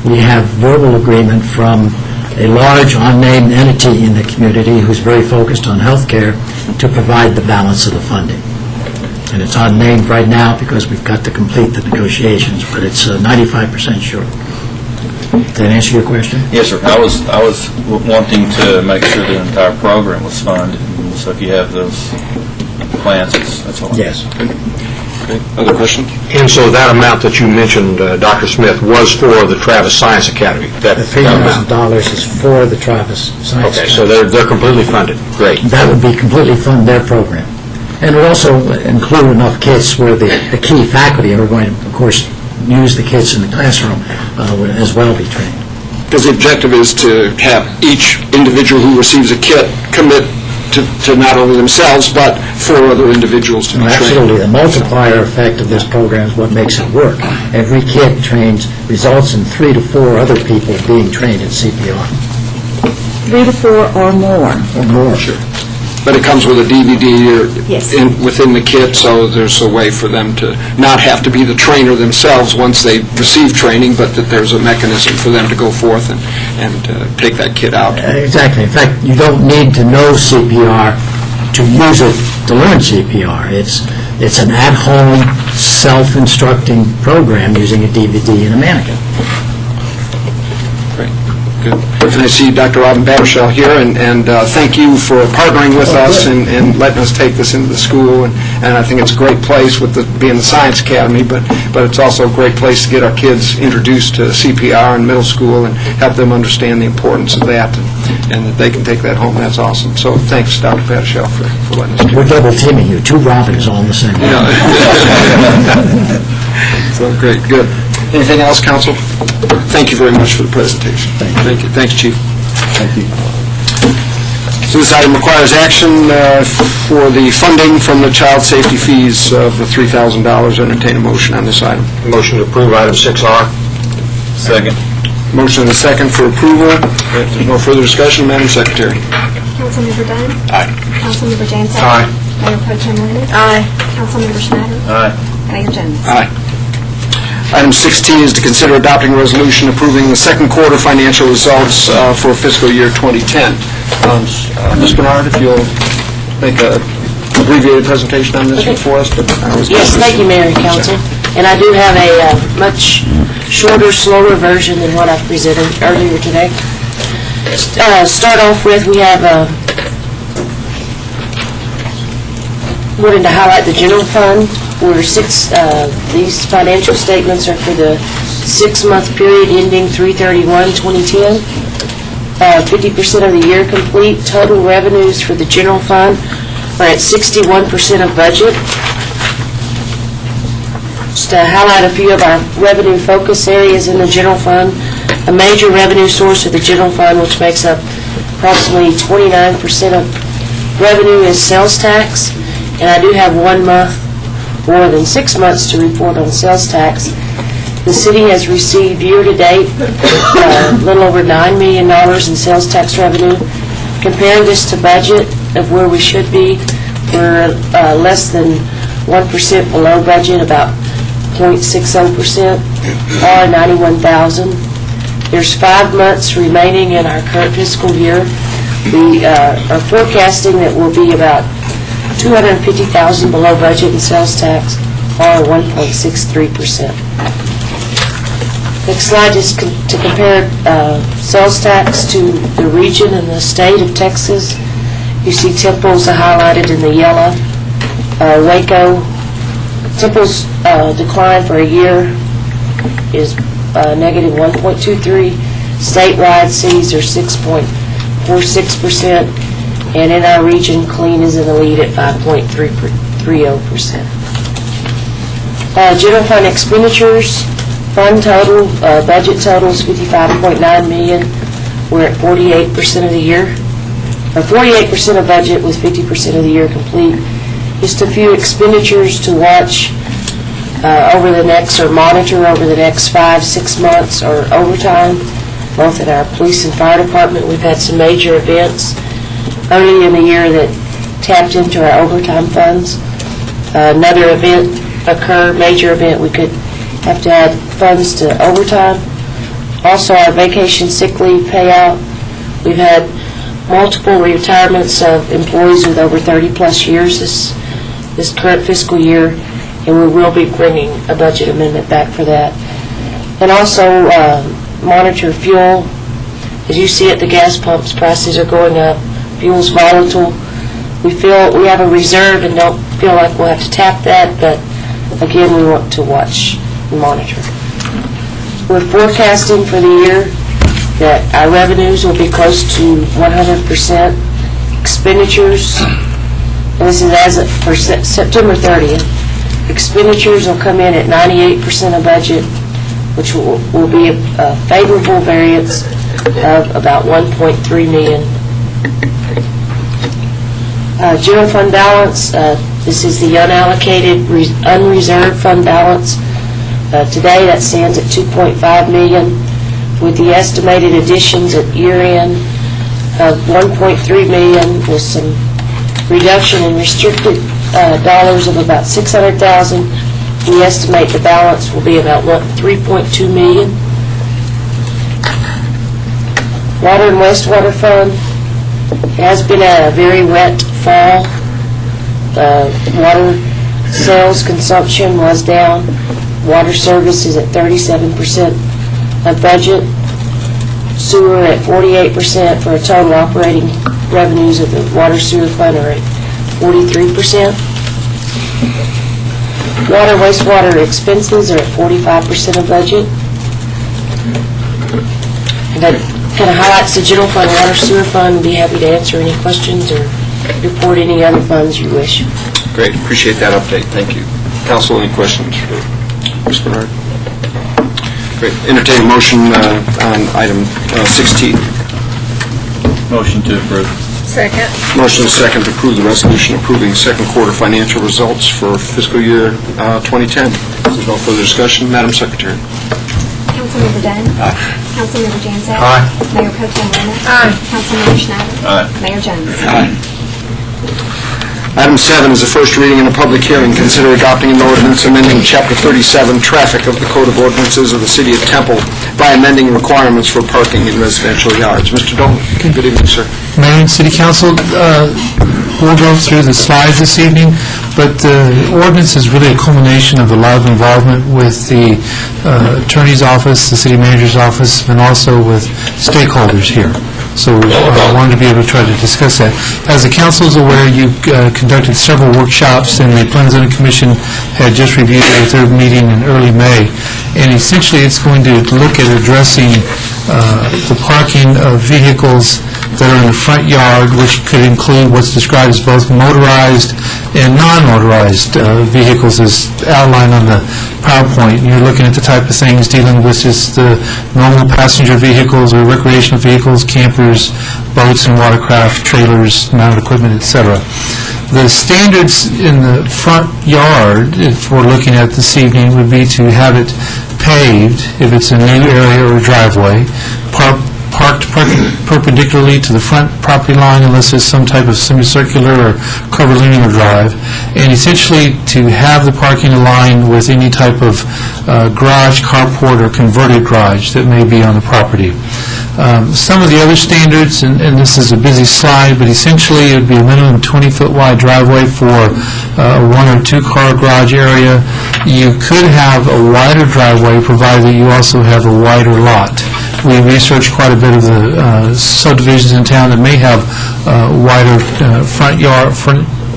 We have verbal agreement from a large unnamed entity in the community who's very focused on healthcare to provide the balance of the funding. And it's unnamed right now because we've got to complete the negotiations, but it's 95% sure. Did that answer your question? Yes, sir. I was wanting to make sure the entire program was funded. So if you have those plans, that's all. Yes. Okay. Other question? And so that amount that you mentioned, Dr. Smith, was for the Travis Science Academy? The $3,000 is for the Travis Science Okay, Academy. so they're completely funded. Great. That would be completely fund their program. And it would also include enough kits where the key faculty are going to, of course, use the kits in the classroom would as well be trained. Because the objective is to have each individual who receives a kit commit to not only themselves, but 4 other individuals to be trained. Absolutely. The multiplier effect of this program is what makes it work. Every kit results in 3 to 4 other people being trained in CPR. 3 to 4 or more. Or more. Sure. But it comes with a DVD Yes. within the kit, so there's a way for them to not have to be the trainer themselves once they receive training, but that there's a mechanism for them to go forth and take that kit out. Exactly. In fact, you don't need to know CPR to use it to learn CPR. It's an at-home, self-instructing program using a DVD and a mannequin. Great. Good. And I see Dr. Robin Battershell here, and thank you for partnering with us and letting us take this into the school. And I think it's a great place with being the Science Academy, but it's also a great place to get our kids introduced to CPR in middle school and help them understand the importance of that, and that they can take that home. That's awesome. So thanks, Dr. Battershell, for letting us do We're that. double teaming you. 2 Robins all in the same room. So great, good. Anything else, Council? Thank you very much for the presentation. Thank you. Thanks, Chief. Thank you. So this item requires action for the funding from the child safety fees of the $3,000. Entertain a motion on this item. Motion to approve item 6R. Second. Motion and a second for approval. If there's no further discussion, Madam Secretary. Councilmember Dunn? Aye. Councilmember Jansen? Aye. Mayor Pro Tem Lindsay? Aye. Councilmember Schneider? Aye. Mayor Jones? Aye. Item 16 is to consider adopting a resolution approving the second quarter financial results for fiscal year 2010. Ms. Bernard, if you'll make a abbreviated presentation on this one for us. Yes, thank you, Mayor and Council. And I do have a much shorter, slower version than what I presented earlier today. Start off with, we have wanted to highlight the general fund. These financial statements are for the 6-month period ending 3/31/2010. 50% of the year complete. Total revenues for the general fund are at 61% of budget. Just to highlight a few of our revenue focus areas in the general fund. A major revenue source of the general fund, which makes up approximately 29% of revenue, is sales tax. And I do have 1 month, more than 6 months to report on sales tax. The city has received year-to-date a little over $9 million in sales tax revenue. Compare this to budget of where we should be. We're less than 1% below budget, about 0.60%, or $91,000. There's 5 months remaining in our current fiscal year. We are forecasting that we'll be about $250,000 below budget in sales tax, or 1.63%. Next slide is to compare sales tax to the region and the state of Texas. You see Temple's highlighted in the yellow. Waco, Temple's decline for a year is negative 1.23. Statewide, cities are 6.46%, and in our region, Clean is in the lead at 5.30%. General fund expenditures, fund total, budget total is $55.9 million. We're at 48% of the year, or 48% of budget with 50% of the year complete. Just a few expenditures to watch over the next, or monitor over the next 5-6 months, or overtime, both in our police and fire department. We've had some major events early in the year that tapped into our overtime funds. Another event occur, major event, we could have to add funds to overtime. Also, our vacation sick leave payout. We've had multiple retirements of employees with over 30-plus years this current fiscal year, and we will be bringing a budget amendment back for that. And also monitor fuel. As you see at the gas pumps, prices are going up. Fuel's volatile. We feel we have a reserve and don't feel like we'll have to tap that, but again, we want to watch and monitor. We're forecasting for the year that our revenues will be close to 100%. Expenditures, and this is as of for September 30th, expenditures will come in at 98% of budget, which will be a favorable variance of about $1.3 million. General fund balance, this is the unallocated, unreserved fund balance. Today that stands at $2.5 million, with the estimated additions at year-end of $1.3 million, with some reduction in restricted dollars of about $600,000. We estimate the balance will be about $3.2 million. Water and wastewater fund. It has been a very wet fall. Water sales consumption was down. Water service is at 37% of budget. Sewer at 48%, for a total operating revenues of the water sewer fund are at 43%. Water wastewater expenses are at 45% of budget. And that kind of highlights the general fund, water sewer fund. Be happy to answer any questions or report any other funds you wish. Great, appreciate that update, thank you. Council, any questions for Ms. Bernard? Great, entertain a motion on item 16. Motion to approve. Second. Motion is second to approve the resolution approving second quarter financial results for fiscal year 2010. There's no further discussion. Madam Secretary. Councilmember Dunn. Aye. Councilmember Jansen. Aye. Mayor Pro Tem Remmers. Aye. Councilmember Schneider. Aye. Mayor Jones. Aye. Item 7 is a first reading and a public hearing. Consider adopting an ordinance amending Chapter 37, Traffic of the Code of Ordinances of the City of Temple by amending requirements for parking in residential yards. Mr. Dolan. Good evening, sir. Mayor and City Council, we'll go through the slides this evening, but the ordinance is really a culmination of a lot of involvement with the Attorney's Office, the City Manager's Office, and also with stakeholders here. So I wanted to be able to try to discuss that. As the council is aware, you conducted several workshops, and the Planning and Zoning Commission had just reviewed their third meeting in early May. And essentially, it's going to look at addressing the parking of vehicles that are in the front yard, which could include what's described as both motorized and non-motorized vehicles as outlined on the PowerPoint. And you're looking at the type of things dealing with just the normal passenger vehicles or recreational vehicles, campers, boats and watercraft, trailers, mounted equipment, etc. The standards in the front yard, if we're looking at this evening, would be to have it paved, if it's a new area or driveway, parked perpendicularly to the front property line unless it's some type of semicircular or curvilinear drive, and essentially to have the parking aligned with any type of garage, carport, or converted garage that may be on the property. Some of the other standards, and this is a busy slide, but essentially it would be a minimum 20-foot wide driveway for a 1 or 2 car garage area. You could have a wider driveway provided that you also have a wider lot. We researched quite a bit of the subdivisions in town that may have wider front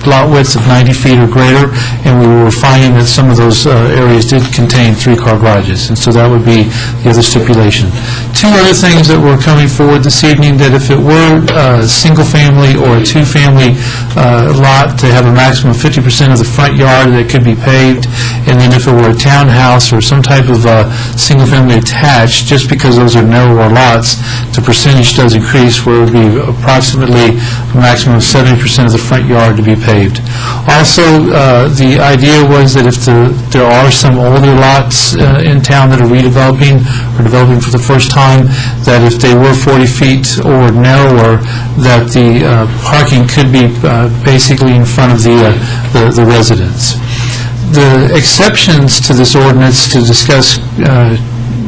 lot widths of 90 feet or greater, and we were finding that some of those areas did contain 3-car garages, and so that would be the other stipulation. 2 other things that were coming forward this evening, that if it were a single-family or a 2-family lot, to have a maximum of 50% of the front yard that could be paved, and then if it were a townhouse or some type of single-family attached, just because those are narrower lots, the percentage does increase, where it would be approximately a maximum of 70% of the front yard to be paved. Also, the idea was that if there are some older lots in town that are redeveloping or developing for the first time, that if they were 40 feet or narrower, that the parking could be basically in front of the residence. The exceptions to this ordinance to discuss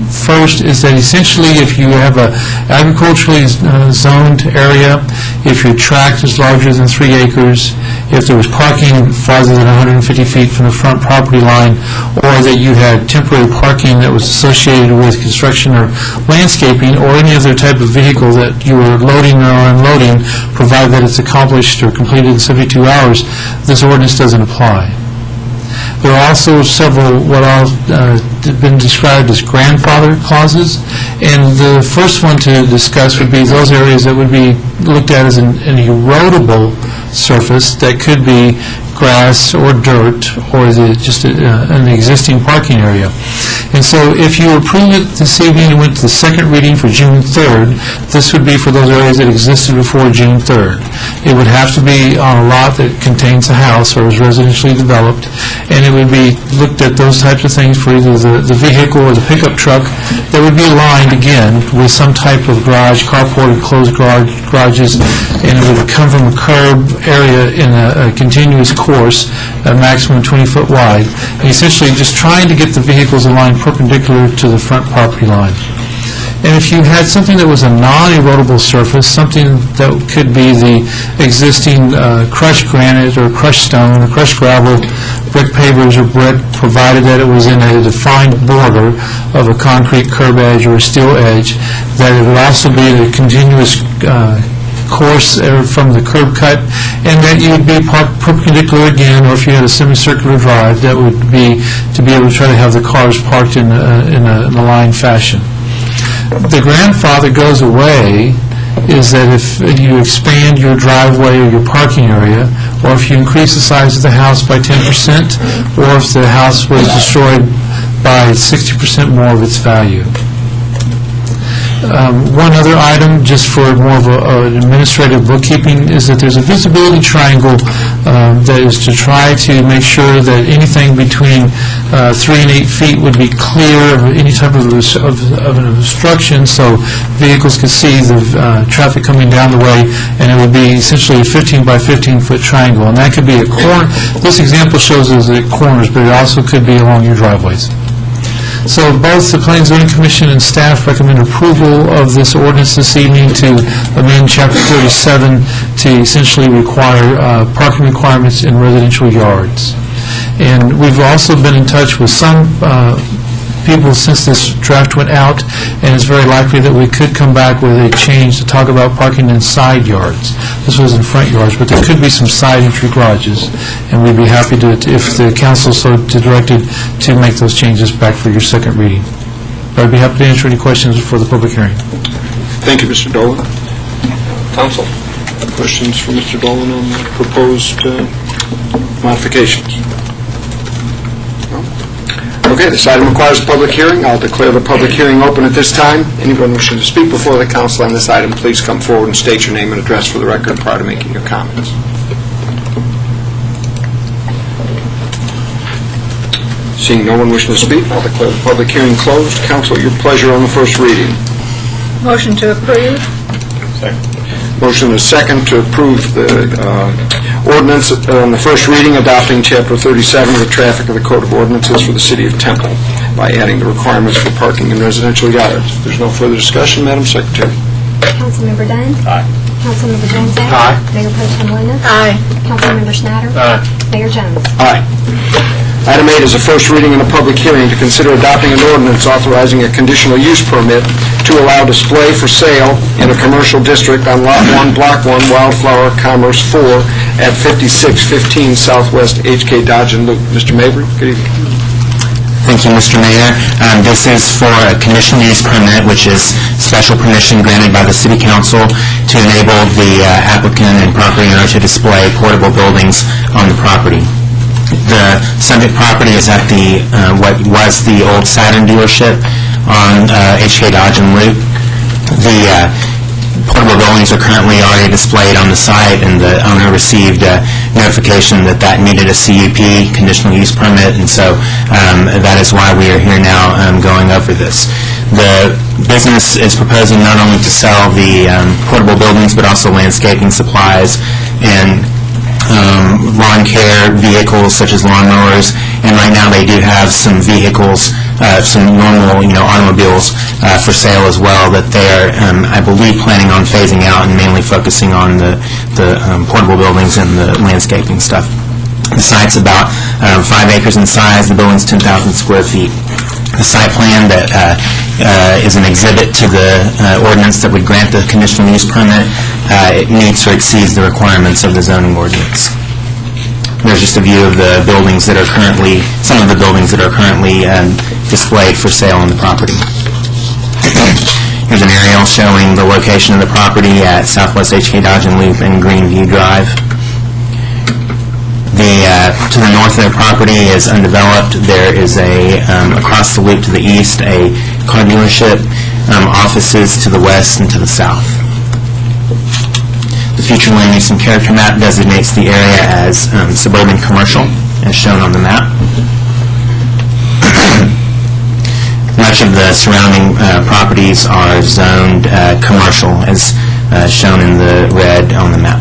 first is that essentially if you have a agriculturally zoned area, if your tract is larger than 3 acres, if there was parking farther than 150 feet from the front property line, or that you had temporary parking that was associated with construction or landscaping, or any other type of vehicle that you were loading or unloading, provided that it's accomplished or completed in 72 hours, this ordinance doesn't apply. There are also several what have been described as grandfather clauses, and the first one to discuss would be those areas that would be looked at as an erodable surface that could be grass or dirt or just an existing parking area. And so if you approve it this evening and went to the second reading for June 3rd, this would be for those areas that existed before June 3rd. It would have to be on a lot that contains a house or is residentially developed, and it would be looked at those types of things for either the vehicle or the pickup truck that would be aligned again with some type of garage, carport, or closed garages, and it would come from a curb area in a continuous course, a maximum 20-foot wide, and essentially just trying to get the vehicles aligned perpendicular to the front property line. And if you had something that was a non-erodible surface, something that could be the existing crushed granite or crushed stone or crushed gravel, brick pavers or brick, provided that it was in a defined border of a concrete curb edge or a steel edge, that it would also be a continuous course from the curb cut, and that you would be parked perpendicular again, or if you had a semicircular drive, that would be to be able to try to have the cars parked in a line fashion. The grandfather goes away is that if you expand your driveway or your parking area, or if you increase the size of the house by 10%, or if the house was destroyed by 60% more of its value. One other item, just for more of an administrative bookkeeping, is that there's a visibility triangle that is to try to make sure that anything between 3 and 8 feet would be clear of any type of an obstruction, so vehicles could see the traffic coming down the way, and it would be essentially a 15 by 15 foot triangle. And that could be a corner. This example shows us at corners, but it also could be along your driveways. So both the Planning and Zoning Commission and staff recommend approval of this ordinance this evening to amend Chapter 37 to essentially require parking requirements in residential yards. And we've also been in touch with some people since this draft went out, and it's very likely that we could come back with a change to talk about parking in side yards. This was in front yards, but there could be some side entry garages, and we'd be happy to, if the council so directed, to make those changes back for your second reading. I'd be happy to answer any questions for the public hearing. Thank you, Mr. Dolan. Council, questions for Mr. Dolan on the proposed modifications? No? Okay, this item requires a public hearing. I'll declare the public hearing open at this time. Anyone wishing to speak before the council on this item, please come forward and state your name and address for the record prior to making your comments. Seeing no one wishing to speak, I'll declare the public hearing closed. Council, your pleasure on the first reading. Motion to approve. Motion is second to approve the ordinance on the first reading, adopting Chapter 37 of the Traffic of the Code of Ordinances for the City of Temple by adding the requirements for parking in residential yards. If there's no further discussion, Madam Secretary. Councilmember Dunn. Aye. Councilmember Janzak. Aye. Mayor Pro Tem Luna. Aye. Councilmember Schneider. Aye. Mayor Jones. Aye. Item 8 is a first reading and a public hearing to consider adopting an ordinance authorizing a conditional use permit to allow display for sale in a commercial district on Lot 1, Block 1, Wildflower Commerce 4 at 5615 Southwest H.K. Dodge and Loop. Mr. Mabry, good evening. Thank you, Mr. Mayor. This is for a conditional use permit, which is special permission granted by the City Council to enable the applicant and property owner to display portable buildings on the property. The subject property is at the what was the old Saturn dealership on H.K. Dodge and Loop. The portable buildings are currently already displayed on the site, and the owner received notification that that needed a CUP, conditional use permit, and so that is why we are here now going over this. The business is proposing not only to sell the portable buildings, but also landscaping supplies and lawn care vehicles such as lawnmowers, and right now they do have some vehicles, some normal, automobiles for sale as well that they're, I believe, planning on phasing out and mainly focusing on the portable buildings and the landscaping stuff. The site's about 5 acres in size. The building's 10,000 square feet. The site plan that is an exhibit to the ordinance that would grant the conditional use permit, it meets or exceeds the requirements of the zoning ordinance. There's just a view of the buildings that are currently, some of the buildings that are currently displayed for sale on the property. Here's an aerial showing the location of the property at Southwest H.K. Dodge and Loop and Greenview Drive. To the north of the property is undeveloped. There is across the loop to the east, a car dealership, offices to the west and to the south. The future land use and character map designates the area as suburban commercial, as shown on the map. Much of the surrounding properties are zoned commercial, as shown in the red on the map.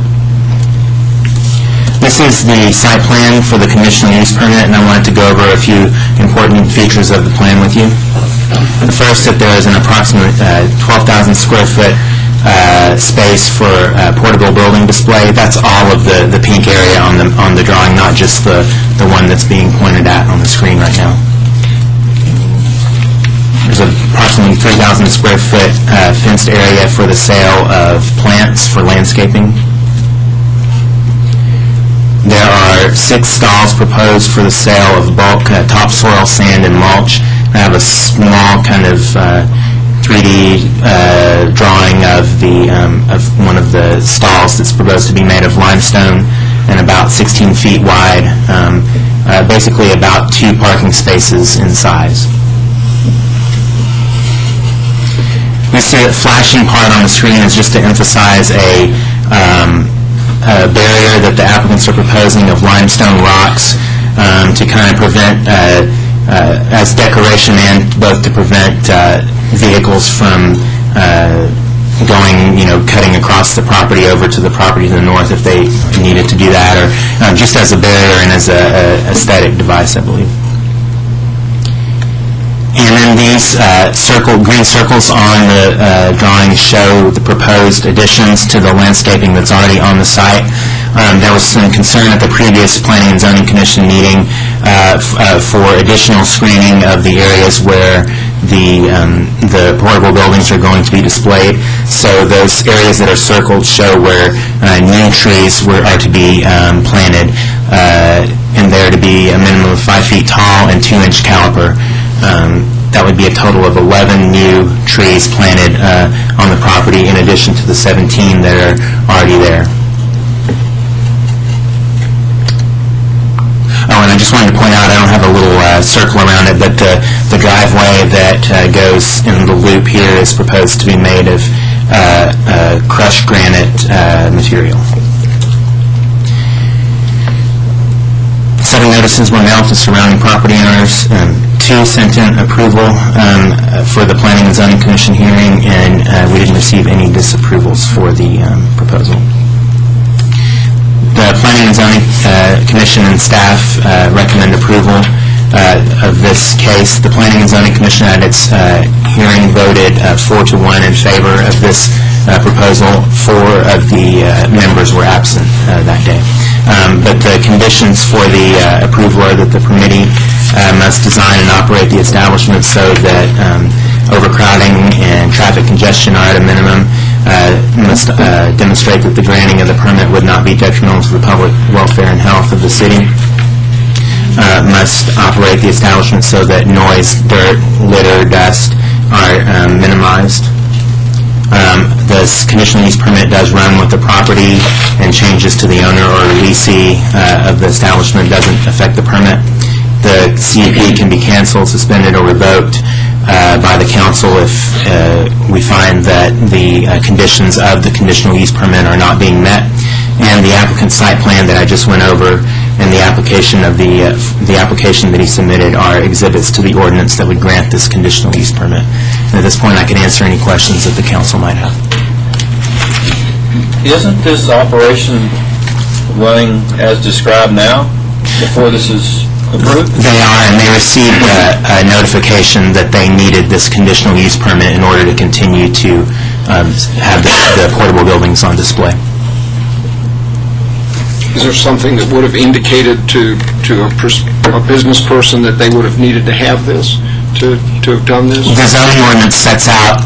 This is the site plan for the conditional use permit, and I wanted to go over a few important features of the plan with you. The first, that there is an approximate 12,000 square foot space for portable building display. That's all of the pink area on the drawing, not just the one that's being pointed at on the screen right now. There's approximately 3,000 square foot fenced area for the sale of plants for landscaping. There are 6 stalls proposed for the sale of bulk topsoil, sand, and mulch. I have a small kind of 3D drawing of one of the stalls that's proposed to be made of limestone and about 16 feet wide, basically about 2 parking spaces in size. This flashing part on the screen is just to emphasize a barrier that the applicants are proposing of limestone rocks to kind of prevent, as decoration and both to prevent vehicles from going, cutting across the property over to the property to the north if they needed to do that, or just as a barrier and as a aesthetic device, I believe. And then these green circles on the drawing show the proposed additions to the landscaping that's already on the site. There was some concern at the previous Planning and Zoning Commission meeting for additional screening of the areas where the portable buildings are going to be displayed. So those areas that are circled show where new trees are to be planted, and they're to be a minimum of 5 feet tall and 2-inch caliper. That would be a total of 11 new trees planted on the property, in addition to the 17 that are already there. Oh, and I just wanted to point out, I don't have a little circle around it, but the driveway that goes in the loop here is proposed to be made of crushed granite material. 7 notices were mailed to surrounding property owners, 2 sent in approval for the Planning and Zoning Commission hearing, and we didn't receive any disapprovals for the proposal. The Planning and Zoning Commission and staff recommend approval of this case. The Planning and Zoning Commission at its hearing voted 4-1 in favor of this proposal. 4 of the members were absent that day. But the conditions for the approval are that the permittee must design and operate the establishment so that overcrowding and traffic congestion are at a minimum, must demonstrate that the granting of the permit would not be detrimental to the public welfare and health of the city, must operate the establishment so that noise, dirt, litter, dust are minimized. This conditional use permit does run with the property, and changes to the owner or leasee of the establishment doesn't affect the permit. The CUP can be canceled, suspended, or revoked by the council if we find that the conditions of the conditional use permit are not being met. And the applicant's site plan that I just went over and the application of the application that he submitted are exhibits to the ordinance that would grant this conditional use permit. And at this point, I can answer any questions that the council might have. Isn't this operation running as described now, before this is approved? They are, and they received a notification that they needed this conditional use permit in order to continue to have the portable buildings on display. Is there something that would have indicated to a business person that they would have needed to have this, to have done this? The zoning ordinance sets out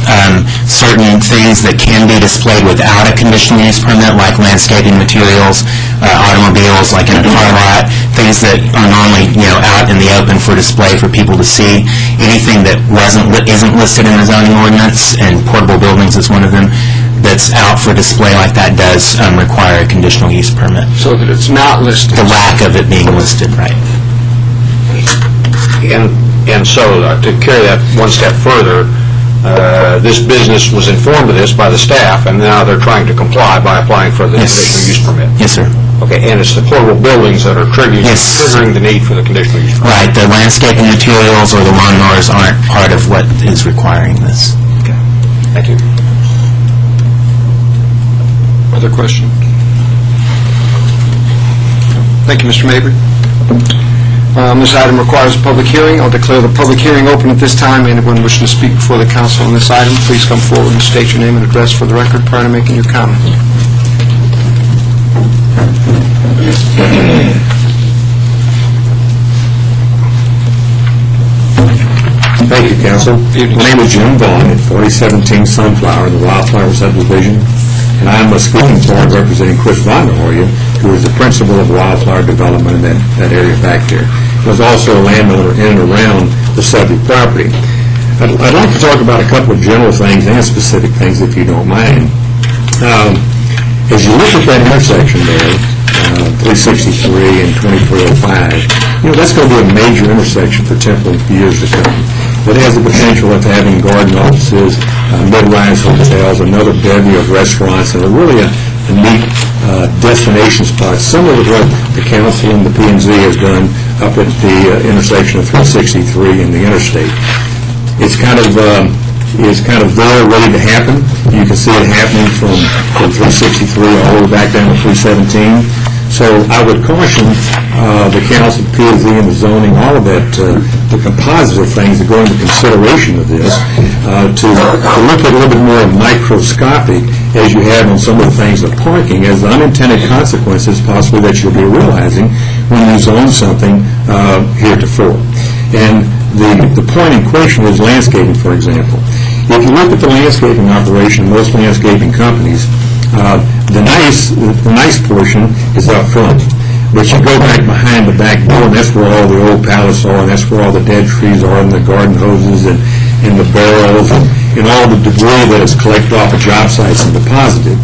certain things that can be displayed without a conditional use permit, like landscaping materials, automobiles, like in a car lot, things that are normally, out in the open for display for people to see. Anything that isn't listed in the zoning ordinance, and portable buildings is one of them, that's out for display like that does require a conditional use permit. So that it's not listed? The lack of it being listed, right. And so, to carry that one step further, this business was informed of this by the staff, and now they're trying to comply by applying for the conditional use permit. Yes, sir. Okay, and it's the portable buildings that are triggering the need for the conditional use permit. Right, the landscaping materials or the lawnmowers aren't part of what is requiring this. Okay, thank you. Other question? Thank you, Mr. Mabry. This item requires a public hearing. I'll declare the public hearing open at this time. Anyone wishing to speak before the council on this item, please come forward and state your name and address for the record prior to making your comment. Thank you, Council. My name is Jim Vaughn at 4017 Sunflower in the Wildflower Subdivision, and I am a speaking part representing Chris Von der Hoya, who is the principal of Wildflower Development in that area back there. He was also a landowner in and around the subject property. I'd like to talk about a couple of general things and specific things, if you don't mind. As you look at that intersection there, 363 and 2305, that's going to be a major intersection for Temple for years to come. It has the potential of having garden offices, mid-rise hotels, another bevy of restaurants, and really a neat destination spot, similar to what the council and the P&Z has done up at the intersection of 363 and the interstate. It's kind of there, ready to happen. You can see it happening from 363 all the way back down to 317. So I would caution the council, P&Z, and the zoning, all of that, the composite of things that go into consideration of this, to look at a little bit more microscopic, as you have on some of the things of parking, as the unintended consequences possibly that you'll be realizing when you zone something heretofore. And the point in question is landscaping, for example. If you look at the landscaping operation, most landscaping companies, the nice portion is up front. But you go back behind the back door, and that's where all the old pallets are, and that's where all the dead trees are, and the garden hoses, and the barrels, and all the debris that is collected off of job sites and deposited.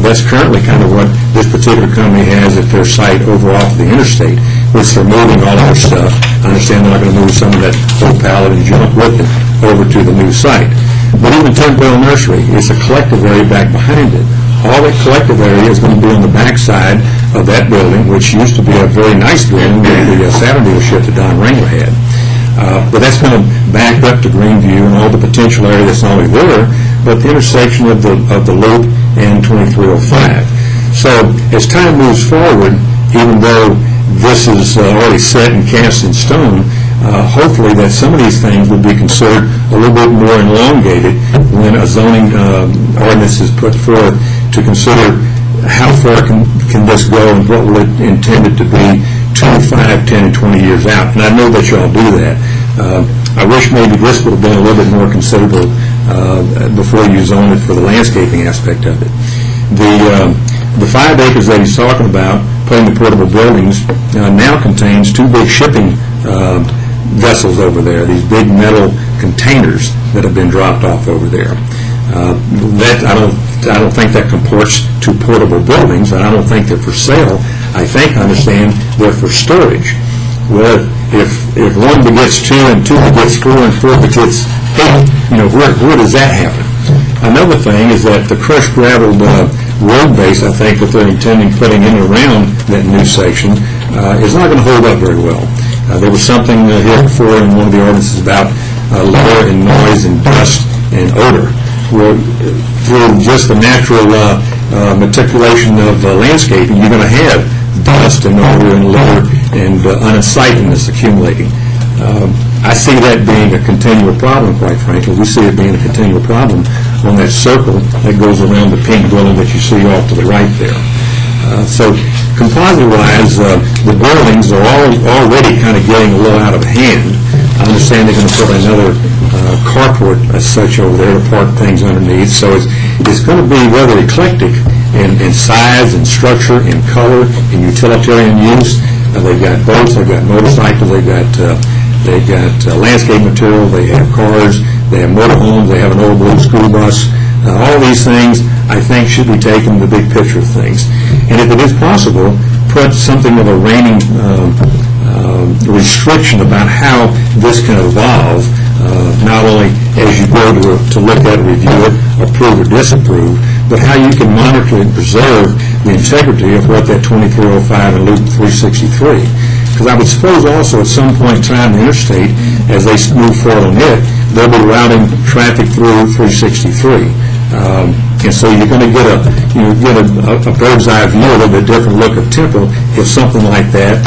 That's currently kind of what this particular company has at their site over off the interstate, which they're moving all of their stuff. I understand they're not going to move some of that old pallet and junk with it over to the new site. But even Turnbull Nursery, it's a collective area back behind it. All that collective area is going to be on the back side of that building, which used to be a very nice building with the Saturn dealership that Don Wrangler had. But that's going to back up to Greenview and all the potential area that's not only there, but the intersection of the loop and 2305. So as time moves forward, even though this is already set and cast in stone, hopefully that some of these things will be considered a little bit more elongated when a zoning ordinance is put forth to consider how far can this go and what will it intended to be 2, 5, 10, and 20 years out. And I know that you all do that. I wish maybe this would have been a little bit more considerable before you zone it for the landscaping aspect of it. The 5 acres that he's talking about, putting the portable buildings, now contains 2 big shipping vessels over there, these big metal containers that have been dropped off over there. I don't think that comports to portable buildings, and I don't think they're for sale. I understand they're for storage. Well, if 1 begets 2 and 2 begets 4 and 4 begets 8, where does that happen? Another thing is that the crushed gravel road base, I think, that they're intending putting in and around that new section is not going to hold up very well. There was something here before in one of the ordinances about lower in noise and dust and odor. Well, through just the natural meticulation of landscaping, you're going to have dust and odor and lower and unsightliness accumulating. I see that being a continual problem, quite frankly. We see it being a continual problem on that circle that goes around the pink building that you see off to the right there. So composite-wise, the buildings are already kind of getting a little out of hand. I understand they're going to put another carport as such over there to park things underneath. So it's going to be rather eclectic in size and structure and color and utilitarian use. They've got boats, they've got motorcycles, they've got landscape material, they have cars, they have motorhomes, they have an old blue school bus. All these things, I think, should be taken in the big picture of things. And if it is possible, put something of a reigning restriction about how this can evolve, not only as you go to look at it, review it, approve or disapprove, but how you can monitor and preserve the integrity of what that 2305 and Loop 363. Because I would suppose also at some point in time the interstate, as they move forward on it, they'll be routing traffic through 363. And so you're going to get a bird's eye view, a little bit different look of Temple if something like that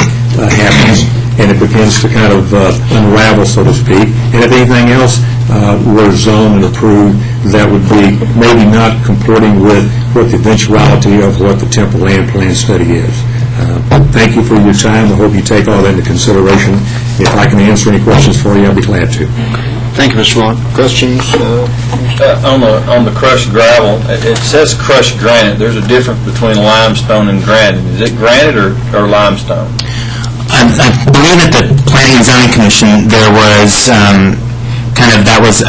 happens and it begins to kind of unravel, so to speak. And if anything else were zoned and approved, that would be maybe not comporting with what the eventuality of what the Temple land plan study is. Thank you for your time. I hope you take all that into consideration. If I can answer any questions for you, I'll be glad to. Thank you, Mr. Vaughn. Questions? On the crushed gravel, it says crushed granite. There's a difference between limestone and granite. Is it granite or limestone? I believe at the Planning and Zoning Commission there was that was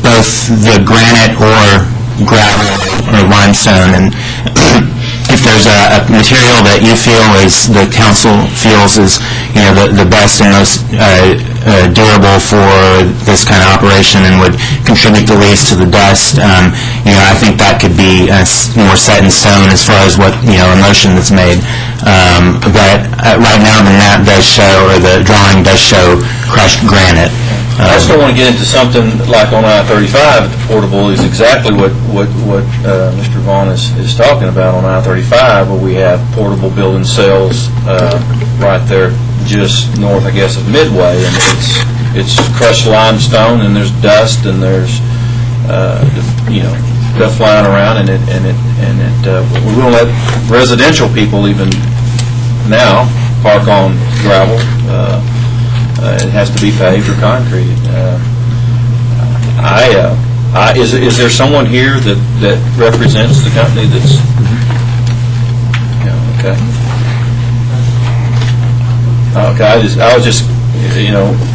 both the granite or gravel or limestone, and if there's a material that you feel is, the council feels is, the best and most durable for this kind of operation and would contribute the least to the dust, I think that could be more set in stone as far as what, a motion that's made. But right now the map does show, or the drawing does show crushed granite. I still want to get into something like on I-35. The portable is exactly what Mr. Vaughn is talking about on I-35, where we have portable building cells right there just north, I guess, of Midway, and it's crushed limestone, and there's dust, and there's stuff flying around, and we won't let residential people even now park on gravel. It has to be paved or concrete. Is there someone here that represents the company that's... okay. Okay, I was just,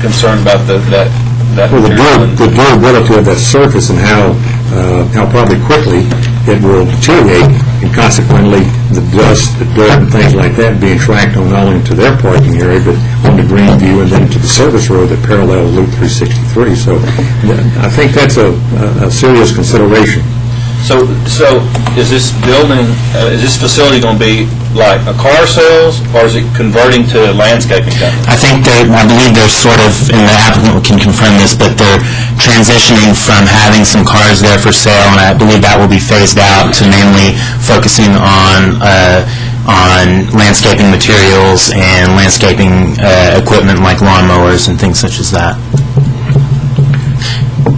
concerned about that Well, material. the durability of that surface and how probably quickly it will deteriorate, and consequently, the dust, the dirt, and things like that being tracked on not only to their parking area, but on to Greenview and then to the service road that parallels Loop 363. So I think that's a serious consideration. So is this building, is this facility going to be like a car sales, or is it converting to a landscaping company? I believe they're sort of, and the applicant can confirm this, but they're transitioning from having some cars there for sale, and I believe that will be phased out to mainly focusing on landscaping materials and landscaping equipment like lawnmowers and things such as that.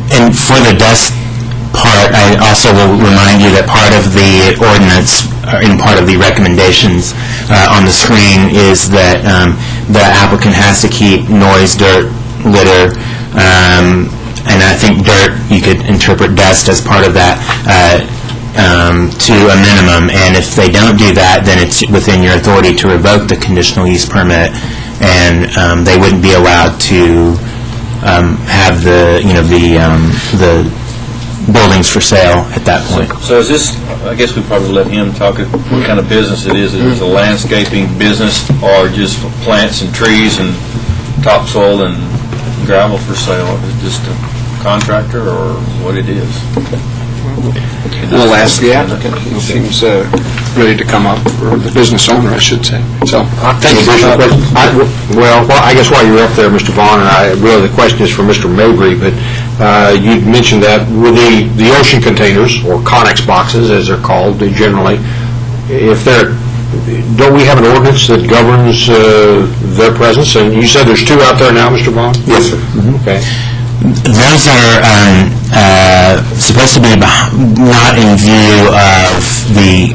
And for the dust part, I also will remind you that part of the ordinance, and part of the recommendations on the screen is that the applicant has to keep noise, dirt, litter, and I think dirt, you could interpret dust as part of that, to a minimum. And if they don't do that, then it's within your authority to revoke the conditional use permit, and they wouldn't be allowed to have the buildings for sale at that point. So is this, I guess we probably let him talk, what kind of business it is. Is it a landscaping business, or just plants and trees and topsoil and gravel for sale? Is it just a contractor, or what it is? We'll ask the applicant. He seems ready to come up, or the business owner, I should say. So, thank you. Well, I guess while you're up there, Mr. Vaughn, and really the question is for Mr. Mabry, but you mentioned that with the ocean containers, or Connex boxes, as they're called generally, don't we have an ordinance that governs their presence? And you said there's 2 out there now, Mr. Vaughn? Yes, sir. Okay. Those are supposed to be not in view of the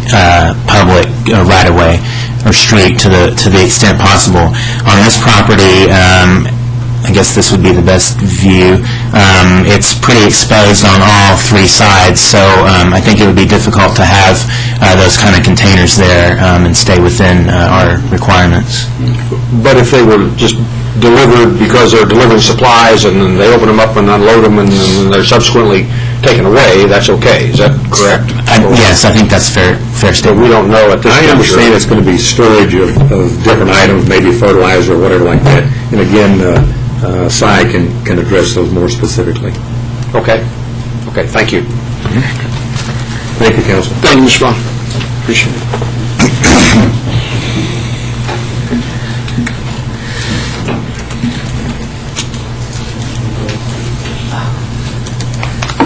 public right-of-way or street to the extent possible. On this property, I guess this would be the best view. It's pretty exposed on all 3 sides, so I think it would be difficult to have those kind of containers there and stay within our requirements. But if they were just delivered because they're delivering supplies, and then they open them up and unload them, and then they're subsequently taken away, that's okay. Is that correct? Yes, I think that's fair statement. But we don't know at this I juncture. understand it's going to be storage of different items, maybe fertilizer or whatever like that. And again, Cy can address those more specifically. Okay. Okay, thank you. Thank you, Council. Thank you, Mr. Vaughn. Appreciate it.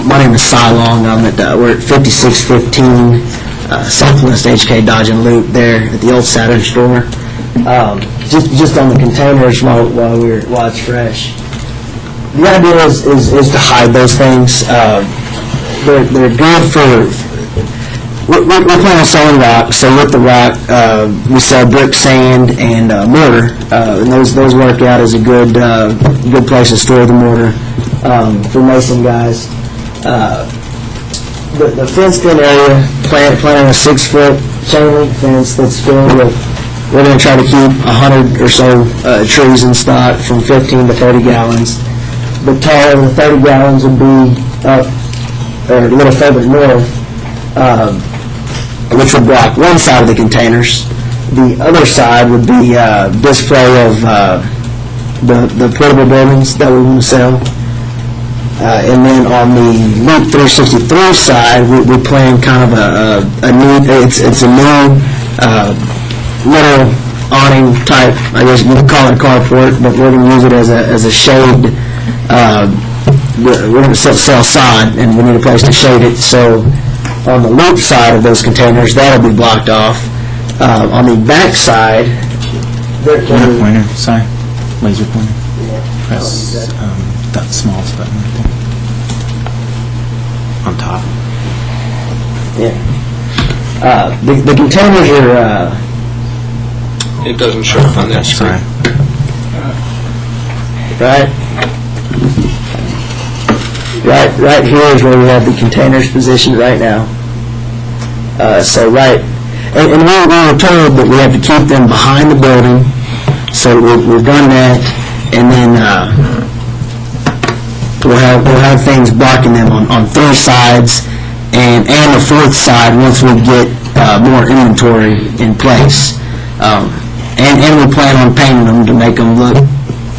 My name is Cy Long. We're at 5615 Southwest HK Dodge and Loop there at the old Saturn store. Just on the containers while it's fresh. The idea is to hide those things. They're good for. We're planning on selling rock, so with the rock, we sell brick, sand, and mortar. And those work out as a good place to store the mortar for mason guys. The fenced-in area, planning a 6-foot chain link fence that's filled with. We're going to try to keep 100 or so trees in stock from 15 to 30 gallons. The taller than 30 gallons would be up or a little further north, which would block one side of the containers. The other side would be display of the portable buildings that we want to sell. And then on the Loop 363 side, we plan kind of a new, it's a new little awning type, I guess you could call it a carport, but we're going to use it as a shade. We're going to sell sod, and we need a place to shade it. So on the Loop side of those containers, that'll be blocked off. On the back side, Pointer, sorry. Laser pointer. Press that smallest button right there. On top. Yeah. The containers are... It doesn't show up on that screen. Right here is where we have the containers positioned right now. And we were told that we have to keep them behind the building So we've done that, and then we'll have things blocking them on 3 sides, and the 4th side once we get more inventory in place. And we plan on painting them to make them look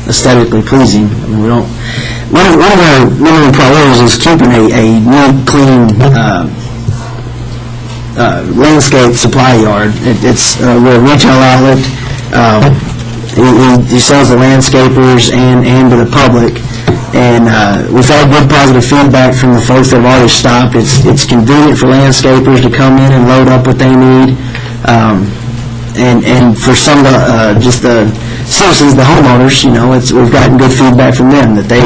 aesthetically pleasing. I mean, we don't. One of our number one priorities is keeping a neat, clean landscape supply yard. We're a retail outlet. He sells to landscapers and to the public. And we've had good positive feedback from the folks that have already stopped. It's convenient for landscapers to come in and load up what they need. And for some of the, just the citizens, the homeowners, we've gotten good feedback from them that they,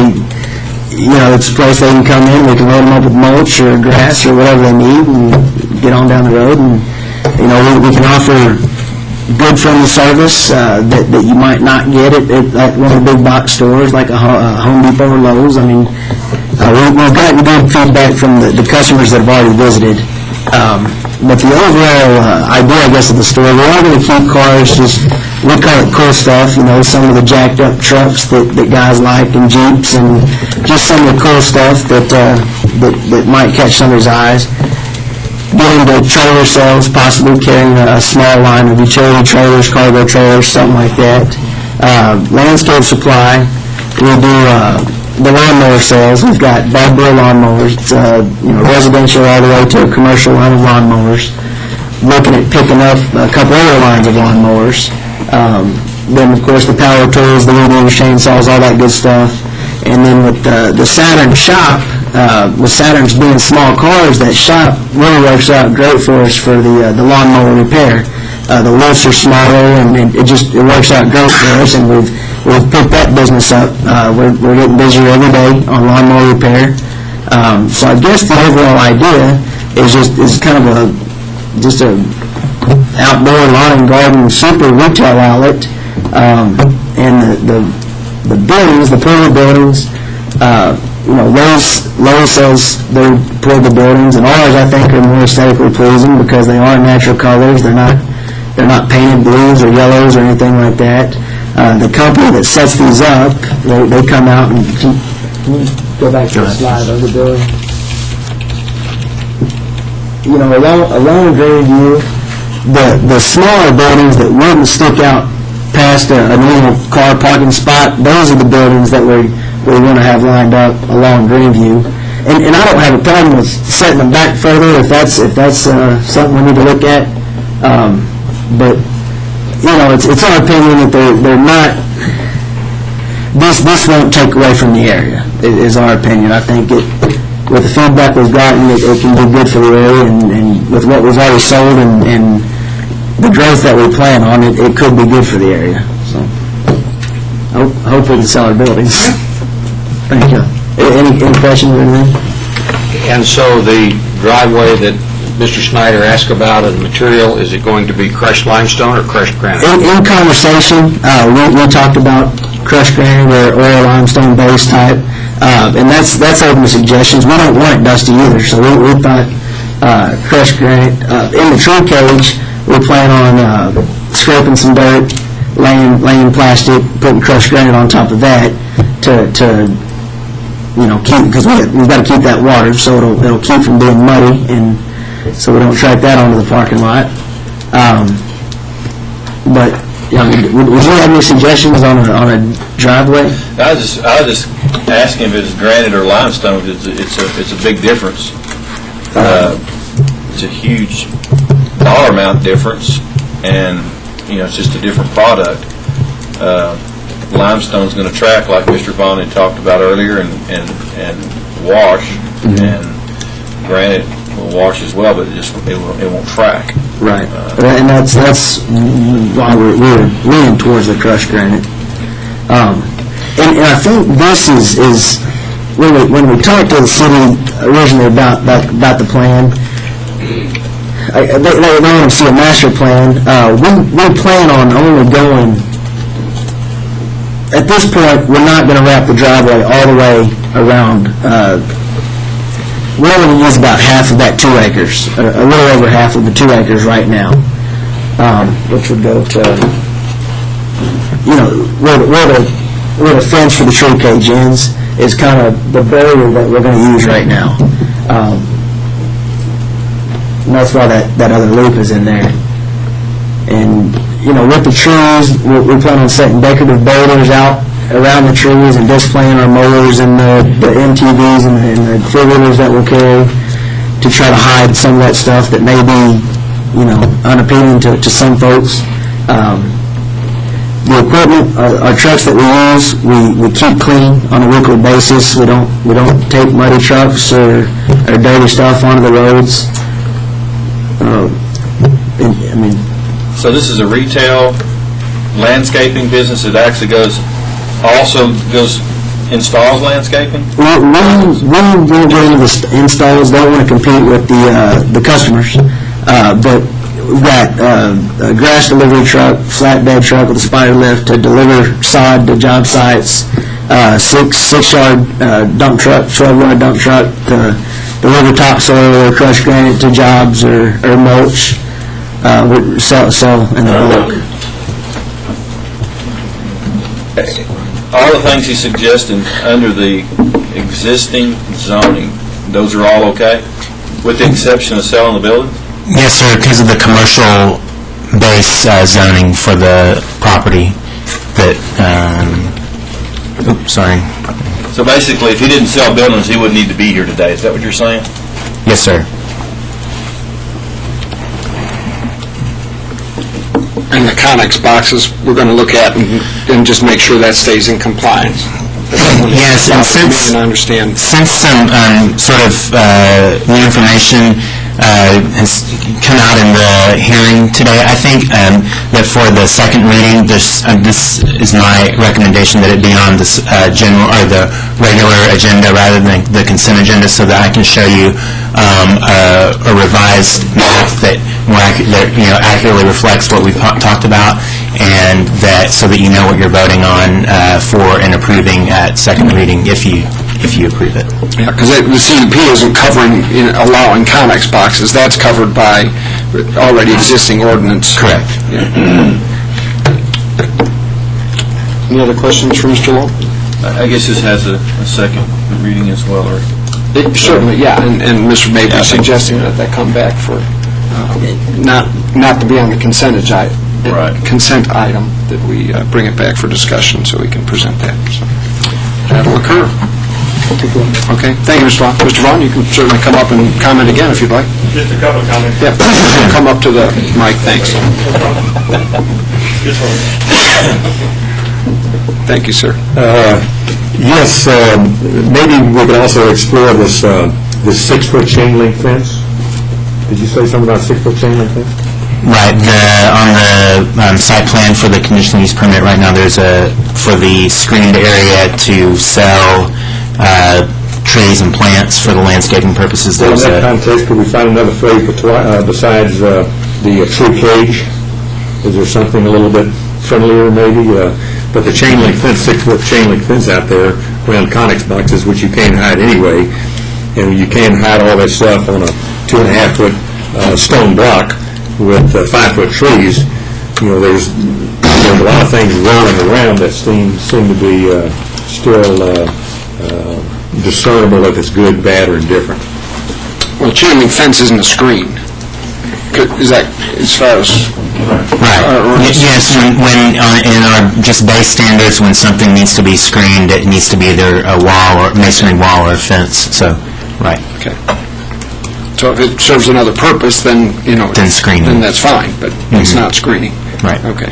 it's a place they can come in, we can load them up with mulch or grass or whatever they need and get on down the road. And, we can offer good friendly service that you might not get at one of the big box stores like a Home Depot or Lowe's. I mean, we've gotten good feedback from the customers that have already visited. But the overall idea, I guess, of the store, we're all going to keep cars, just, we call it cool stuff, some of the jacked up trucks that guys like, and Jeeps, and just some of the cool stuff that might catch somebody's eyes. Getting into trailer sales, possibly carrying a small line of utility trailers, cargo trailers, something like that. Landscape supply, we do the lawnmower sales. We've got Barbara lawnmowers, residential all the way to a commercial line of lawnmowers. Looking at picking up a couple other lines of lawnmowers. Then, of course, the power tools, the weed eater chainsaws, all that good stuff. And then with the Saturn shop, with Saturns being small cars, that shop really works out great for us for the lawnmower repair. The lifts are smaller, and it works out great for us, and we've picked that business up. We're getting busier every day on lawnmower repair. So I guess the overall idea is kind of a outdoor lawn and garden super retail outlet. And the buildings, the portable buildings, Lowe's sells their portable buildings, and ours, I think, are more aesthetically pleasing because they are natural colors. They're not painted blues or yellows or anything like that. The company that sets these up, they come out and can you go back to the slide of the building. Along Grandview, the smaller buildings that wouldn't stick out past a normal car parking spot, those are the buildings that we want to have lined up along Grandview. And I don't have a problem with setting them back further if that's something we need to look at. But it's our opinion that they're not. This won't take away from the area. Is our opinion. I think with the feedback we've gotten, it can be good for the area, and with what we've already sold and the growth that we plan on, it could be good for the area. So I hope we can sell our buildings. Thank you. Any questions or anything? And so the driveway that Mr. Snyder asked about and the material, is it going to be crushed limestone or crushed granite? In conversation, we talked about crushed granite or limestone base type, and that's open to suggestions. We don't want it dusty either, so we thought crushed granite. In the tree cage, we plan on scraping some dirt, laying plastic, putting crushed granite on top of that to keep, because we've got to keep that water, so it'll keep from being muddy, and so we don't track that onto the parking lot. But would you have any suggestions on a driveway? I was just asking if it's granite or limestone. It's a big difference. It's a huge dollar amount difference, and it's just a different product. Limestone's going to track, like Mr. Vaughn had talked about earlier, and wash, and granite will wash as well, but it won't track. Right, and that's why we're leaning towards the crushed granite. And I think this is when we talked to the city originally about the plan. They want to see a master plan. We plan on only going. At this point, we're not going to wrap the driveway all the way around. We're only going to use about half of that 2 acres, a little over half of the 2 acres right now, which would go to where the fence for the tree cage ends is kind of the barrier that we're going to use right now. And that's why that other loop is in there. And, with the trees, we plan on setting decorative boulders out around the trees and displaying our mowers and the MTVs and the four-wheelers that we'll carry to try to hide some of that stuff that may be, unappealing to some folks. The equipment, our trucks that we use, we keep clean on a weekly basis. We don't take muddy trucks or dirty stuff onto the roads. So this is a retail landscaping business that actually installs landscaping? We don't go into the installs, don't want to compete with the customers, but we've got a grass delivery truck, flatbed truck with a spider lift to deliver sod to job sites, 6-yard dump truck, 12-yard dump truck to deliver topsoil or crushed granite to jobs or mulch. We sell in the bulk. All the things he's suggesting under the existing zoning, those are all okay? With the exception of selling the building? Yes, sir, because of the commercial base zoning for the property that, sorry. So basically, if he didn't sell buildings, he wouldn't need to be here today. Is that what you're saying? Yes, sir. And the Connex boxes, we're going to look at and just make sure that stays in compliance. Yes, and since some sort of new information has come out in the hearing today, I think that for the second reading, this is my recommendation that it be on this general or the regular agenda rather than the consent agenda, so that I can show you a revised map that more accurately reflects what we've talked about, and that so that you know what you're voting on for and approving at second reading if you approve it. Yeah, because the CUP isn't covering, allowing Connex boxes. That's covered by already existing ordinance. Correct. Yeah. Any other questions for Mr. Lowe? I guess this has a second reading as well, or? Certainly, yeah, and Mr. Mabry suggesting that come back for, not to be on the consent agenda. Right. Consent item, that we bring it back for discussion so we can present that. So that'll occur. Okay, thank you, Mr. Vaughn. Mr. Vaughn, you can certainly come up and comment again if you'd like. Just a couple of comments. Yeah, come up to the mic, thanks. Thank you, sir. Yes, maybe we could also explore this 6-foot chain link fence. Did you say something about 6-foot chain link fence? Right. On the site plan for the conditional use permit right now, there's for the screened area to sell trees and plants for the landscaping purposes. In that context, could we find another phrase besides the tree cage? Is there something a little bit friendlier, maybe? But the chain link fence, 6-foot chain link fence out there around Connex boxes, which you can't hide anyway, and you can't hide all that stuff on a 2.5-foot stone block with 5-foot trees. There's a lot of things rolling around that seem to be still discernible if it's good, bad, or indifferent. Well, chain link fence isn't a screen. Is that as far as... Right. Yes, when in our just base standards, when something needs to be screened, it needs to be either a wall or masonry wall or a fence. So, right. Okay. So if it serves another purpose, then then screening. Then that's fine, but it's not screening. Right. Okay.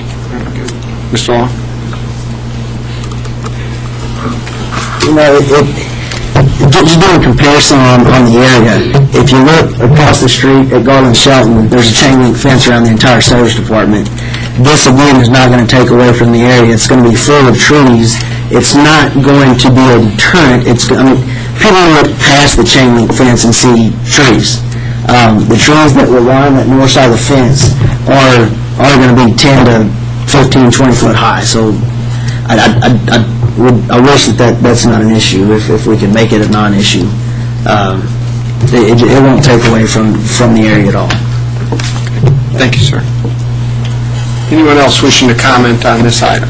Mr. Long. Just doing a comparison on the area, if you look across the street at Garland Shelton, there's a chain link fence around the entire service department. This, again, is not going to take away from the area. It's going to be full of trees. It's not going to be a deterrent. People look past the chain link fence and see trees. The trees that will line that north side of the fence are going to be 10 to 15, 20 foot high. So I wish that's not an issue, if we can make it a non-issue. It won't take away from the area at all. Thank you, sir. Anyone else wishing to comment on this item?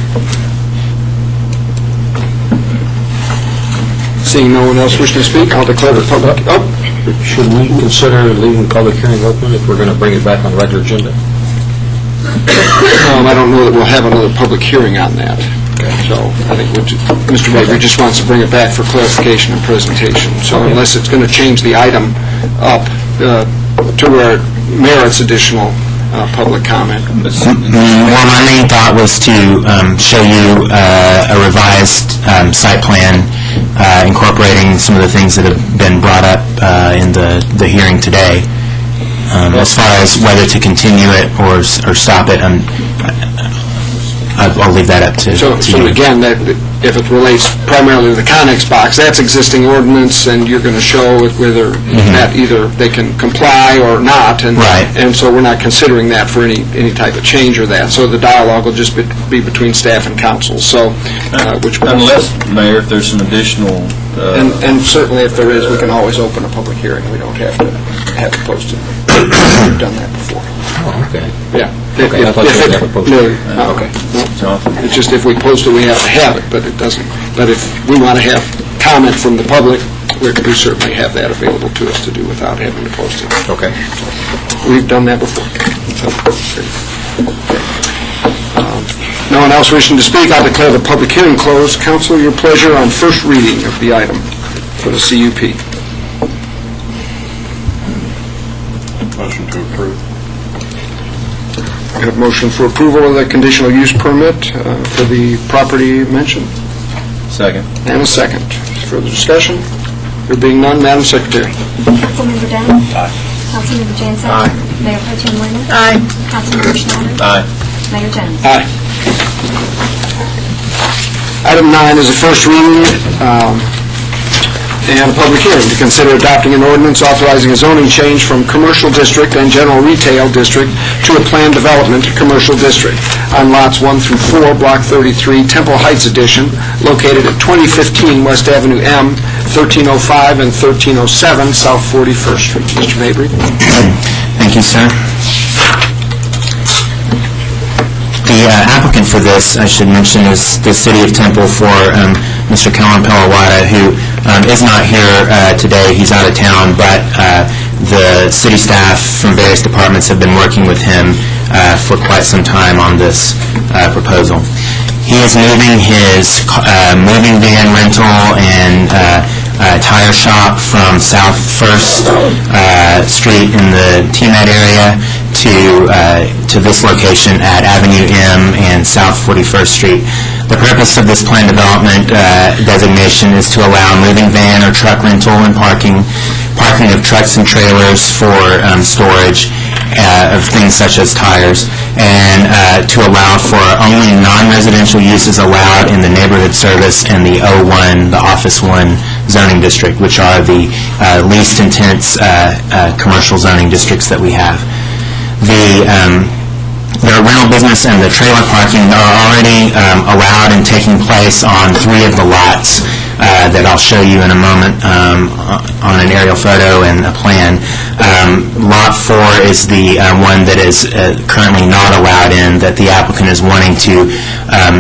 Seeing no one else wishing to speak, I'll declare the public... Oh, Should we consider leaving the public hearing open if we're going to bring it back on the regular agenda? I don't know that we'll have another public hearing on that. So I think Mr. Mabry just wants to bring it back for clarification and presentation. So unless it's going to change the item up to where it merits additional public comment. Well, my main thought was to show you a revised site plan incorporating some of the things that have been brought up in the hearing today. As far as whether to continue it or stop it, I'll leave that up to So you. again, that if it relates primarily to the Connex box, that's existing ordinance, and you're going to show whether that either they can comply or not, and and so we're not considering that for any type of change or that. So the dialogue will just be between staff and council. So, unless, Mayor, if there's some additional... and certainly if there is, we can always open a public hearing. We don't have to have it posted. We've done that before. Oh, okay. Yeah. Okay, I thought you had it posted. No, okay. It's just if we post it, we have to have it, but it doesn't. But if we want to have comment from the public, we certainly have that available to us to do without having to post it. Okay. We've done that before. So, no one else wishing to speak, I'll declare the public hearing closed. Council, your pleasure on first reading of the item for the CUP. Motion to approve. We have a motion for approval of the conditional use permit for the property mentioned. Second. And a second. Further discussion? There being none, Madam Secretary. Councilmember Dunn. Aye. Councilmember Jansen. Aye. Mayor Pro Tem Lena. Aye. Councilmember Schneider. Aye. Mayor Jones. Aye. Item 9 is a first reading and a public hearing to consider adopting an ordinance authorizing a zoning change from commercial district and general retail district to a planned development commercial district on lots 1 through 4, Block 33, Temple Heights Edition, located at 2015 West Avenue M, 1305 and 1307 South 41st Street. Mr. Mabry. Thank you, sir. The applicant for this, I should mention, is the City of Temple for Mr. Kellen Pelawada, who is not here today. He's out of town, but the city staff from various departments have been working with him for quite some time on this proposal. He is moving his moving van rental and tire shop from South 1st Street in the TMAT area to this location at Avenue M and South 41st Street. The purpose of this planned development designation is to allow moving van or truck rental and parking of trucks and trailers for storage of things such as tires, and to allow for only non-residential uses allowed in the neighborhood service and the O1, the Office 1 zoning district, which are the least intense commercial zoning districts that we have. The rental business and the trailer parking are already allowed and taking place on 3 of the lots that I'll show you in a moment on an aerial photo and a plan. Lot 4 is the one that is currently not allowed in, that the applicant is wanting to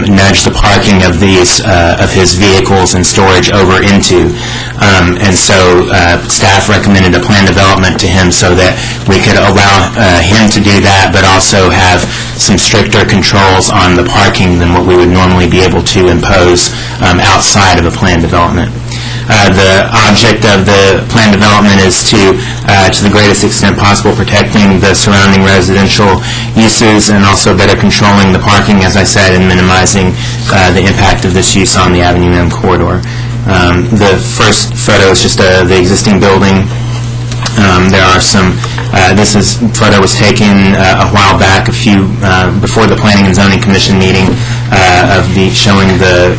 nudge the parking of these of his vehicles and storage over into. And so staff recommended a plan development to him so that we could allow him to do that, but also have some stricter controls on the parking than what we would normally be able to impose outside of a plan development. The object of the plan development is to the greatest extent possible, protecting the surrounding residential uses and also better controlling the parking, as I said, and minimizing the impact of this use on the Avenue M corridor. The first photo is just the existing building. There are some, this photo was taken a while back, before the Planning and Zoning Commission meeting, showing the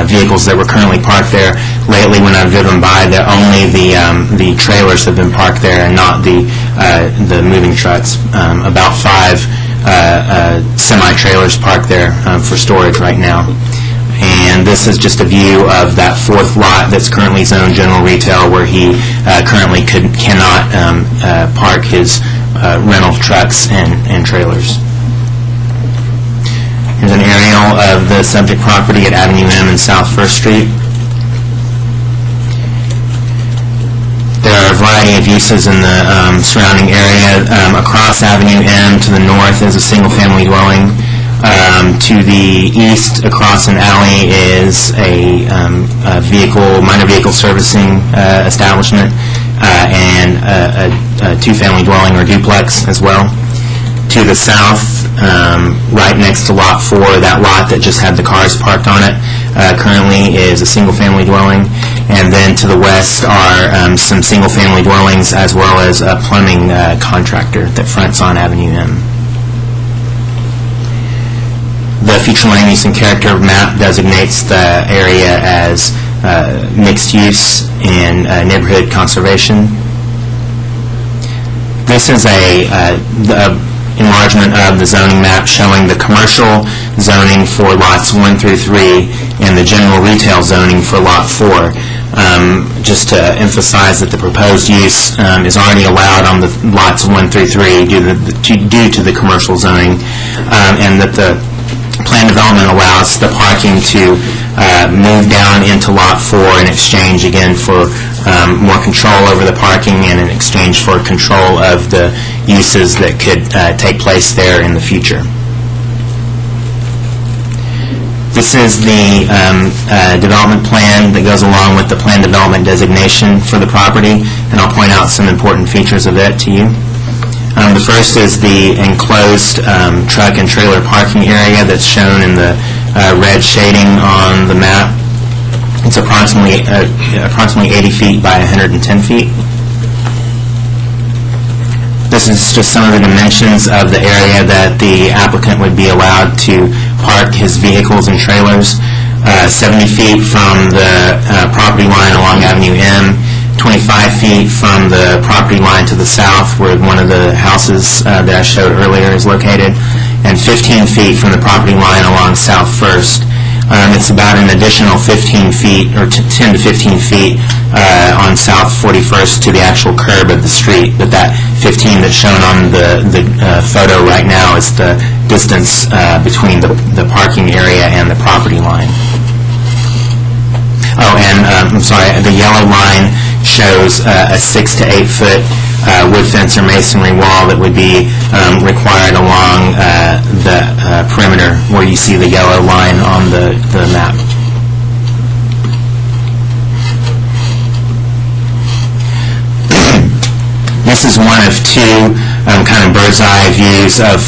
vehicles that were currently parked there. Lately, when I've driven by, only the trailers have been parked there and not the moving trucks. About 5 semi-trailers parked there for storage right now. And this is just a view of that 4th lot that's currently zoned general retail, where he currently cannot park his rental trucks and trailers. Here's an aerial of the subject property at Avenue M and South First Street. There are a variety of uses in the surrounding area. Across Avenue M to the north is a single-family dwelling. To the east, across an alley, is a minor vehicle servicing establishment and a two-family dwelling or duplex as well. To the south, right next to Lot 4, that lot that just had the cars parked on it, currently is a single-family dwelling. And then to the west are some single-family dwellings as well as a plumbing contractor that fronts on Avenue M. The future land use and character map designates the area as mixed use and neighborhood conservation. This is the enlargement of the zoning map showing the commercial zoning for lots 1 through 3 and the general retail zoning for lot 4. Just to emphasize that the proposed use is already allowed on the lots 1 through 3 due to the commercial zoning, and that the plan development allows the parking to move down into lot 4 in exchange again for more control over the parking and in exchange for control of the uses that could take place there in the future. This is the development plan that goes along with the plan development designation for the property, and I'll point out some important features of it to you. The first is the enclosed truck and trailer parking area that's shown in the red shading on the map. It's approximately 80 feet by 110 feet. This is just some of the dimensions of the area that the applicant would be allowed to park his vehicles and trailers. 70 feet from the property line along Avenue M, 25 feet from the property line to the south where one of the houses that I showed earlier is located, and 15 feet from the property line along South First. It's about an additional 15 feet, or 10 to 15 feet on South 41st to the actual curb of the street, but that 15 that's shown on the photo right now is the distance between the parking area and the property line. Oh, and I'm sorry, the yellow line shows a 6 to 8 foot wood fence or masonry wall that would be required along the perimeter where you see the yellow line on the map. This is one of two kind of bird's eye views of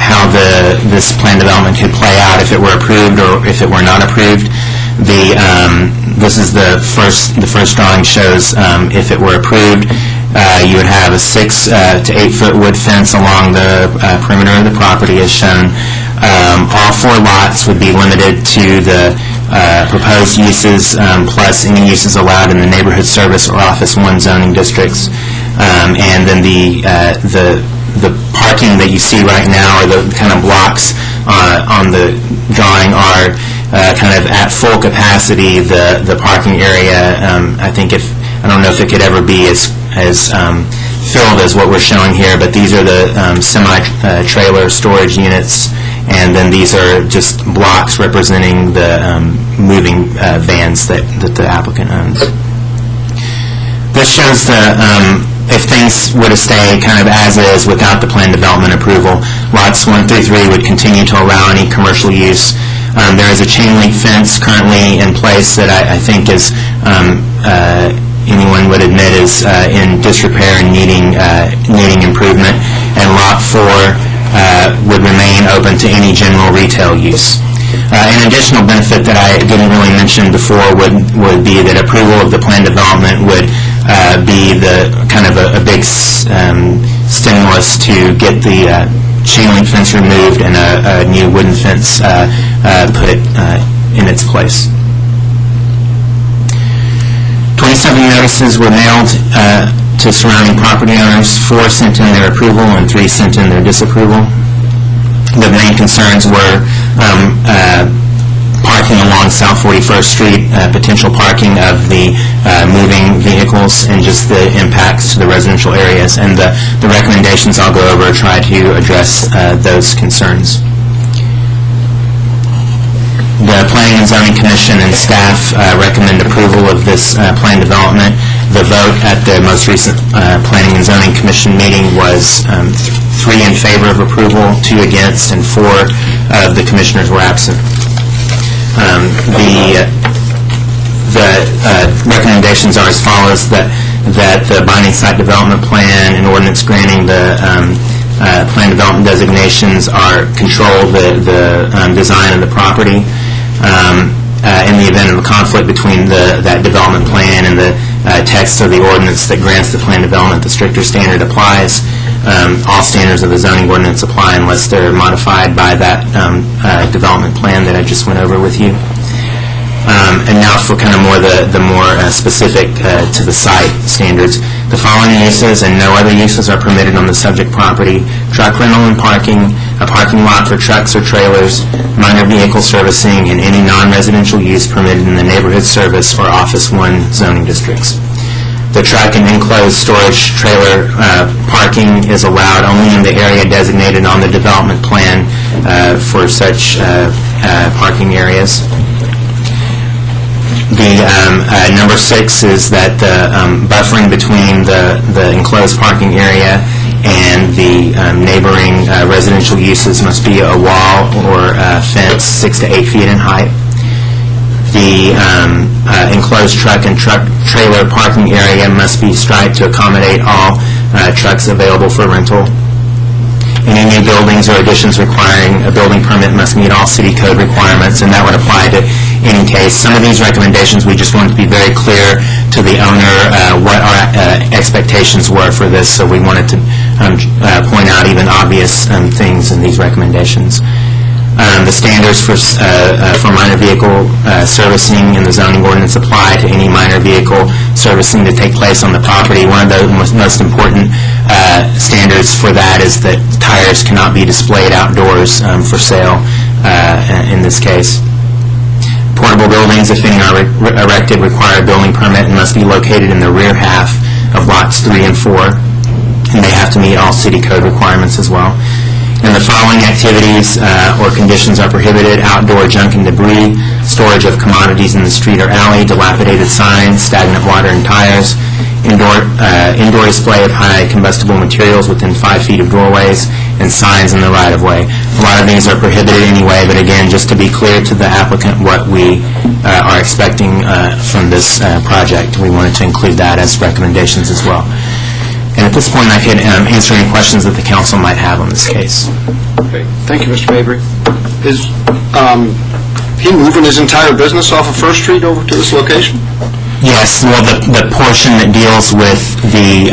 how this plan development could play out if it were approved or if it were not approved. This is the first drawing shows if it were approved, you would have a 6 to 8 foot wood fence along the perimeter of the property as shown. All 4 lots would be limited to the proposed uses plus any uses allowed in the neighborhood service or Office 1 zoning districts. And then the parking that you see right now, or the kind of blocks on the drawing, are kind of at full capacity. The parking area, I don't know if it could ever be as filled as what we're showing here, but these are the semi-trailer storage units, and then these are just blocks representing the moving vans that the applicant owns. This shows if things were to stay kind of as is without the plan development approval, lots 1 through 3 would continue to allow any commercial use. There is a chain link fence currently in place that I think is anyone would admit is in disrepair and needing improvement, and lot 4 would remain open to any general retail use. An additional benefit that I didn't really mention before would be that approval of the plan development would be the kind of a big stimulus to get the chain link fence removed and a new wooden fence put in its place. 27 notices were mailed to surrounding property owners. 4 sent in their approval and 3 sent in their disapproval. The main concerns were parking along South 41st Street, potential parking of the moving vehicles, and just the impacts to the residential areas. And the recommendations I'll go over try to address those concerns. The Planning and Zoning Commission and staff recommend approval of this plan development. The vote at the most recent Planning and Zoning Commission meeting was 3 in favor of approval, 2 against, and 4 of the commissioners were absent. The recommendations are as follows: that the binding site development plan and ordinance granting the plan development designations are control the design of the property. In the event of a conflict between that development plan and the text of the ordinance that grants the plan development, the stricter standard applies. All standards of the zoning ordinance apply unless they're modified by that development plan that I just went over with you. And now for kind of the more specific to the site standards. The following uses and no other uses are permitted on the subject property: truck rental and parking, a parking lot for trucks or trailers, minor vehicle servicing, and any non-residential use permitted in the neighborhood service or Office 1 zoning districts. The truck and enclosed storage trailer parking is allowed only in the area designated on the development plan for such parking areas. The number 6 is that the buffering between the enclosed parking area and the neighboring residential uses must be a wall or a fence 6 to 8 feet in height. The enclosed truck and truck trailer parking area must be striped to accommodate all trucks available for rental. Any new buildings or additions requiring a building permit must meet all city code requirements, and that would apply to any case. Some of these recommendations, we just wanted to be very clear to the owner what our expectations were for this, so we wanted to point out even obvious things in these recommendations. The standards for minor vehicle servicing in the zoning ordinance apply to any minor vehicle servicing to take place on the property. One of the most important standards for that is that tires cannot be displayed outdoors for sale in this case. Portable buildings, if any are erected, require a building permit and must be located in the rear half of lots 3 and 4, and they have to meet all city code requirements as well. And the following activities or conditions are prohibited: outdoor junk and debris, storage of commodities in the street or alley, dilapidated signs, stagnant water and tires, indoor display of high combustible materials within 5 feet of doorways, and signs in the right-of-way. A lot of these are prohibited anyway, but again, just to be clear to the applicant what we are expecting from this project, we wanted to include that as recommendations as well. And at this point, I could answer any questions that the council might have on this case. Okay. Thank you, Mr. Mabry. Is he moving his entire business off of First Street over to this location? Yes, well, the portion that deals with the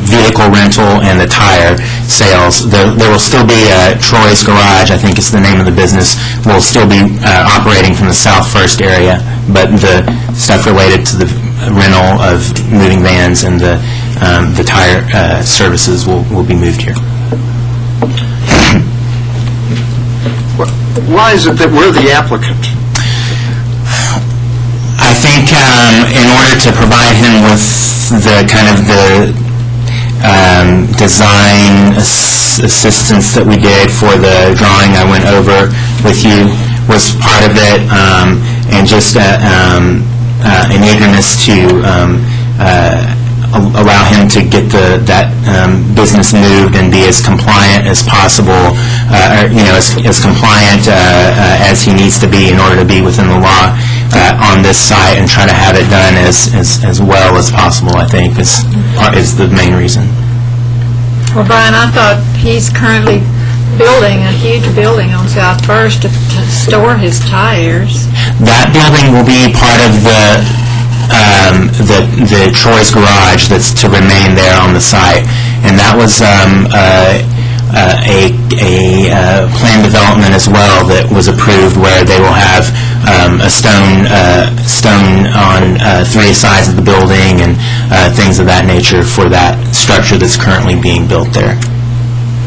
vehicle rental and the tire sales, there will still be Troy's Garage, I think is the name of the business, will still be operating from the South First area, but the stuff related to the rental of moving vans and the tire services will be moved here. Why is it that we're the applicant? I think in order to provide him with the kind of the design assistance that we did for the drawing I went over with you was part of it, and just an eagerness to allow him to get that business moved and be as compliant as possible, as compliant as he needs to be in order to be within the law on this site, and try to have it done as well as possible, I think, is the main reason. Well, Brian, I thought he's currently building a huge building on South First to store his tires. That building will be part of the Troy's Garage that's to remain there on the site, and that was a plan development as well that was approved, where they will have a stone on 3 sides of the building and things of that nature for that structure that's currently being built there.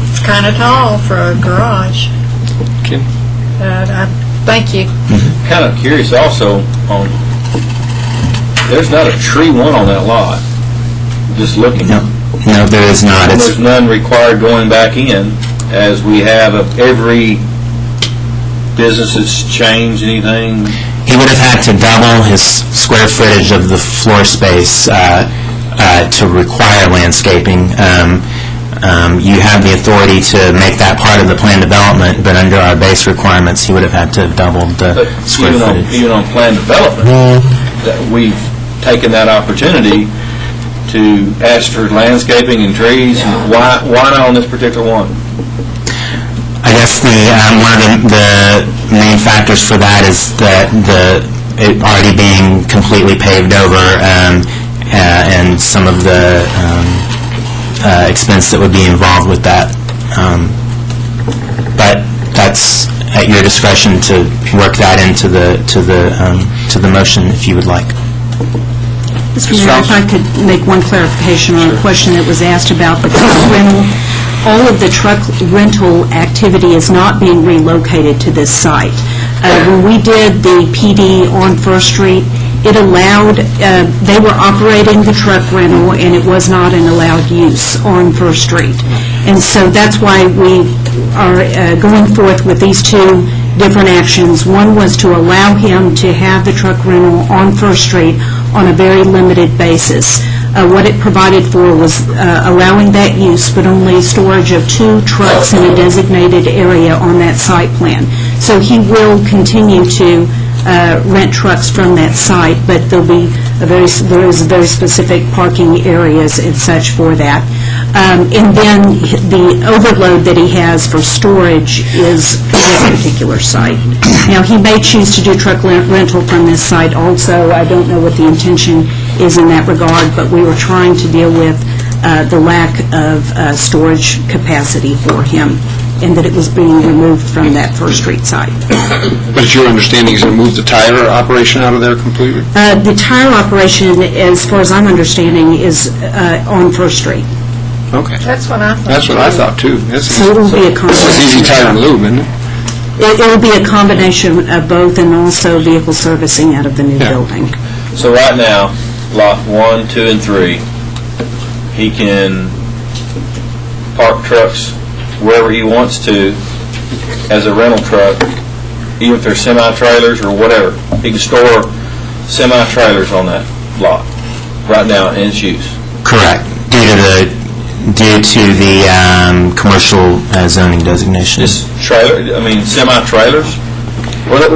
It's kind of tall for a garage. Okay. Thank you. Kind of curious also on, there's not a tree one on that lot, just looking. No, there is not. There's none required going back in, as we have of every businesses change anything? He would have had to double his square footage of the floor space to require landscaping. You have the authority to make that part of the plan development, but under our base requirements, he would have had to double the square footage. Even on plan development, that we've taken that opportunity to ask for landscaping and trees. Why not on this particular one? I guess one of the main factors for that is that it already being completely paved over, and some of the expense that would be involved with that. But that's at your discretion to work that into the motion if you would like. Mr. Mayor, if I could make one clarification on a question that was asked about the truck rental. All of the truck rental activity is not being relocated to this site. When we did the PD on First Street, it allowed, they were operating the truck rental, and it was not an allowed use on First Street. And so that's why we are going forth with these two different actions. One was to allow him to have the truck rental on First Street on a very limited basis. What it provided for was allowing that use, but only storage of 2 trucks in a designated area on that site plan. So he will continue to rent trucks from that site, but there is very specific parking areas and such for that. And then the overload that he has for storage is this particular site. Now, he may choose to do truck rental from this site also. I don't know what the intention is in that regard, but we were trying to deal with the lack of storage capacity for him, and that it was being removed from that First Street site. But it's your understanding he's going to move the tire operation out of there completely? The tire operation, as far as I'm understanding, is on First Street. Okay. That's what I thought. That's what I thought, too. So it will be a combination. It's easy tire and lube, isn't it? It will be a combination of both, and also vehicle servicing out of the new building. So right now, lot 1, 2, and 3, he can park trucks wherever he wants to as a rental truck, even if they're semi-trailers or whatever. He can store semi-trailers on that lot right now in its use. Correct. Due to the commercial zoning designation. Just semi-trailers? What are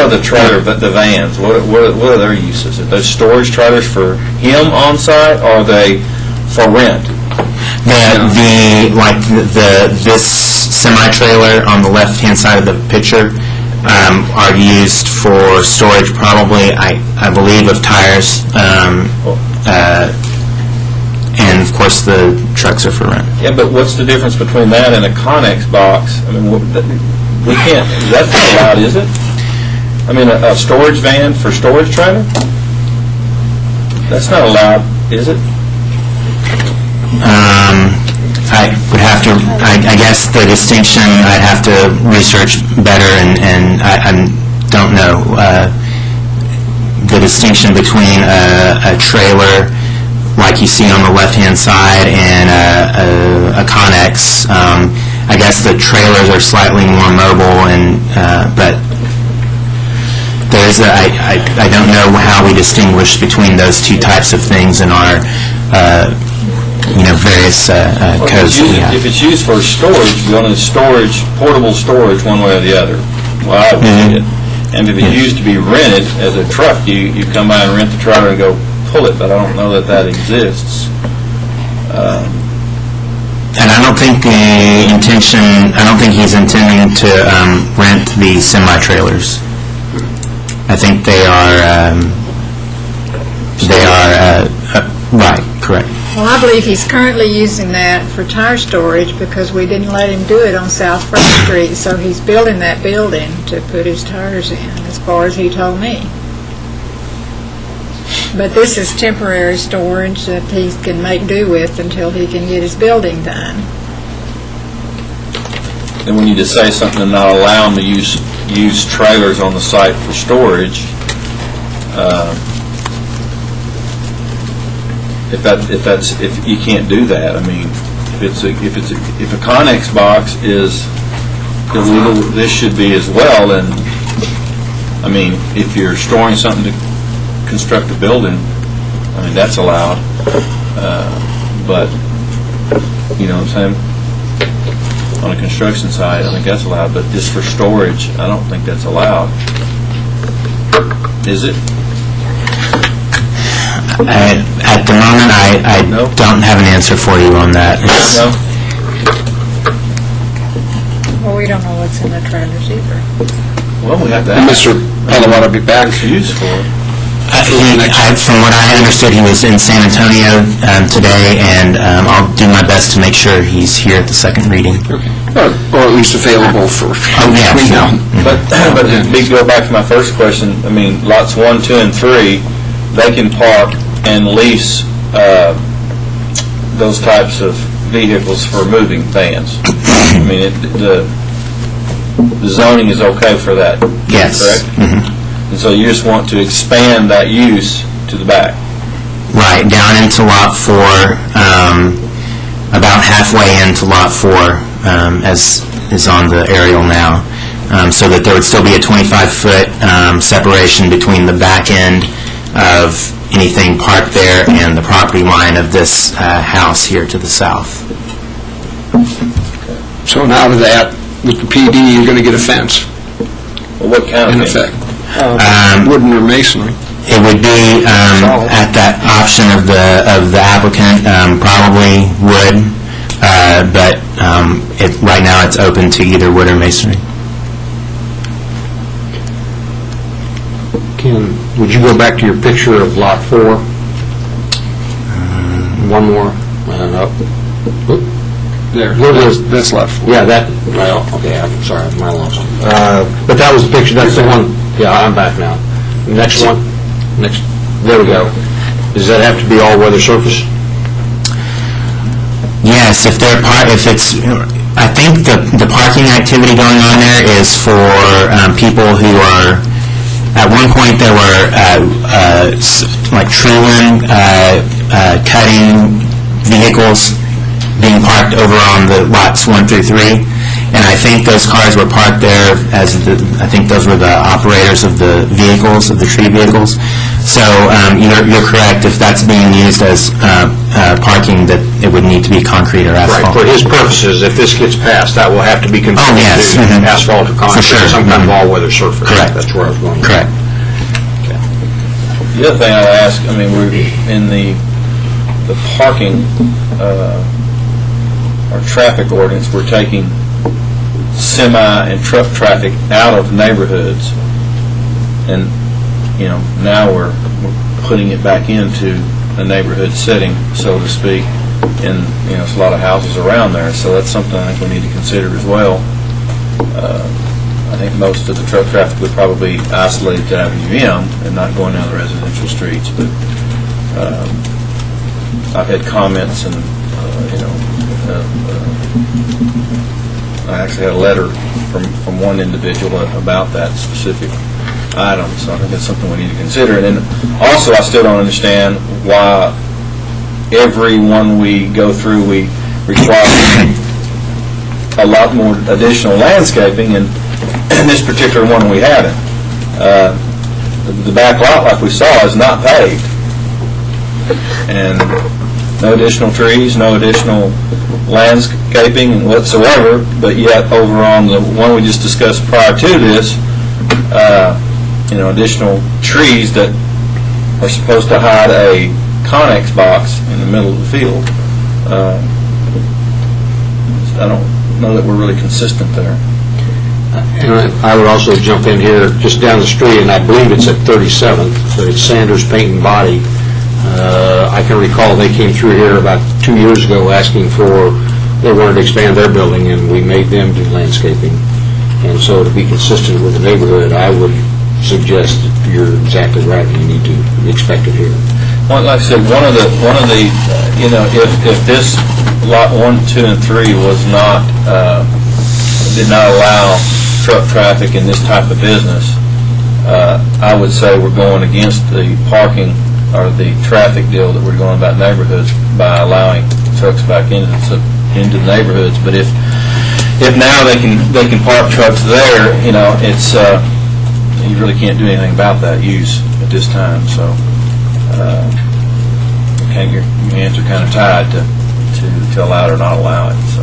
the vans? What are their uses? Are those storage trailers for him on site, or are they for rent? This semi-trailer on the left-hand side of the picture are used for storage, probably, I believe, of tires, and of course the trucks are for rent. Yeah, but what's the difference between that and a Connex box? I mean, we can't, that's not allowed, is it? I mean, a storage van for storage trailer? That's not allowed, is it? I would have to, I guess the distinction, I'd have to research better, and I don't know the distinction between a trailer like you see on the left-hand side and a Connex. I guess the trailers are slightly more mobile, but there's I don't know how we distinguish between those two types of things in our various codes that we have. If it's used for storage, we're going to portable storage one way or the other. Well, I would see it. And if it's used to be rented as a truck, you come by and rent the trailer and go pull it, but I don't know that exists. And I don't think he's intending to rent the semi-trailers. I think they are right, correct. Well, I believe he's currently using that for tire storage because we didn't let him do it on South First Street, so he's building that building to put his tires in, as far as he told me. But this is temporary storage that he can make do with until he can get his building done. And we need to say something to not allow him to use trailers on the site for storage. If you can't do that, I mean, if a Connex box is illegal, this should be as well. And I mean, if you're storing something to construct a building, I mean, that's allowed. But you know what I'm saying? On a construction site, I think that's allowed. But just for storage, I don't think that's allowed. Is it? At the moment, I don't have an answer for you on that. No? Well, we don't know what's in the trailers either. Well, we have to And ask. Mr. Pellewater will be back. Used for. From what I understood, he was in San Antonio today, and I'll do my best to make sure he's here at the second reading. Or at least available for... Oh, yeah, sure. But to go back to my first question, I mean, lots 1, 2, and 3, they can park and lease those types of vehicles for moving vans. I mean, the zoning is okay for that, Yes. correct? And so you just want to expand that use to the back. Right, down into Lot 4, about halfway into Lot 4, as is on the aerial now, so that there would still be a 25-foot separation between the back end of anything parked there and the property line of this house here to the south. So now to that, with the PD, you're going to get a fence, Well, what kind in of thing? effect. Wooden or masonry. It would be at that option of the applicant, probably wood, but right now it's open to either wood or masonry. Ken, would you go back to your picture of Lot 4? One more. Up. There, that's Lot 4. Yeah, that, well, okay, I'm sorry, my loss. But that was the picture, that's the one, yeah, I'm back now. Next one, next, there we go. Does that have to be all-weather surface? Yes, if it's, I think the parking activity going on there is for people who are, at one point there were like tree limb cutting vehicles being parked over on the lots 1 through 3, and I think those cars were parked there as I think those were the operators of the vehicles, of the tree vehicles. So you're correct, if that's being used as parking, that it would need to be concrete or asphalt. Right, for his purposes, if this gets passed, that will have to be converted yes, to asphalt or concrete, sure. some kind of all-weather surface. Correct. That's where I was going. Correct. The other thing I'll ask, I mean, we're in the parking or traffic ordinance, we're taking semi and truck traffic out of neighborhoods, and you know, now we're putting it back into a neighborhood setting, so to speak, and you know, it's a lot of houses around there, so that's something I think we need to consider as well. I think most of the truck traffic would probably be isolated to Avenue M and not going down the residential streets, but I've had comments and, you know, I actually had a letter from one individual about that specific item, so I think that's something we need to consider. And then also, I still don't understand why every one we go through, we require a lot more additional landscaping, and this particular one we haven't. The back lot, like we saw, is not paved. And no additional trees, no additional landscaping whatsoever, but yet over on the one we just discussed prior to this, you know, additional trees that are supposed to hide a Connex box in the middle of the field. I don't know that we're really consistent there. And I would also jump in here, just down the street, and I believe it's at 37th, but it's Sanders Paint and Body. I can recall they came through here about 2 years ago asking for, they wanted to expand their building, and we made them do landscaping. And so to be consistent with the neighborhood, I would suggest that you're exactly right, you need to expect it here. Well, like I said, one of the you know, if this lot 1, 2, and 3 was not did not allow truck traffic in this type of business, I would say we're going against the parking or the traffic deal that we're going about neighborhoods by allowing trucks back into it. So into the neighborhoods. But if now they can park trucks there, it's you really can't do anything about that use at this time. So your hands are kind of tied to allow it or not allow it. So.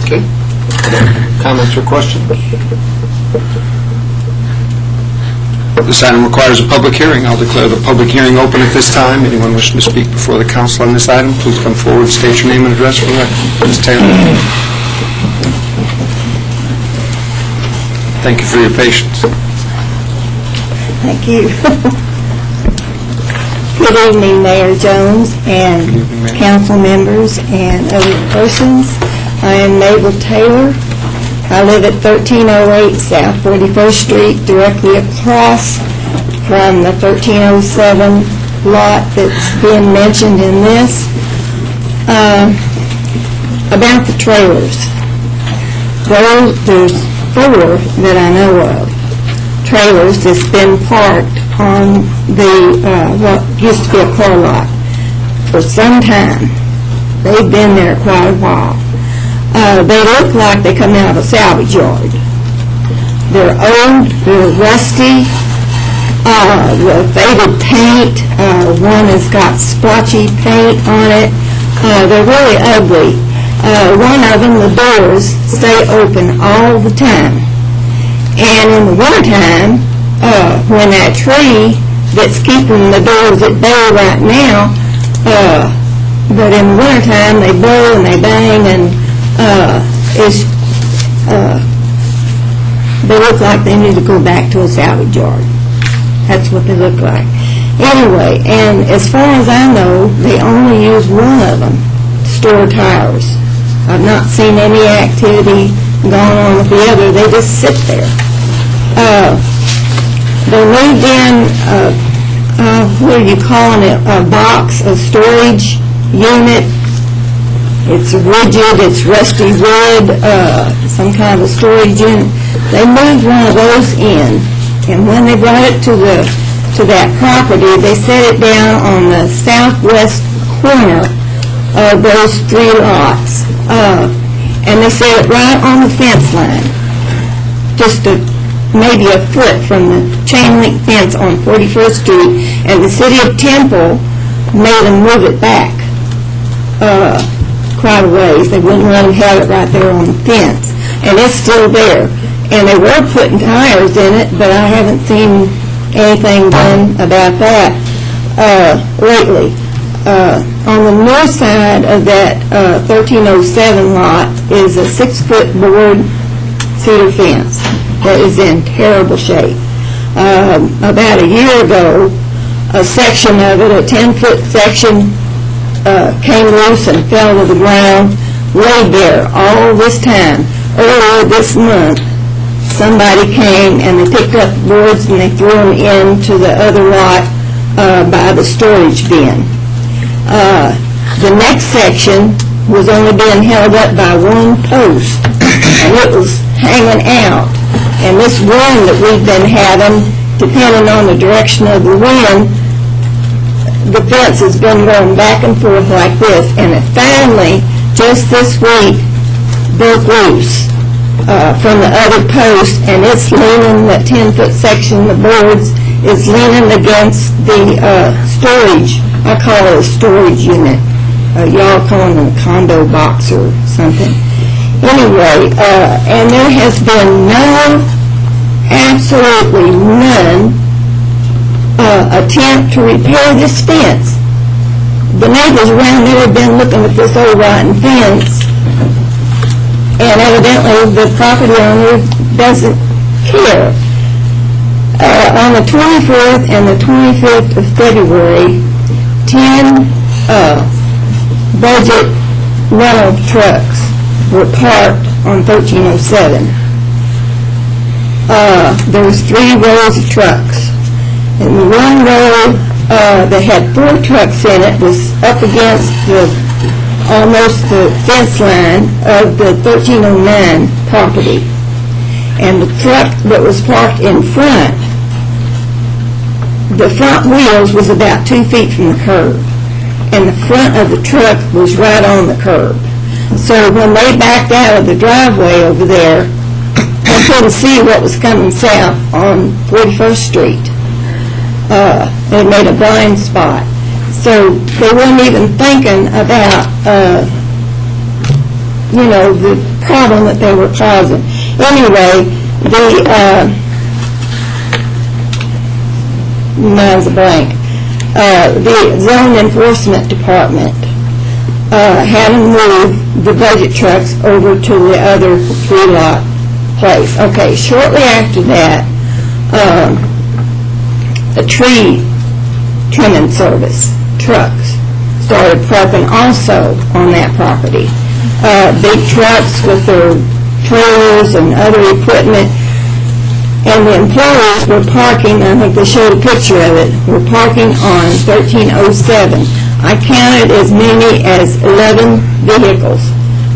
Okay. Comments or questions? This item requires a public hearing. I'll declare the public hearing open at this time. Anyone wishing to speak before the council on this item, please come forward and state your name and address for the record. Ms. Taylor. Thank you for your patience. Thank you. Good evening, Mayor Jones and council members and other persons. I am Mabel Taylor. I live at 1308 South 41st Street, directly across from the 1307 lot that's being mentioned in this. About the trailers. Well, there's 4 that I know of. Trailers that's been parked on the, what used to be a car lot for some time. They've been there quite a while. They look like they come out of a salvage yard. They're old, they're rusty, with faded paint. One has got splotchy paint on it. They're really ugly. One of them, the doors stay open all the time. And in the wintertime, when that tree that's keeping the doors at bay right now, but in the wintertime they blow and they bang and they look like they need to go back to a salvage yard. That's what they look like. Anyway, and as far as I know, they only use one of them to store tires. I've not seen any activity going on with the other. They just sit there. They moved in, what are you calling it, a box, a storage unit. It's rigid, it's rusty wood, some kind of a storage unit. They moved one of those in, and when they brought it to that property, they set it down on the southwest corner of those 3 lots. And they set it right on the fence line, just maybe a foot from the chain link fence on 41st Street, and the city of Temple made them move it back quite a ways. They wouldn't let them have it right there on the fence, and it's still there. And they were putting tires in it, but I haven't seen anything done about that lately. On the north side of that 1307 lot is a 6-foot board cedar fence that is in terrible shape. About a year ago, a section of it, a 10-foot section, came loose and fell to the ground, laid there all this time. Earlier this month, somebody came and they picked up boards and they threw them into the other lot by the storage bin. The next section was only being held up by one post, and it was hanging out. And this wind that we've been having, depending on the direction of the wind, the fence has been going back and forth like this, and it finally, just this week, broke loose from the other post, and it's leaning, that 10-foot section, the boards, is leaning against the storage. I call it a storage unit. Y'all call it a condo box or something. Anyway, and there has been absolutely none attempt to repair this fence. The neighbors around there have been looking at this old rotten fence, and evidently the property owner doesn't care. On the 24th and the 25th of February, 10 budget rental trucks were parked on 1307. There was 3 rows of trucks. And the one row that had 4 trucks in it was up against almost the fence line of the 1309 property. And the truck that was parked in front the front wheels was about 2 feet from the curb, and the front of the truck was right on the curb. So when they backed out of the driveway over there, they couldn't see what was coming south on 41st Street. It made a blind spot. So they weren't even thinking about, the problem that they were causing. Anyway, the Zone Enforcement Department had them move the budget trucks over to the other 3-lot place. Okay, shortly after that, a tree trimming service trucks started parking also on that property. Big trucks with their trailers and other equipment, and the employees were parking, I think they showed a picture of it, were parking on 1307. I counted as many as 11 vehicles,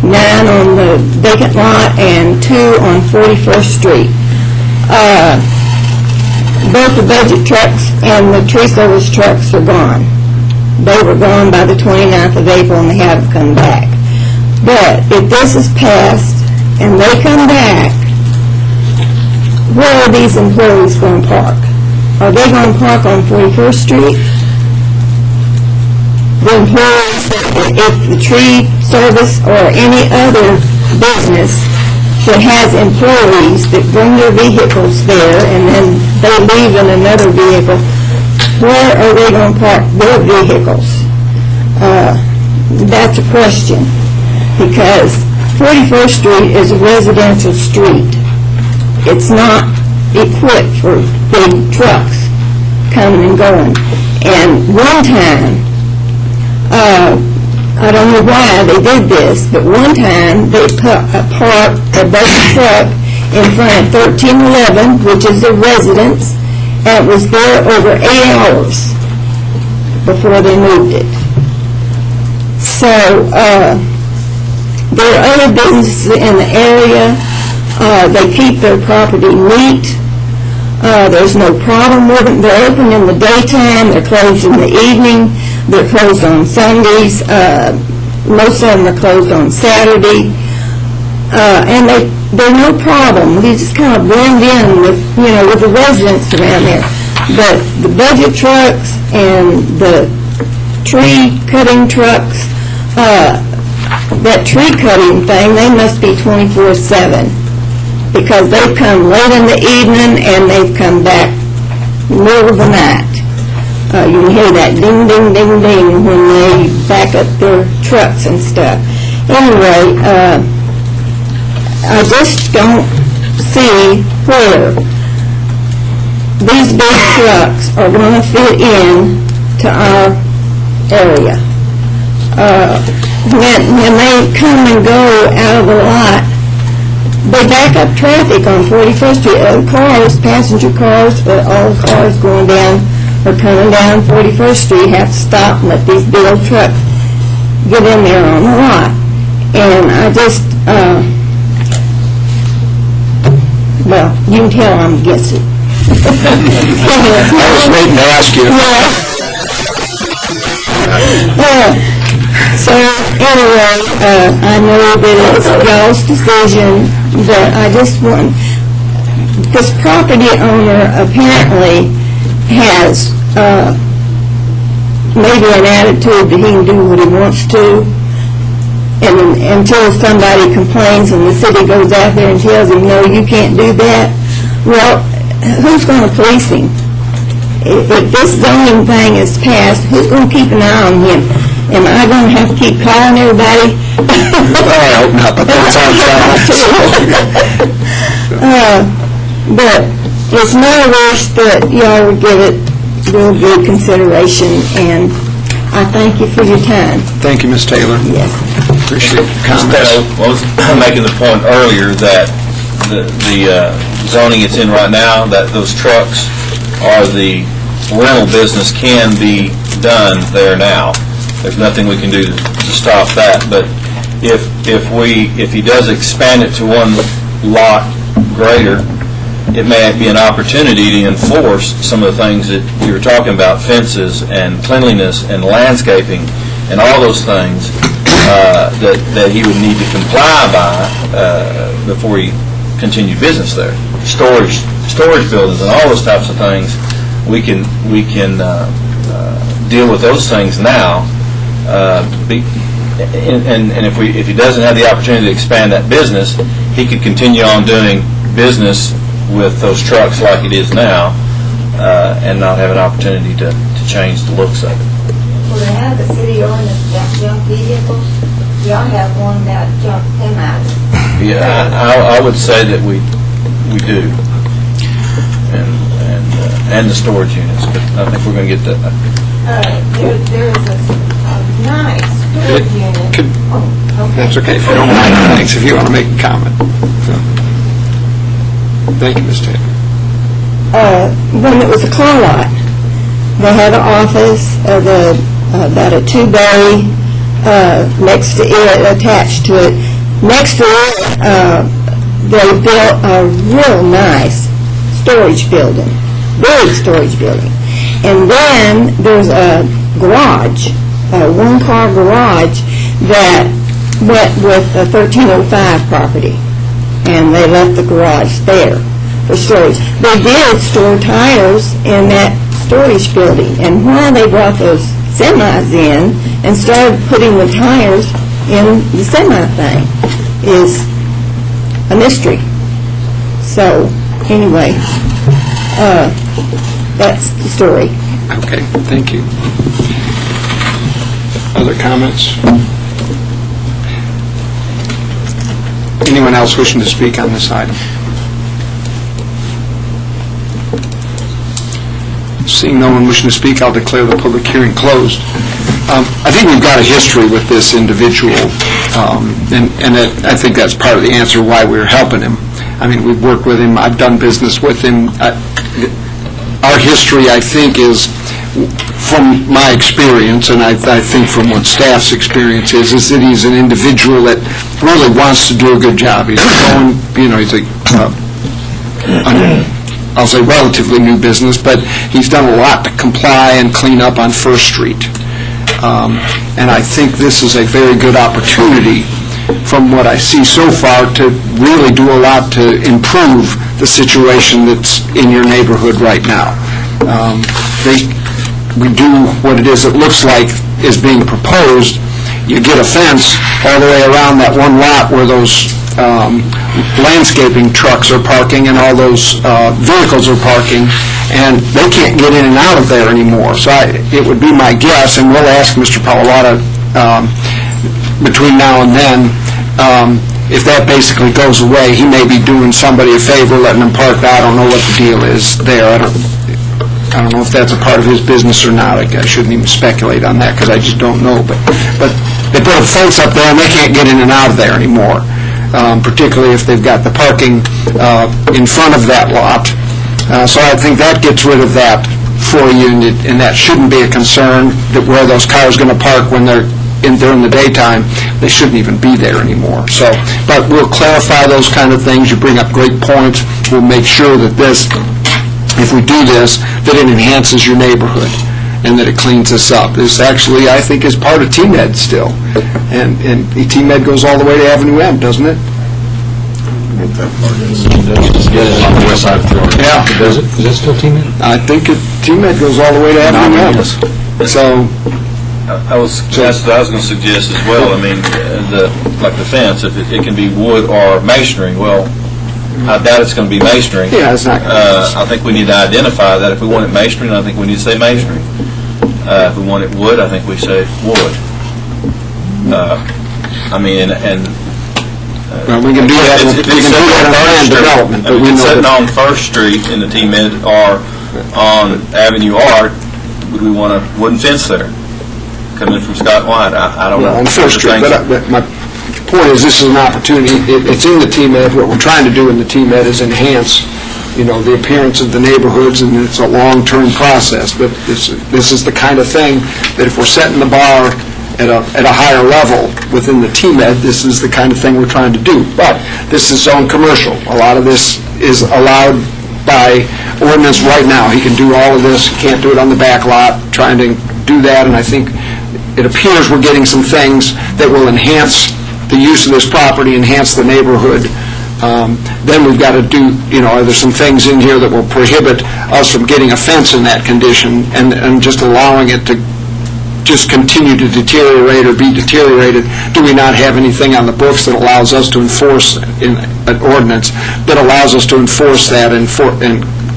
9 on the vacant lot and 2 on 41st Street. Both the budget trucks and the tree service trucks are gone. They were gone by the 29th of April, and they haven't come back. But if this is passed and they come back, where are these employees going to park? Are they going to park on 41st Street? The employees, if the tree service or any other business that has employees that bring their vehicles there and then they leave in another vehicle, where are they going to park their vehicles? That's a question, because 41st Street is a residential street. It's not equipped for big trucks coming and going. And one time, I don't know why they did this, but one time they parked a budget truck in front of 1311, which is a residence, and it was there over 8 hours before they moved it. So there are other businesses in the area. They keep their property neat. There's no problem with them. They're open in the daytime. They're closed in the evening. They're closed on Sundays. Most of them are closed on Saturday. And they're no problem. They just kind of blend in with the residents around there. But the budget trucks and the tree cutting trucks, that tree cutting thing, they must be 24/7, because they've come late in the evening and they've come back middle of the night. You can hear that ding, ding, ding, ding when they back up their trucks and stuff. Anyway, I just don't see where these big trucks are going to fit in to our area. When they come and go out of the lot, they back up traffic on 41st Street. Cars, passenger cars, all the cars going down or coming down 41st Street have to stop and let these big old trucks get in there on the lot. And I just, well, you can tell I'm against it. I was waiting to ask you. So anyway, I know that it's y'all's decision, but I just want, this property owner apparently has maybe an attitude that he can do what he wants to, and until somebody complains and the city goes out there and tells him, no, you can't do that, well, who's going to police him? If this zoning thing is passed, who's going to keep an eye on him? Am I going to have to keep calling everybody? I hope not, but that's our job. But it's my wish that y'all would give it real good consideration, and I thank you for your time. Thank you, Ms. Taylor. Yes. Appreciate your comments. I was making the point earlier that the zoning it's in right now, that those trucks or the rental business can be done there now. There's nothing we can do to stop that. But if he does expand it to one lot greater, it may be an opportunity to enforce some of the things that you were talking about, fences and cleanliness and landscaping and all those things that he would need to comply by before he continued business there. Storage buildings and all those types of things, we can deal with those things now. And if he doesn't have the opportunity to expand that business, he could continue on doing business with those trucks like it is now, and not have an opportunity to change the looks of it. Well, they have the city ordinance about junk vehicles. Y'all have one about junk semis. Yeah, I would say that we do, and the storage units, but I think we're going to get that. There is a nice storage unit. That's okay, if you don't mind, thanks, if you want to make a comment. So. Thank you, Ms. Taylor. When it was a car lot, they had an office, about a two-bay next to it, attached to it. Next to it, they built a real nice storage building, big storage building. And then there's a garage, a one-car garage that went with the 1305 property, and they left the garage there for storage. They did store tires in that storage building, and why they brought those semis in and started putting the tires in the semi thing is a mystery. So, anyway, that's the story. Okay, thank you. Other comments? Anyone else wishing to speak on this item? Seeing no one wishing to speak, I'll declare the public hearing closed. I think we've got a history with this individual, and I think that's part of the answer why we're helping him. I mean, we've worked with him, I've done business with him. Our history, I think, is, from my experience, and I think from what staff's experience is that he's an individual that really wants to do a good job. He's going, he's I'll say relatively new business, but he's done a lot to comply and clean up on First Street. And I think this is a very good opportunity, from what I see so far, to really do a lot to improve the situation that's in your neighborhood right now. We do what it is it looks like is being proposed. You get a fence all the way around that one lot where those landscaping trucks are parking and all those vehicles are parking, and they can't get in and out of there anymore. So it would be my guess, and we'll ask Mr. Pallotta between now and then, if that basically goes away, he may be doing somebody a favor, letting them park there. I don't know what the deal is there. I don't know if that's a part of his business or not. I shouldn't even speculate on that, because I just don't know. But they put a fence up there, and they can't get in and out of there anymore, particularly if they've got the parking in front of that lot. So I think that gets rid of that for you, and that shouldn't be a concern, that where those cars are going to park when they're during the daytime, they shouldn't even be there anymore. So, but we'll clarify those kind of things. You bring up great points. We'll make sure that this, if we do this, that it enhances your neighborhood and that it cleans us up. This actually, I think, is part of TMed still. And TMed goes all the way to Avenue M, doesn't it? Yeah. Does it? Is that still TMed? I think TMed goes all the way to Avenue M. So, that's what I was going to suggest as well. I mean, like the fence, if it can be wood or masonry, well, I doubt it's going to be masonry. Yeah, it's not. I think we need to identify that. If we want it masonry, I think we need to say masonry. If we want it wood, I think we say wood. I mean, well, we can do that. We can do that on land development. But we sitting on First Street in the TMed or on Avenue R, would we want a wooden fence there? Coming from Scott White, I don't know. On First Street, but my point is, this is an opportunity. It's in the TMed. What we're trying to do in the TMed is enhance, the appearance of the neighborhoods, and it's a long-term process. But this is the kind of thing that if we're setting the bar at a higher level within the TMed, this is the kind of thing we're trying to do. But this is zone commercial. A lot of this is allowed by ordinance right now. He can do all of this, he can't do it on the back lot, trying to do that, and I think it appears we're getting some things that will enhance the use of this property, enhance the neighborhood. Then we've got to do, are there some things in here that will prohibit us from getting a fence in that condition and just allowing it to just continue to deteriorate or be deteriorated? Do we not have anything on the books that allows us to enforce in an ordinance that allows us to enforce that and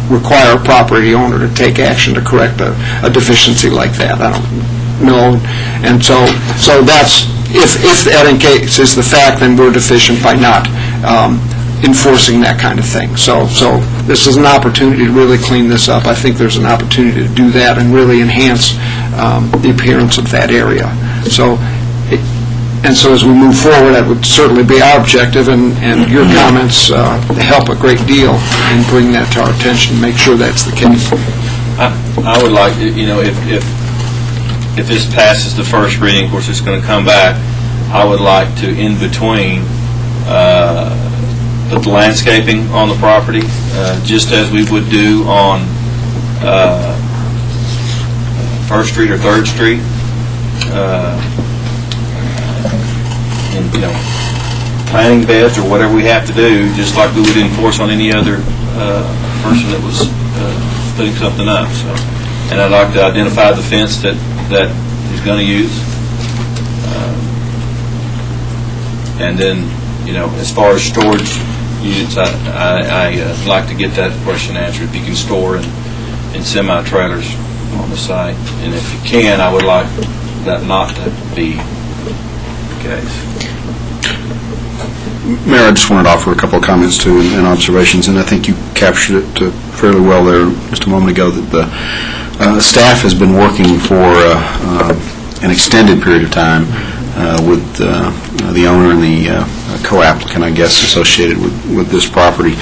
require a property owner to take action to correct a deficiency like that? I don't know. And so that's, if that in case is the fact, then we're deficient by not enforcing that kind of thing. So this is an opportunity to really clean this up. I think there's an opportunity to do that and really enhance the appearance of that area. So as we move forward, that would certainly be our objective, and your comments help a great deal in bringing that to our attention, make sure that's the case. I would like, if this passes the first reading, of course it's going to come back, I would like to, in between, put the landscaping on the property, just as we would do on First Street or Third Street. And, planting beds or whatever we have to do, just like we would enforce on any other person that was putting something up. So, and I'd like to identify the fence that he's going to use. And then, as far as storage units, I'd like to get that question answered. If you can store in semi-trailers on the site, and if you can, I would like that not to be the case. Mayor, I just wanted to offer a couple of comments too and observations, and I think you captured it fairly well there just a moment ago, that the staff has been working for an extended period of time with the owner and the co-applicant, I guess, associated with this property,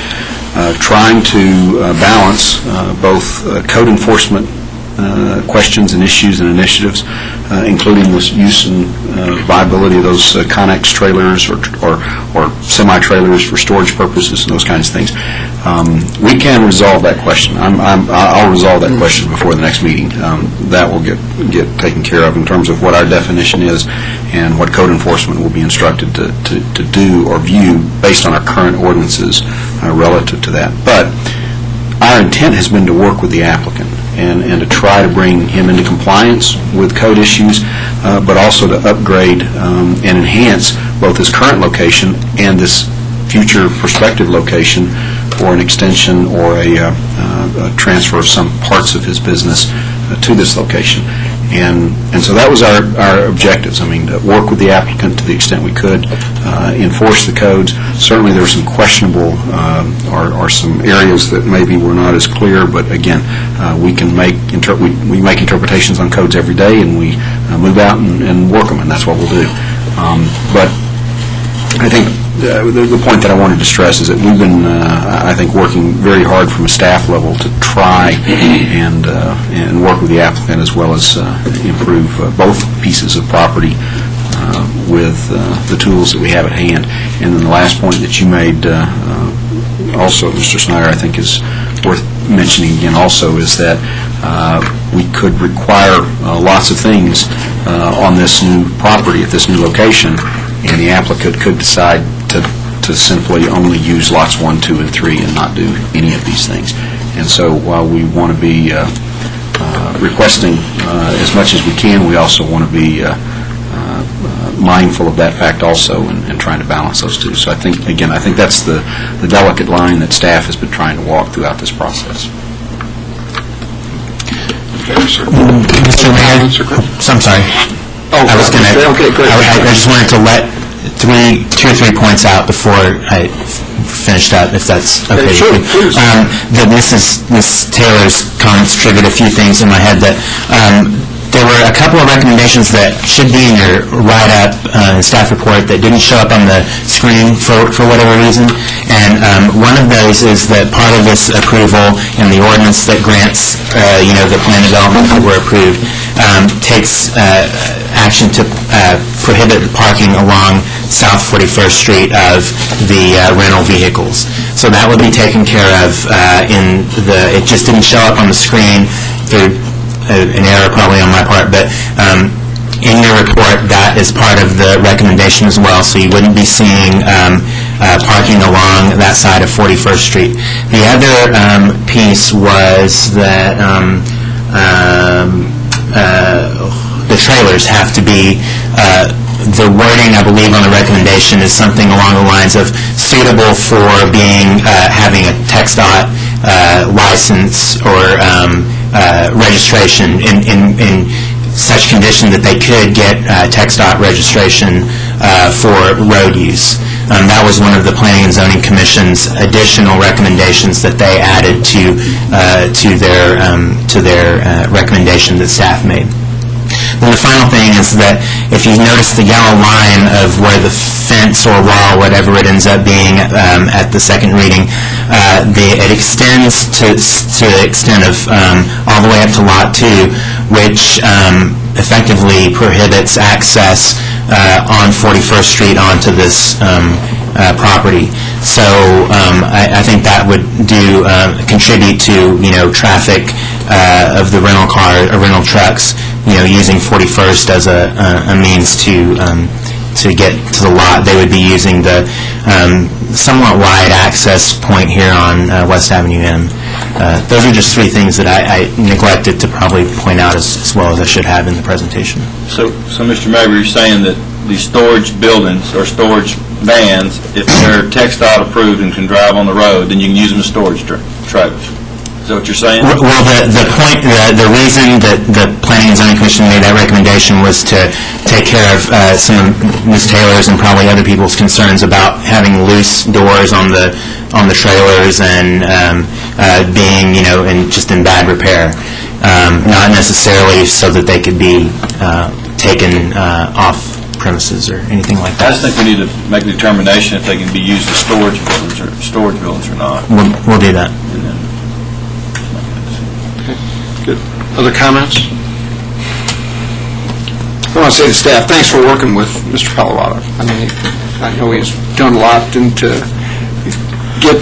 trying to balance both code enforcement questions and issues and initiatives, including the use and viability of those Connex trailers or semi-trailers for storage purposes and those kinds of things. We can resolve that question. I'll resolve that question before the next meeting. That will get taken care of in terms of what our definition is and what code enforcement will be instructed to do or view based on our current ordinances relative to that. But our intent has been to work with the applicant and to try to bring him into compliance with code issues, but also to upgrade and enhance both his current location and this future prospective location for an extension or a transfer of some parts of his business to this location. And so that was our objectives. I mean, to work with the applicant to the extent we could, enforce the codes. Certainly there were some questionable or some areas that maybe were not as clear, but again, we make interpretations on codes every day, and we move out and work them, and that's what we'll do. But I think the point that I wanted to stress is that we've been, I think, working very hard from a staff level to try and work with the applicant as well as improve both pieces of property with the tools that we have at hand. And then the last point that you made also, Mr. Snyder, I think is worth mentioning again also, is that we could require lots of things on this new property at this new location, and the applicant could decide to simply only use lots 1, 2, and 3 and not do any of these things. And so while we want to be requesting as much as we can, we also want to be mindful of that fact also and trying to balance those two. So I think that's the delicate line that staff has been trying to walk throughout this process. Mr. Mayor, I'm sorry. I was going to. Okay, great. I just wanted to let two or three points out before I finished up, if that's okay. Sure, with you. That Ms. Taylor's comments triggered a few things in my head. That there were a couple of recommendations that should be in your write-up staff report that didn't show up on the screen for whatever reason. And one of those is that part of this approval and the ordinance that grants, the plan development that were approved, takes action to prohibit parking along South 41st Street of the rental vehicles. So that would be taken care of it just didn't show up on the screen through an error probably on my part, but in your report, that is part of the recommendation as well, so you wouldn't be seeing parking along that side of 41st Street. The other piece was that the trailers have to be, the wording, I believe, on the recommendation is something along the lines of suitable for having a TxDOT license or registration in such condition that they could get TxDOT registration for road use. That was one of the Planning and Zoning Commission's additional recommendations that they added to their recommendation that staff made. And the final thing is that if you notice the yellow line of where the fence or wall, whatever it ends up being at the second reading, it extends to the extent of all the way up to Lot 2, which effectively prohibits access on 41st Street onto this property. So I think that would contribute to traffic of the rental car or rental trucks using 41st as a means to get to the lot. They would be using the somewhat wide access point here on West Avenue M. Those are just three things that I neglected to probably point out as well as I should have in the presentation. So Mr. Mabry, you're saying that these storage buildings or storage vans, if they're TxDOT approved and can drive on the road, then you can use them as storage trailers. Is that what you're saying? Well, the reason that the Planning and Zoning Commission made that recommendation was to take care of some of Ms. Taylor's and probably other people's concerns about having loose doors on the trailers and being, just in bad repair. Not necessarily so that they could be taken off premises or anything like that. I just think we need to make a determination if they can be used as storage buildings or not. We'll do that. Good. Other comments? I want to say to staff, thanks for working with Mr. Colorado. I know he's done a lot to get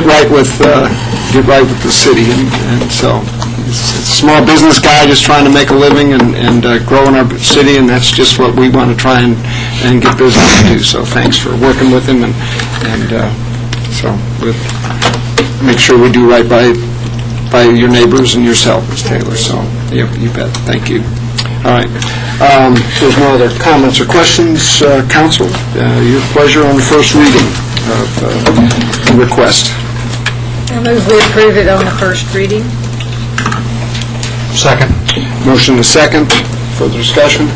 right with the city, and so he's a small business guy just trying to make a living and grow in our city, and that's just what we want to try and get business to do. So thanks for working with him, and so we'll make sure we do right by your neighbors and yourself, Ms. Taylor. So, you bet. Thank you. All right. If there's no other comments or questions, Council, your pleasure on the first reading of the request. I move we approve it on the first reading. Second. Motion and second. Further discussion?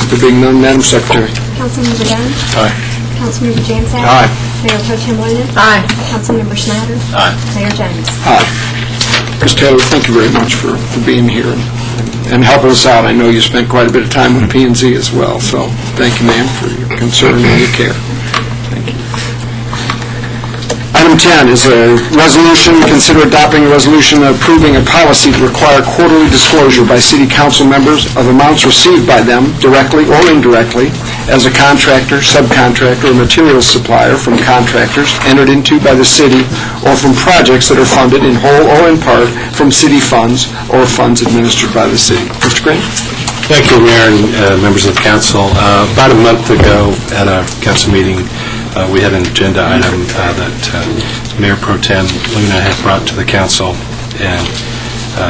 There being none, Madam Secretary. Councilmember Dunn. Aye. Councilmember Jansen. Aye. Mayor Pro Tem Williams. Aye. Councilmember Schneider. Aye. Mayor Jones. Aye. Ms. Taylor, thank you very much for being here and helping us out. I know you spent quite a bit of time with P&Z as well, so thank you, ma'am, for your concern and your care. Thank you. Item 10 is a resolution, consider adopting a resolution approving a policy to require quarterly disclosure by city council members of amounts received by them, directly or indirectly, as a contractor, subcontractor, or materials supplier from contractors entered into by the city or from projects that are funded in whole or in part from city funds or funds administered by the city. Mr. Green? Thank you, Mayor and members of the council. About a month ago at our council meeting, we had an agenda item that Mayor Pro Tem Luna had brought to the council, and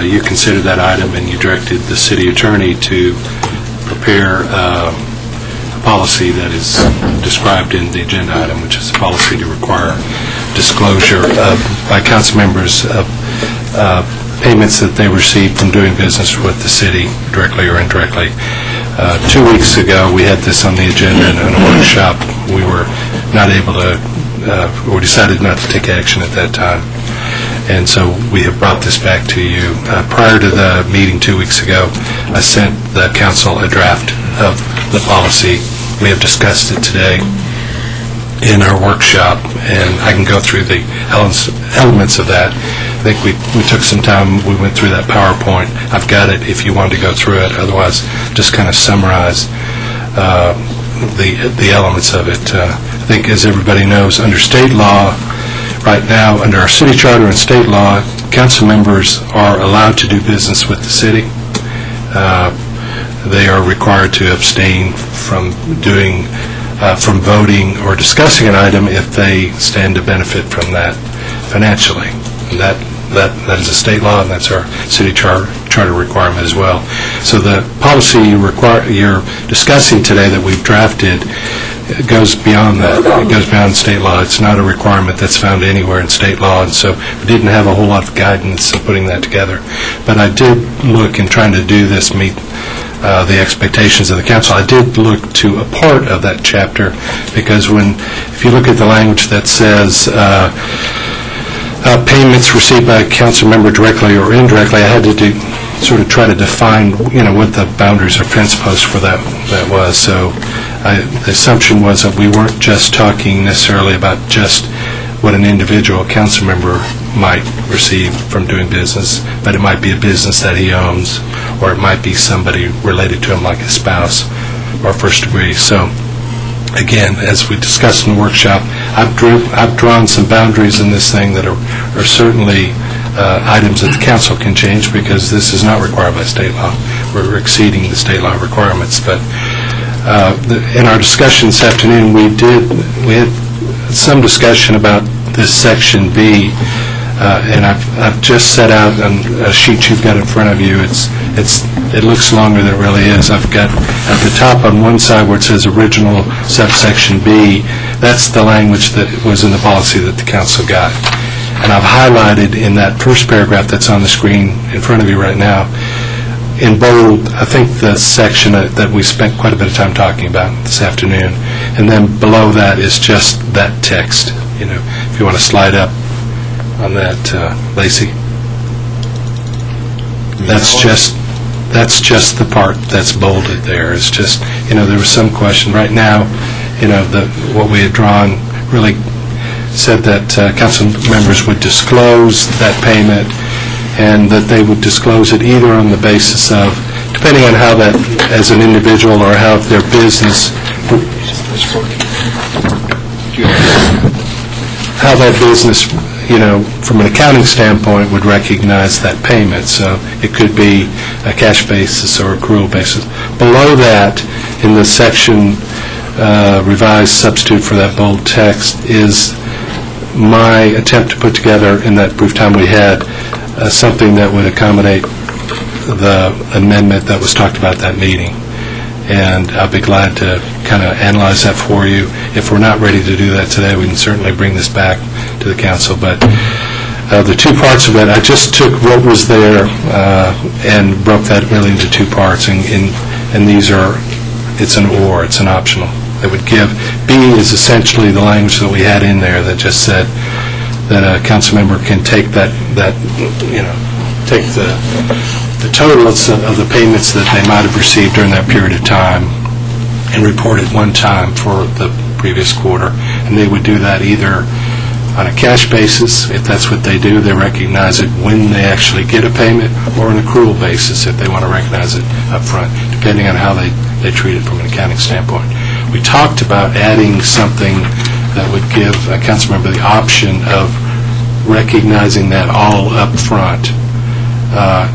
you considered that item and you directed the city attorney to prepare a policy that is described in the agenda item, which is a policy to require disclosure by council members of payments that they receive from doing business with the city, directly or indirectly. 2 weeks ago, we had this on the agenda in a workshop. We were not able to, or decided not to take action at that time. And so we have brought this back to you. Prior to the meeting 2 weeks ago, I sent the council a draft of the policy. We have discussed it today in our workshop, and I can go through the elements of that. I think we took some time, we went through that PowerPoint. I've got it if you wanted to go through it. Otherwise, just kind of summarize the elements of it. I think, as everybody knows, under state law, right now, under our city charter and state law, council members are allowed to do business with the city. They are required to abstain from from voting or discussing an item if they stand to benefit from that financially. And that is a state law, and that's our city charter requirement as well. So the policy you're discussing today that we've drafted, it goes beyond that. It goes beyond state law. It's not a requirement that's found anywhere in state law, and so we didn't have a whole lot of guidance in putting that together. But I did look in trying to do this meet the expectations of the council. I did look to a part of that chapter, because if you look at the language that says payments received by a council member directly or indirectly, I had to sort of try to define, what the boundaries or fence posts for that was. So the assumption was that we weren't just talking necessarily about just what an individual council member might receive from doing business, but it might be a business that he owns, or it might be somebody related to him, like a spouse or first degree. So again, as we discussed in the workshop, I've drawn some boundaries in this thing that are certainly items that the council can change, because this is not required by state law. We're exceeding the state law requirements. But in our discussion this afternoon, we had some discussion about this section B, and I've just set out on a sheet you've got in front of you. It looks longer than it really is. I've got at the top on one side where it says original subsection B, that's the language that was in the policy that the council got. And I've highlighted in that first paragraph that's on the screen in front of you right now, in bold, I think the section that we spent quite a bit of time talking about this afternoon. And then below that is just that text. If you want to slide up on that, Lacey. That's just the part that's bolded there. It's just, there was some question. Right now, what we had drawn really said that council members would disclose that payment, and that they would disclose it either on the basis of, depending on how that, as an individual, or how their business, how that business, from an accounting standpoint, would recognize that payment. So it could be a cash basis or accrual basis. Below that, in the section revised substitute for that bold text, is my attempt to put together, in that brief time we had, something that would accommodate the amendment that was talked about at that meeting. And I'll be glad to kind of analyze that for you. If we're not ready to do that today, we can certainly bring this back to the council. But the two parts of it, I just took what was there and broke that really into two parts. And these are, it's an or, it's an optional. That would give, B is essentially the language that we had in there that just said that a council member can take take the total of the payments that they might have received during that period of time and report it one time for the previous quarter. And they would do that either on a cash basis, if that's what they do, they recognize it when they actually get a payment, or an accrual basis if they want to recognize it up front, depending on how they treat it from an accounting standpoint. We talked about adding something that would give a council member the option of recognizing that all up front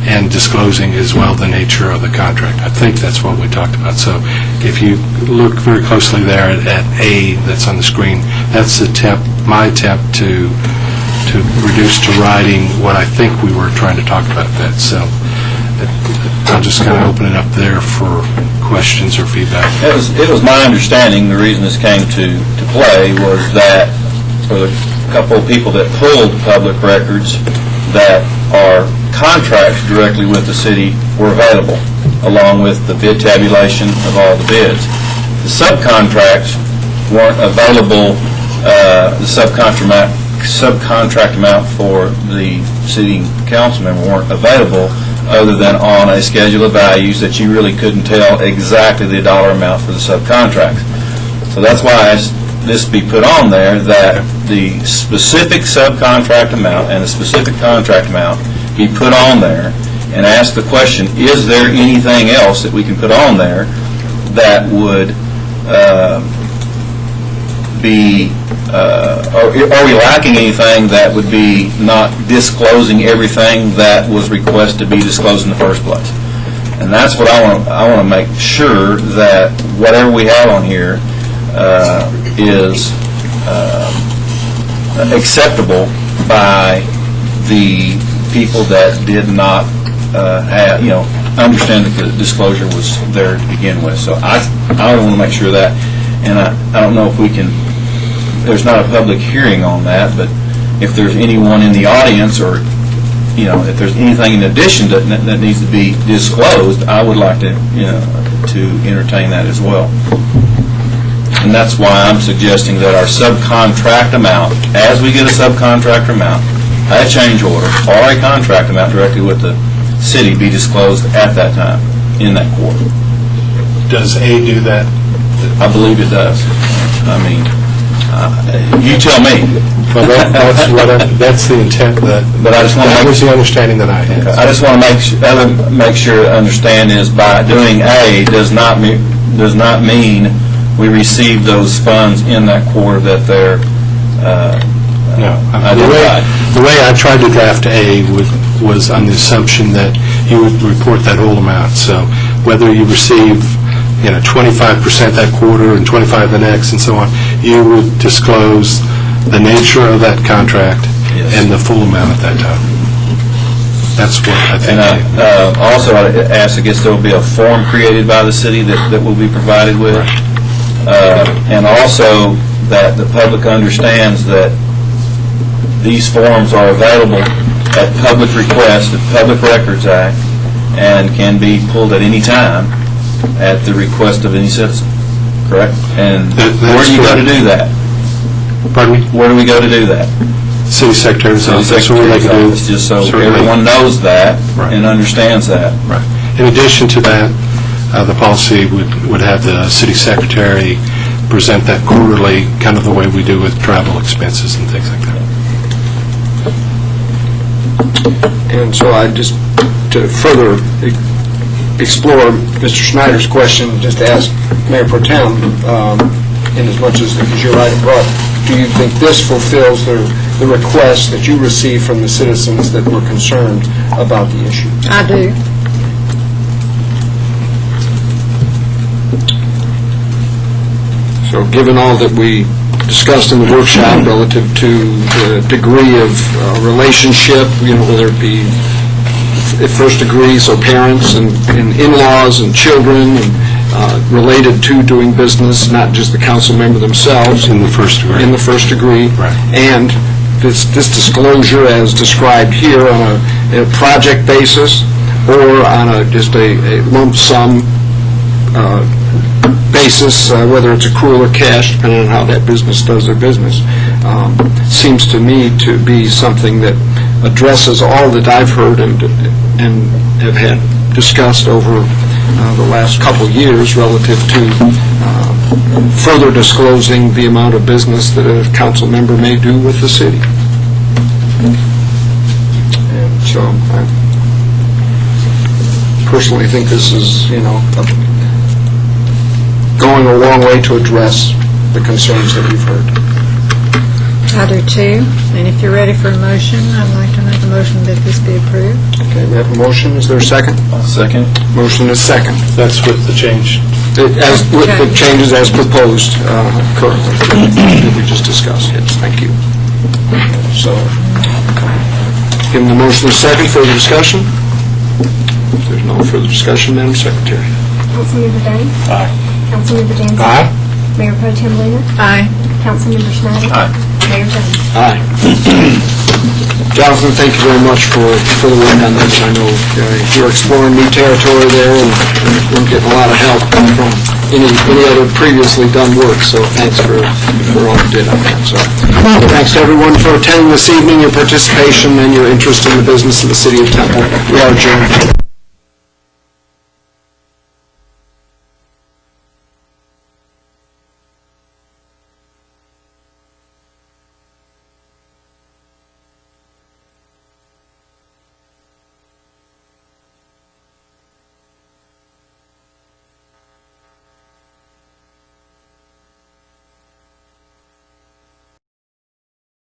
and disclosing as well the nature of the contract. I think that's what we talked about. So if you look very closely there at A that's on the screen, that's my attempt to reduce to writing what I think we were trying to talk about that. So I'll just kind of open it up there for questions or feedback. It was my understanding, the reason this came to play was that for the couple of people that pulled public records that are contracts directly with the city were available, along with the bid tabulation of all the bids. The subcontracts weren't available, the subcontract amount for the city council member weren't available, other than on a schedule of values that you really couldn't tell exactly the dollar amount for the subcontracts. So that's why I asked this be put on there, that the specific subcontract amount and the specific contract amount be put on there, and ask the question, is there anything else that we can put on there that would be, are we lacking anything that would be not disclosing everything that was requested to be disclosed in the first place? And that's what I want to make sure that whatever we have on here is acceptable by the people that did not have, understand that the disclosure was there to begin with. So I want to make sure of that, and I don't know if we can, there's not a public hearing on that, but if there's anyone in the audience or, if there's anything in addition that needs to be disclosed, I would like to, to entertain that as well. And that's why I'm suggesting that our subcontract amount, as we get a subcontractor amount, a change order, or a contract amount directly with the city be disclosed at that time, in that quarter. Does A do that? I believe it does. I mean, you tell me. Well, that's the intent that, but I just want to that make was the understanding that I had. I just want to make sure to understand is by doing A does not mean we receive those funds in that quarter that they're No. identified. The way I tried to draft A was on the assumption that you would report that whole amount. So whether you receive 25% that quarter and 25% the next and so on, you would disclose the nature of that contract and the full amount at that time. That's what I think. And also, I asked, I guess there will be a form created by the city that will be provided with. And also that the public understands that these forms are available at public request, the Public Records Act, and can be pulled at any time at the request of any citizen, correct? And where do you go to do that? Pardon me? Where do we go to do that? City Secretary's office. Secretary's office, just so everyone knows that and understands that. Right. In addition to that, the policy would have the City Secretary present that quarterly, kind of the way we do with travel expenses and things like that. And so I just, to further explore Mr. Schneider's question, just to ask Mayor Pro Tem, in as much as you're right and broad, do you think this fulfills the request that you received from the citizens that were concerned about the issue? I do. So given all that we discussed in the workshop relative to the degree of relationship, whether it be first degree, so parents and in-laws and children, and related to doing business, not just the council member themselves. In the first degree. In the first degree. Right. And this disclosure as described here on a project basis or on just a lump sum basis, whether it's accrual or cash, depending on how that business does their business, seems to me to be something that addresses all that I've heard and have had discussed over the last couple of years relative to further disclosing the amount of business that a council member may do with the city. And so I personally think this is, going a long way to address the concerns that we've heard. I do too. And if you're ready for a motion, I'd like to make a motion that this be approved. Okay, we have a motion. Is there a second? Second. Motion is second. That's with the change. With the changes as proposed currently that we just discussed. Yes, thank you. So, given the motion is second, further discussion? If there's no further discussion, Madam Secretary. Councilmember Dunn? Aye. Councilmember Jansen? Aye. Mayor Pro Tem Luna? Aye. Councilmember Schneider? Aye. Mayor Jones? Aye. Jonathan, thank you very much for the work on this. I know you're exploring new territory there, and we're getting a lot of help from any other previously done work, so thanks for all you did on that. So, thanks to everyone for attending this evening, your participation, and your interest in the business of the City of Temple. We are adjourned.